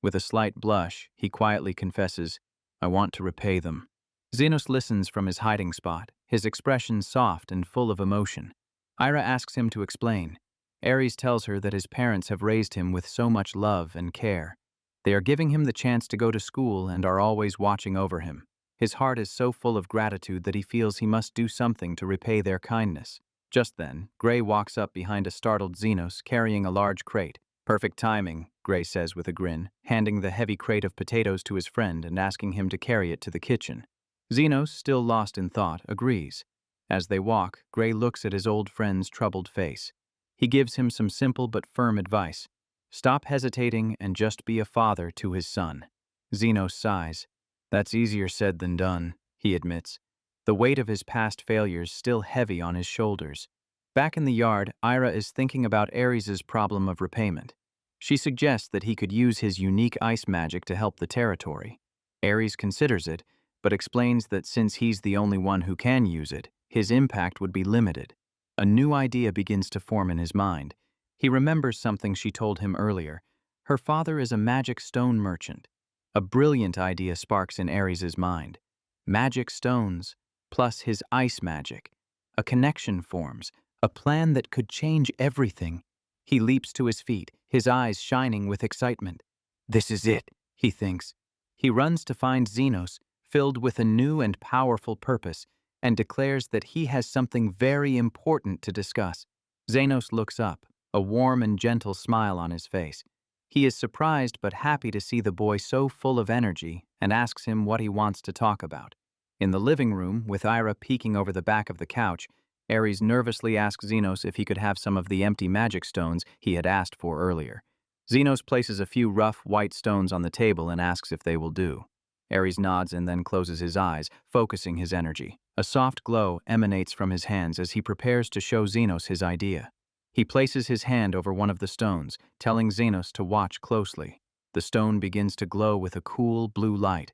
With a slight blush, he quietly confesses, "I want to repay them." Xenos listens from his hiding spot, his expression soft and full of emotion. Ira asks him to explain. Ares tells her that his parents have raised him with so much love and care. They are giving him the chance to go to school and are always watching over him. His heart is so full of gratitude that he feels he must do something to repay their kindness. Just then, Gray walks up behind a startled Xenos carrying a large crate. "Perfect timing," Gray says with a grin, handing the heavy crate of potatoes to his friend and asking him to carry it to the kitchen. Xenos, still lost in thought, agrees. As they walk, Gray looks at his old friend's troubled face. He gives him some simple but firm advice. Stop hesitating and just be a father to his son. Xenos sighs. "That's easier said than done," he admits. The weight of his past failures still heavy on his shoulders. Back in the yard, Ira is thinking about Ares' problem of repayment. She suggests that he could use his unique ice magic to help the territory. Ares considers it, but explains that since he's the only one who can use it, his impact would be limited. A new idea begins to form in his mind. He remembers something she told him earlier. Her father is a magic stone merchant. A brilliant idea sparks in Ares's mind. Magic stones, plus his ice magic. A connection forms, a plan that could change everything. He leaps to his feet, his eyes shining with excitement. This is it, he thinks. He runs to find Xenos, filled with a new and powerful purpose, and declares that he has something very important to discuss. Xenos looks up, a warm and gentle smile on his face. He is surprised but happy to see the boy so full of energy and asks him what he wants to talk about. In the living room, with Ira peeking over the back of the couch, Ares nervously asks Xenos if he could have some of the empty magic stones he had asked for earlier. Xenos places a few rough, white stones on the table and asks if they will do. Ares nods and then closes his eyes, focusing his energy. A soft glow emanates from his hands as he prepares to show Xenos his idea. He places his hand over one of the stones, telling Xenos to watch closely. The stone begins to glow with a cool blue light.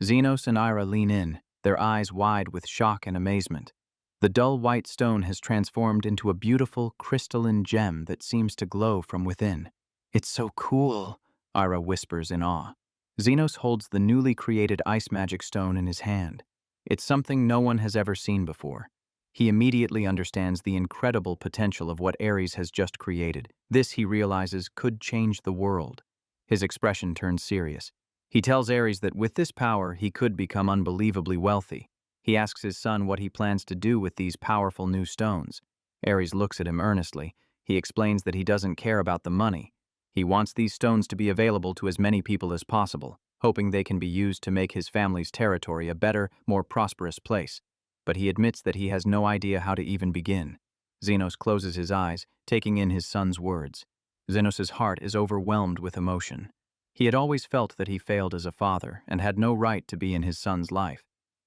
Xenos and Ira lean in, their eyes wide with shock and amazement. The dull white stone has transformed into a beautiful crystalline gem that seems to glow from within. It's so cool, Ira whispers in awe. Xenos holds the newly created ice magic stone in his hand. It's something no one has ever seen before. He immediately understands the incredible potential of what Ares has just created. This, he realizes, could change the world. His expression turns serious. He tells Ares that with this power, he could become unbelievably wealthy. He asks his son what he plans to do with these powerful new stones. Ares looks at him earnestly. He explains that he doesn't care about the money. He wants these stones to be available to as many people as possible, hoping they can be used to make his family's territory a better, more prosperous place. But he admits that he has no idea how to even begin. Xenos closes his eyes, taking in his son's words. Xenos' heart is overwhelmed with emotion. He had always felt that he failed as a father and had no right to be in his son's life.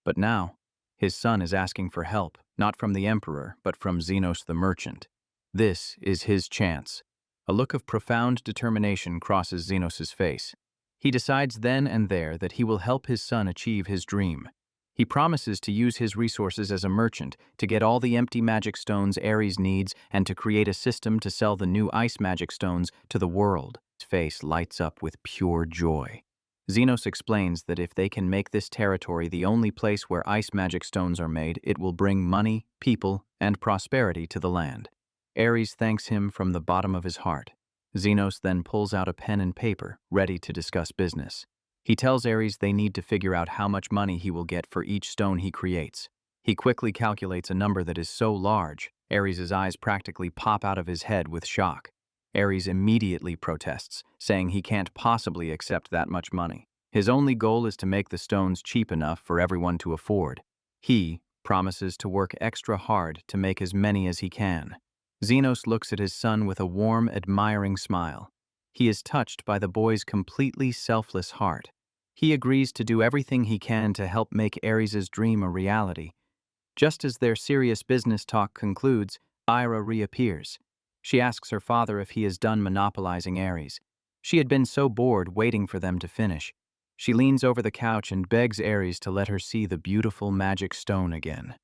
But now, his son is asking for help, not from the Emperor, but from Xenos the merchant. This is his chance. A look of profound determination crosses Xenos' face. He decides then and there that he will help his son achieve his dream. He promises to use his resources as a merchant to get all the empty magic stones Ares needs and to create a system to sell the new ice magic stones to the world. His face lights up with pure joy. Xenos explains that if they can make this territory the only place where ice magic stones are made, it will bring money, people, and prosperity to the land. Ares thanks him from the bottom of his heart. Xenos then pulls out a pen and paper, ready to discuss business. He tells Ares they need to figure out how much money he will get for each stone he creates. He quickly calculates a number that is so large, Ares' eyes practically pop out of his head with shock. Ares immediately protests, saying he can't possibly accept that much money. His only goal is to make the stones cheap enough for everyone to afford. He promises to work extra hard to make as many as he can. Xenos looks at his son with a warm, admiring smile. He is touched by the boy's completely selfless heart. He agrees to do everything he can to help make Ares' dream a reality. Just as their serious business talk concludes, Ira reappears. She asks her father if he is done monopolizing Ares. She had been so bored waiting for them to finish. She leans over the couch and begs Ares to let her see the beautiful magic stone again.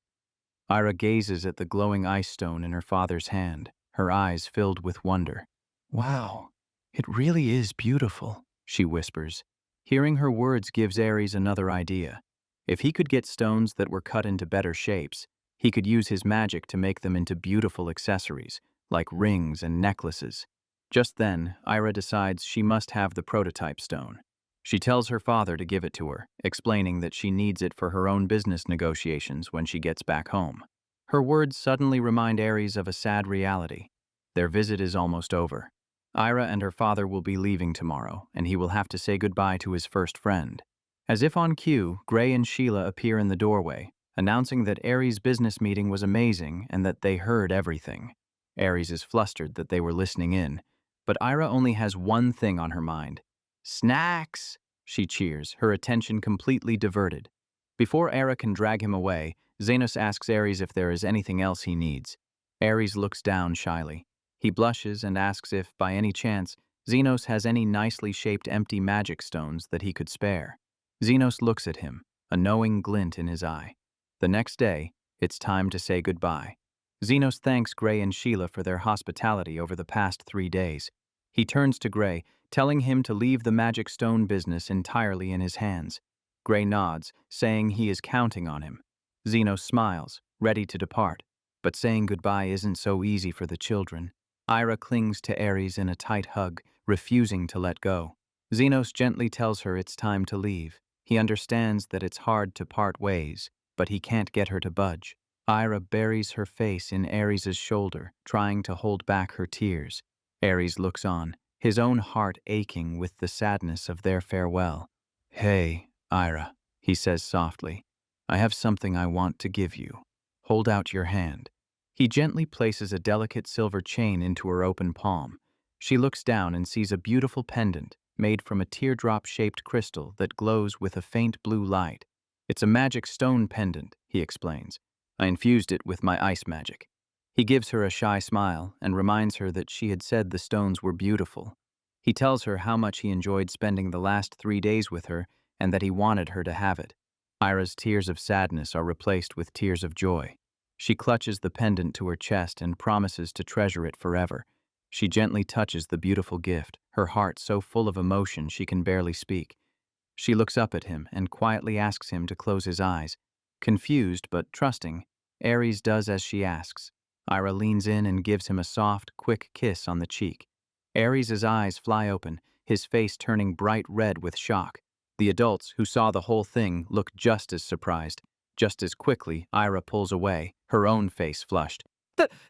Ira gazes at the glowing ice stone in her father's hand, her eyes filled with wonder. "Wow, it really is beautiful," she whispers. Hearing her words gives Ares another idea. If he could get stones that were cut into better shapes, he could use his magic to make them into beautiful accessories, like rings and necklaces. Just then, Ira decides she must have the prototype stone. She tells her father to give it to her, explaining that she needs it for her own business negotiations when she gets back home. Her words suddenly remind Ares of a sad reality. Their visit is almost over. Ira and her father will be leaving tomorrow, and he will have to say goodbye to his first friend. As if on cue, Gray and Sheila appear in the doorway, announcing that Ares' business meeting was amazing and that they heard everything. Ares is flustered that they were listening in, but Ira only has one thing on her mind. "Snacks!" she cheers, her attention completely diverted. Before Ira can drag him away, Xenos asks Ares if there is anything else he needs. Ares looks down shyly. He blushes and asks if, by any chance, Xenos has any nicely shaped empty magic stones that he could spare. Xenos looks at him, a knowing glint in his eye. The next day, it's time to say goodbye. Xenos thanks Gray and Sheila for their hospitality over the past 3 days. He turns to Gray, telling him to leave the magic stone business entirely in his hands. Gray nods, saying he is counting on him. Xenos smiles, ready to depart. But saying goodbye isn't so easy for the children. Ira clings to Ares in a tight hug, refusing to let go. Xenos gently tells her it's time to leave. He understands that it's hard to part ways, but he can't get her to budge. Ira buries her face in Ares' shoulder, trying to hold back her tears. Ares looks on, his own heart aching with the sadness of their farewell. "Hey, Ira," he says softly. "I have something I want to give you. Hold out your hand." He gently places a delicate silver chain into her open palm. She looks down and sees a beautiful pendant made from a teardrop-shaped crystal that glows with a faint blue light. "It's a magic stone pendant," he explains. "I infused it with my ice magic." He gives her a shy smile and reminds her that she had said the stones were beautiful. He tells her how much he enjoyed spending the last 3 days with her and that he wanted her to have it. Ira's tears of sadness are replaced with tears of joy. She clutches the pendant to her chest and promises to treasure it forever. She gently touches the beautiful gift, her heart so full of emotion she can barely speak. She looks up at him and quietly asks him to close his eyes. Confused but trusting, Ares does as she asks. Ira leans in and gives him a soft, quick kiss on the cheek. Ares' eyes fly open, his face turning bright red with shock. The adults, who saw the whole thing, look just as surprised. Just as quickly, Ira pulls away, her own face flushed.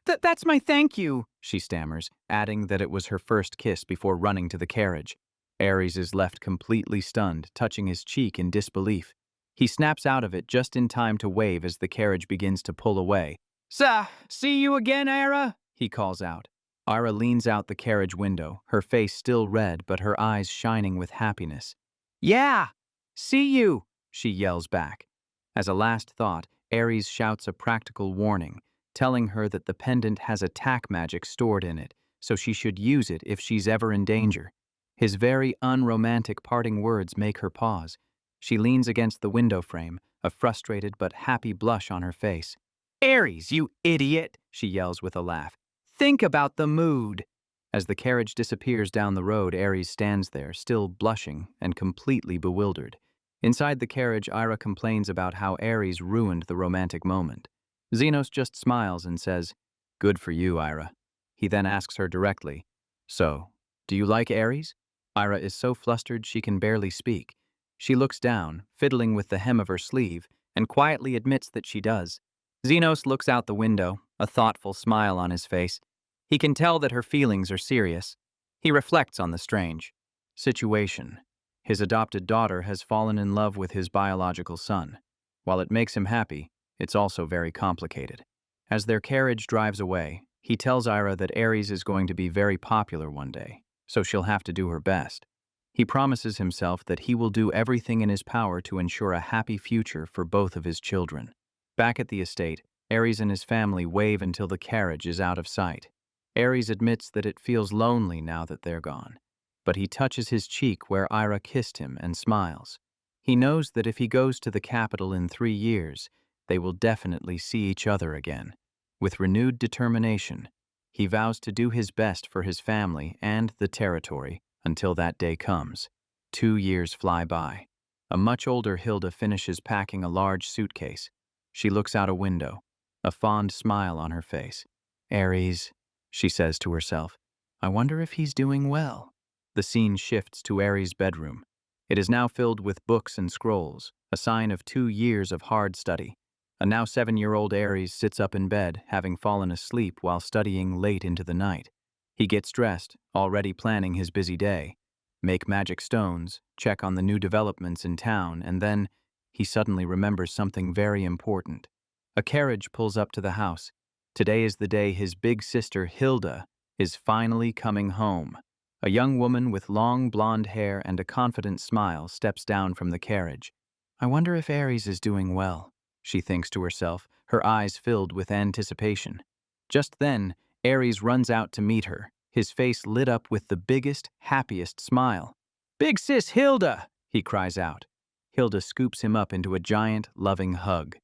That's my thank you," she stammers, adding that it was her first kiss before running to the carriage. Ares is left completely stunned, touching his cheek in disbelief. He snaps out of it just in time to wave as the carriage begins to pull away. See you again, Ira," he calls out. Ira leans out the carriage window, her face still red but her eyes shining with happiness. "Yeah, see you," she yells back. As a last thought, Ares shouts a practical warning, telling her that the pendant has attack magic stored in it, so she should use it if she's ever in danger. His very unromantic parting words make her pause. She leans against the window frame, a frustrated but happy blush on her face. "Ares, you idiot!" she yells with a laugh. "Think about the mood." As the carriage disappears down the road, Ares stands there, still blushing and completely bewildered. Inside the carriage, Ira complains about how Ares ruined the romantic moment. Xenos just smiles and says, "Good for you, Ira." He then asks her directly, "So, do you like Ares?" Ira is so flustered she can barely speak. She looks down, fiddling with the hem of her sleeve, and quietly admits that she does. Xenos looks out the window, a thoughtful smile on his face. He can tell that her feelings are serious. He reflects on the strange situation. His adopted daughter has fallen in love with his biological son. While it makes him happy, it's also very complicated. As their carriage drives away, he tells Ira that Ares is going to be very popular one day, so she'll have to do her best. He promises himself that he will do everything in his power to ensure a happy future for both of his children. Back at the estate, Ares and his family wave until the carriage is out of sight. Ares admits that it feels lonely now that they're gone, but he touches his cheek where Ira kissed him and smiles. He knows that if he goes to the capital in 3 years, they will definitely see each other again. With renewed determination, he vows to do his best for his family and the territory until that day comes. 2 years fly by. A much older Hilda finishes packing a large suitcase. She looks out a window, a fond smile on her face. "Ares," she says to herself, "I wonder if he's doing well." The scene shifts to Ares' bedroom. It is now filled with books and scrolls, a sign of 2 years of hard study. A now 7-year-old Ares sits up in bed, having fallen asleep while studying late into the night. He gets dressed, already planning his busy day. Make magic stones, check on the new developments in town, and then he suddenly remembers something very important. A carriage pulls up to the house. Today is the day his big sister, Hilda, is finally coming home. A young woman with long blonde hair and a confident smile steps down from the carriage. "I wonder if Ares is doing well," she thinks to herself, her eyes filled with anticipation. Just then, Ares runs out to meet her, his face lit up with the biggest, happiest smile. "Big sis Hilda!" he cries out. Hilda scoops him up into a giant, loving hug.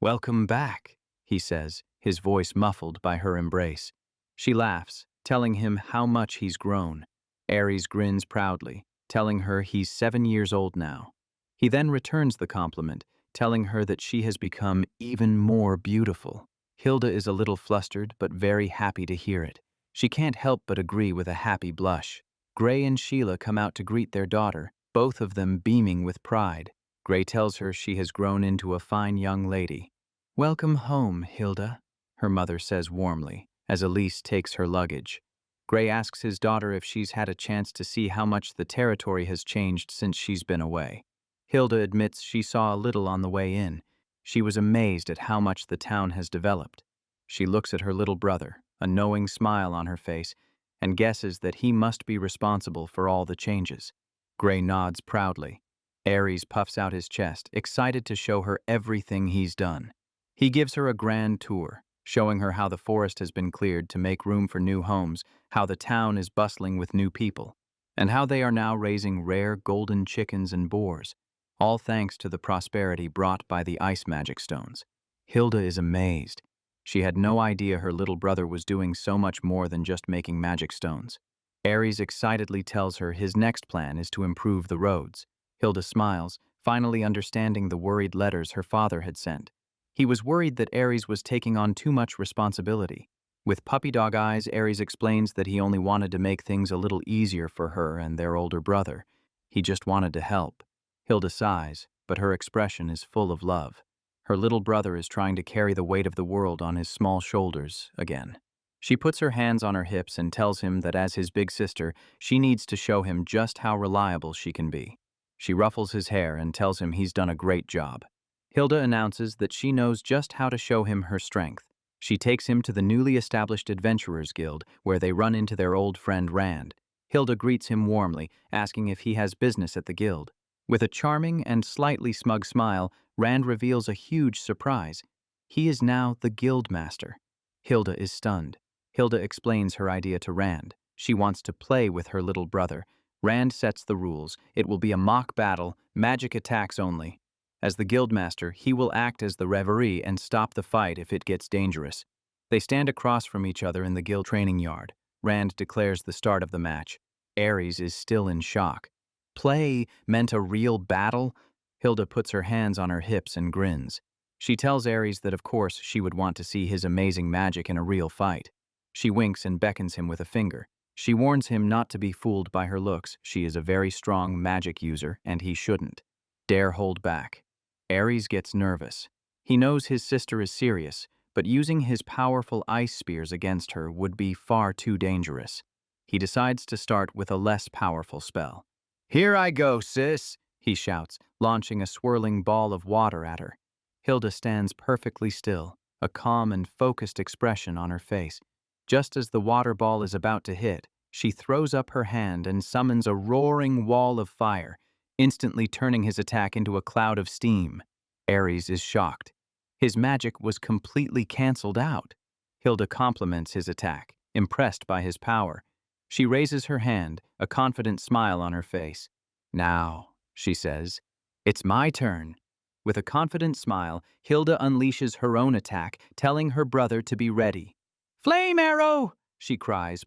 "Welcome back," he says, his voice muffled by her embrace. She laughs, telling him how much he's grown. Ares grins proudly, telling her he's 7 years old now. He then returns the compliment, telling her that she has become even more beautiful. Hilda is a little flustered, but very happy to hear it. She can't help but agree with a happy blush. Gray and Sheila come out to greet their daughter, both of them beaming with pride. Gray tells her she has grown into a fine young lady. "Welcome home, Hilda," her mother says warmly, as Elise takes her luggage. Gray asks his daughter if she's had a chance to see how much the territory has changed since she's been away. Hilda admits she saw a little on the way in. She was amazed at how much the town has developed. She looks at her little brother, a knowing smile on her face, and guesses that he must be responsible for all the changes. Gray nods proudly. Ares puffs out his chest, excited to show her everything he's done. He gives her a grand tour, showing her how the forest has been cleared to make room for new homes, how the town is bustling with new people, and how they are now raising rare golden chickens and boars, all thanks to the prosperity brought by the ice magic stones. Hilda is amazed. She had no idea her little brother was doing so much more than just making magic stones. Ares excitedly tells her his next plan is to improve the roads. Hilda smiles, finally understanding the worried letters her father had sent. He was worried that Ares was taking on too much responsibility. With puppy dog eyes, Ares explains that he only wanted to make things a little easier for her and their older brother. He just wanted to help. Hilda sighs, but her expression is full of love. Her little brother is trying to carry the weight of the world on his small shoulders again. She puts her hands on her hips and tells him that as his big sister, she needs to show him just how reliable she can be. She ruffles his hair and tells him he's done a great job. Hilda announces that she knows just how to show him her strength. She takes him to the newly established Adventurers Guild, where they run into their old friend Rand. Hilda greets him warmly, asking if he has business at the guild. With a charming and slightly smug smile, Rand reveals a huge surprise. He is now the guild master. Hilda is stunned. Hilda explains her idea to Rand. She wants to play with her little brother. Rand sets the rules. It will be a mock battle, magic attacks only. As the guildmaster, he will act as the referee and stop the fight if it gets dangerous. They stand across from each other in the guild training yard. Rand declares the start of the match. Ares is still in shock. Play meant a real battle? Hilda puts her hands on her hips and grins. She tells Ares that of course she would want to see his amazing magic in a real fight. She winks and beckons him with a finger. She warns him not to be fooled by her looks. She is a very strong magic user, and he shouldn't dare hold back. Ares gets nervous. He knows his sister is serious, but using his powerful ice spears against her would be far too dangerous. He decides to start with a less powerful spell. "Here I go, sis," he shouts, launching a swirling ball of water at her. Hilda stands perfectly still, a calm and focused expression on her face. Just as the water ball is about to hit, she throws up her hand and summons a roaring wall of fire, instantly turning his attack into a cloud of steam. Ares is shocked. His magic was completely cancelled out. Hilda compliments his attack, impressed by his power. She raises her hand, a confident smile on her face. "Now," she says, "it's my turn." With a confident smile, Hilda unleashes her own attack, telling her brother to be ready. "Flame arrow!" she cries,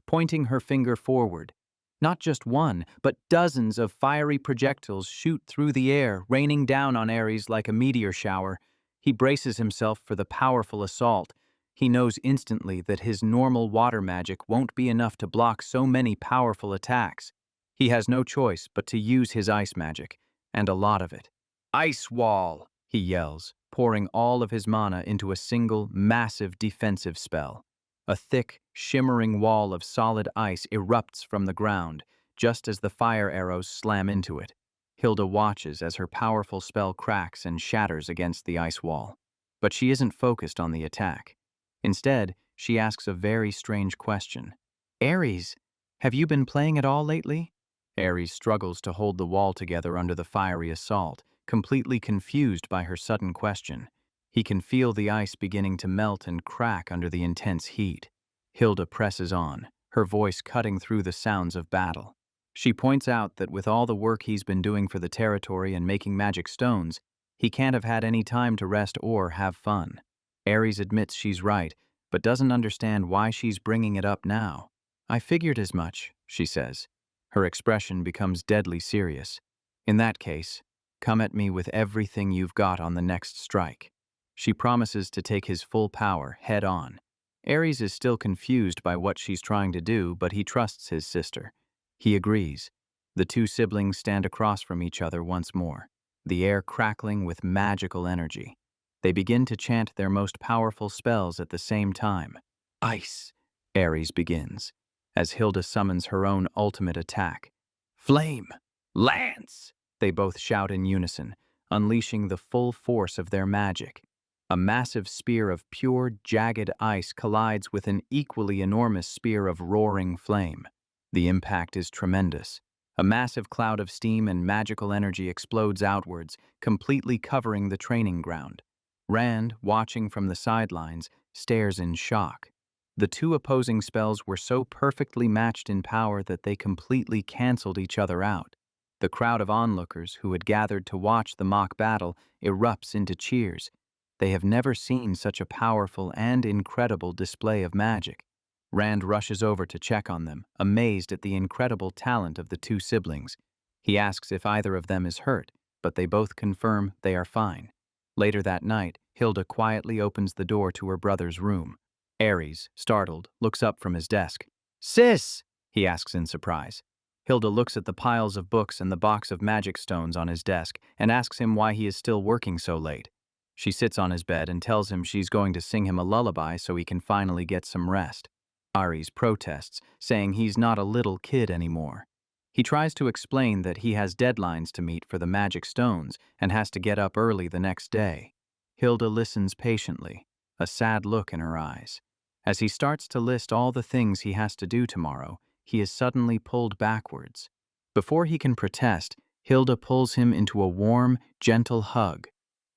pointing her finger forward. Not just one, but dozens of fiery projectiles shoot through the air, raining down on Ares like a meteor shower. He braces himself for the powerful assault. He knows instantly that his normal water magic won't be enough to block so many powerful attacks. He has no choice but to use his ice magic, and a lot of it. "Ice wall!" he yells, pouring all of his mana into a single, massive defensive spell. A thick, shimmering wall of solid ice erupts from the ground, just as the fire arrows slam into it. Hilda watches as her powerful spell cracks and shatters against the ice wall. But she isn't focused on the attack. Instead, she asks a very strange question. "Ares, have you been playing at all lately?" Ares struggles to hold the wall together under the fiery assault, completely confused by her sudden question. He can feel the ice beginning to melt and crack under the intense heat. Hilda presses on, her voice cutting through the sounds of battle. She points out that with all the work he's been doing for the territory and making magic stones, he can't have had any time to rest or have fun. Ares admits she's right, but doesn't understand why she's bringing it up now. I figured as much, she says. Her expression becomes deadly serious. In that case, come at me with everything you've got on the next strike. She promises to take his full power head on. Ares is still confused by what she's trying to do, but he trusts his sister. He agrees. The two siblings stand across from each other once more, the air crackling with magical energy. They begin to chant their most powerful spells at the same time. Ice, Ares begins, as Hilda summons her own ultimate attack. Flame! Lance! They both shout in unison, unleashing the full force of their magic. A massive spear of pure, jagged ice collides with an equally enormous spear of roaring flame. The impact is tremendous. A massive cloud of steam and magical energy explodes outwards, completely covering the training ground. Rand, watching from the sidelines, stares in shock. The two opposing spells were so perfectly matched in power that they completely canceled each other out. The crowd of onlookers who had gathered to watch the mock battle erupts into cheers. They have never seen such a powerful and incredible display of magic. Rand rushes over to check on them, amazed at the incredible talent of the two siblings. He asks if either of them is hurt, but they both confirm they are fine. Later that night, Hilda quietly opens the door to her brother's room. Ares, startled, looks up from his desk. "Sis!" he asks in surprise. Hilda looks at the piles of books and the box of magic stones on his desk and asks him why he is still working so late. She sits on his bed and tells him she's going to sing him a lullaby so he can finally get some rest. Ares protests, saying he's not a little kid anymore. He tries to explain that he has deadlines to meet for the magic stones and has to get up early the next day. Hilda listens patiently, a sad look in her eyes. As he starts to list all the things he has to do tomorrow, he is suddenly pulled backwards. Before he can protest, Hilda pulls him into a warm, gentle hug,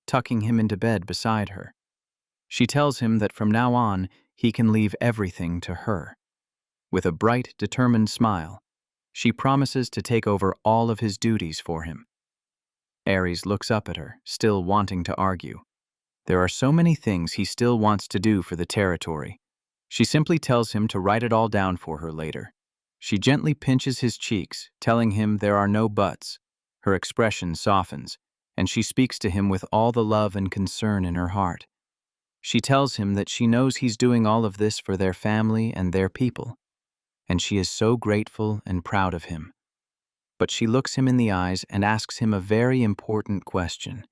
tucking him into bed beside her. She tells him that from now on, he can leave everything to her. With a bright, determined smile, she promises to take over all of his duties for him. Ares looks up at her, still wanting to argue. There are so many things he still wants to do for the territory. She simply tells him to write it all down for her later. She gently pinches his cheeks, telling him there are no buts. Her expression softens, and she speaks to him with all the love and concern in her heart. She tells him that she knows he's doing all of this for their family and their people, and she is so grateful and proud of him. But she looks him in the eyes and asks him a very important question.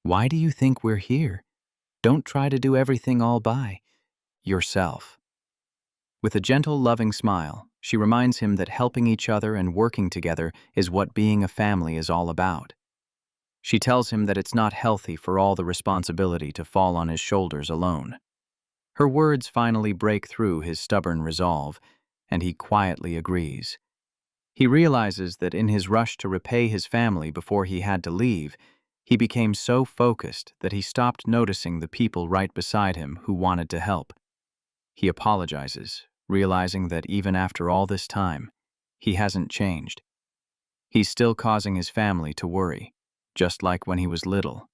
Why do you think we're here? Don't try to do everything all by yourself. With a gentle, loving smile, she reminds him that helping each other and working together is what being a family is all about. She tells him that it's not healthy for all the responsibility to fall on his shoulders alone. Her words finally break through his stubborn resolve, and he quietly agrees. He realizes that in his rush to repay his family before he had to leave, he became so focused that he stopped noticing the people right beside him who wanted to help. He apologizes, realizing that even after all this time, he hasn't changed. He's still causing his family to worry, just like when he was little.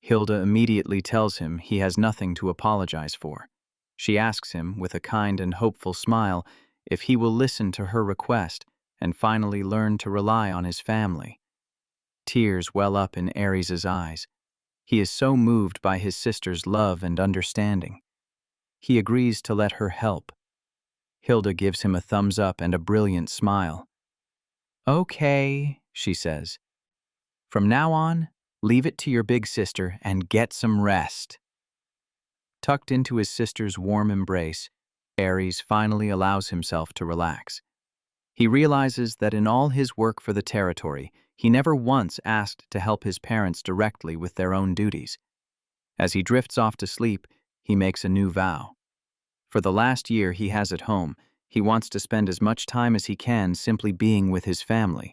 Hilda immediately tells him he has nothing to apologize for. She asks him, with a kind and hopeful smile, if he will listen to her request and finally learn to rely on his family. Tears well up in Ares's eyes. He is so moved by his sister's love and understanding. He agrees to let her help. Hilda gives him a thumbs up and a brilliant smile. "Okay," she says. "From now on, leave it to your big sister and get some rest." Tucked into his sister's warm embrace, Ares finally allows himself to relax. He realizes that in all his work for the territory, he never once asked to help his parents directly with their own duties. As he drifts off to sleep, he makes a new vow. For the last year he has at home, he wants to spend as much time as he can simply being with his family.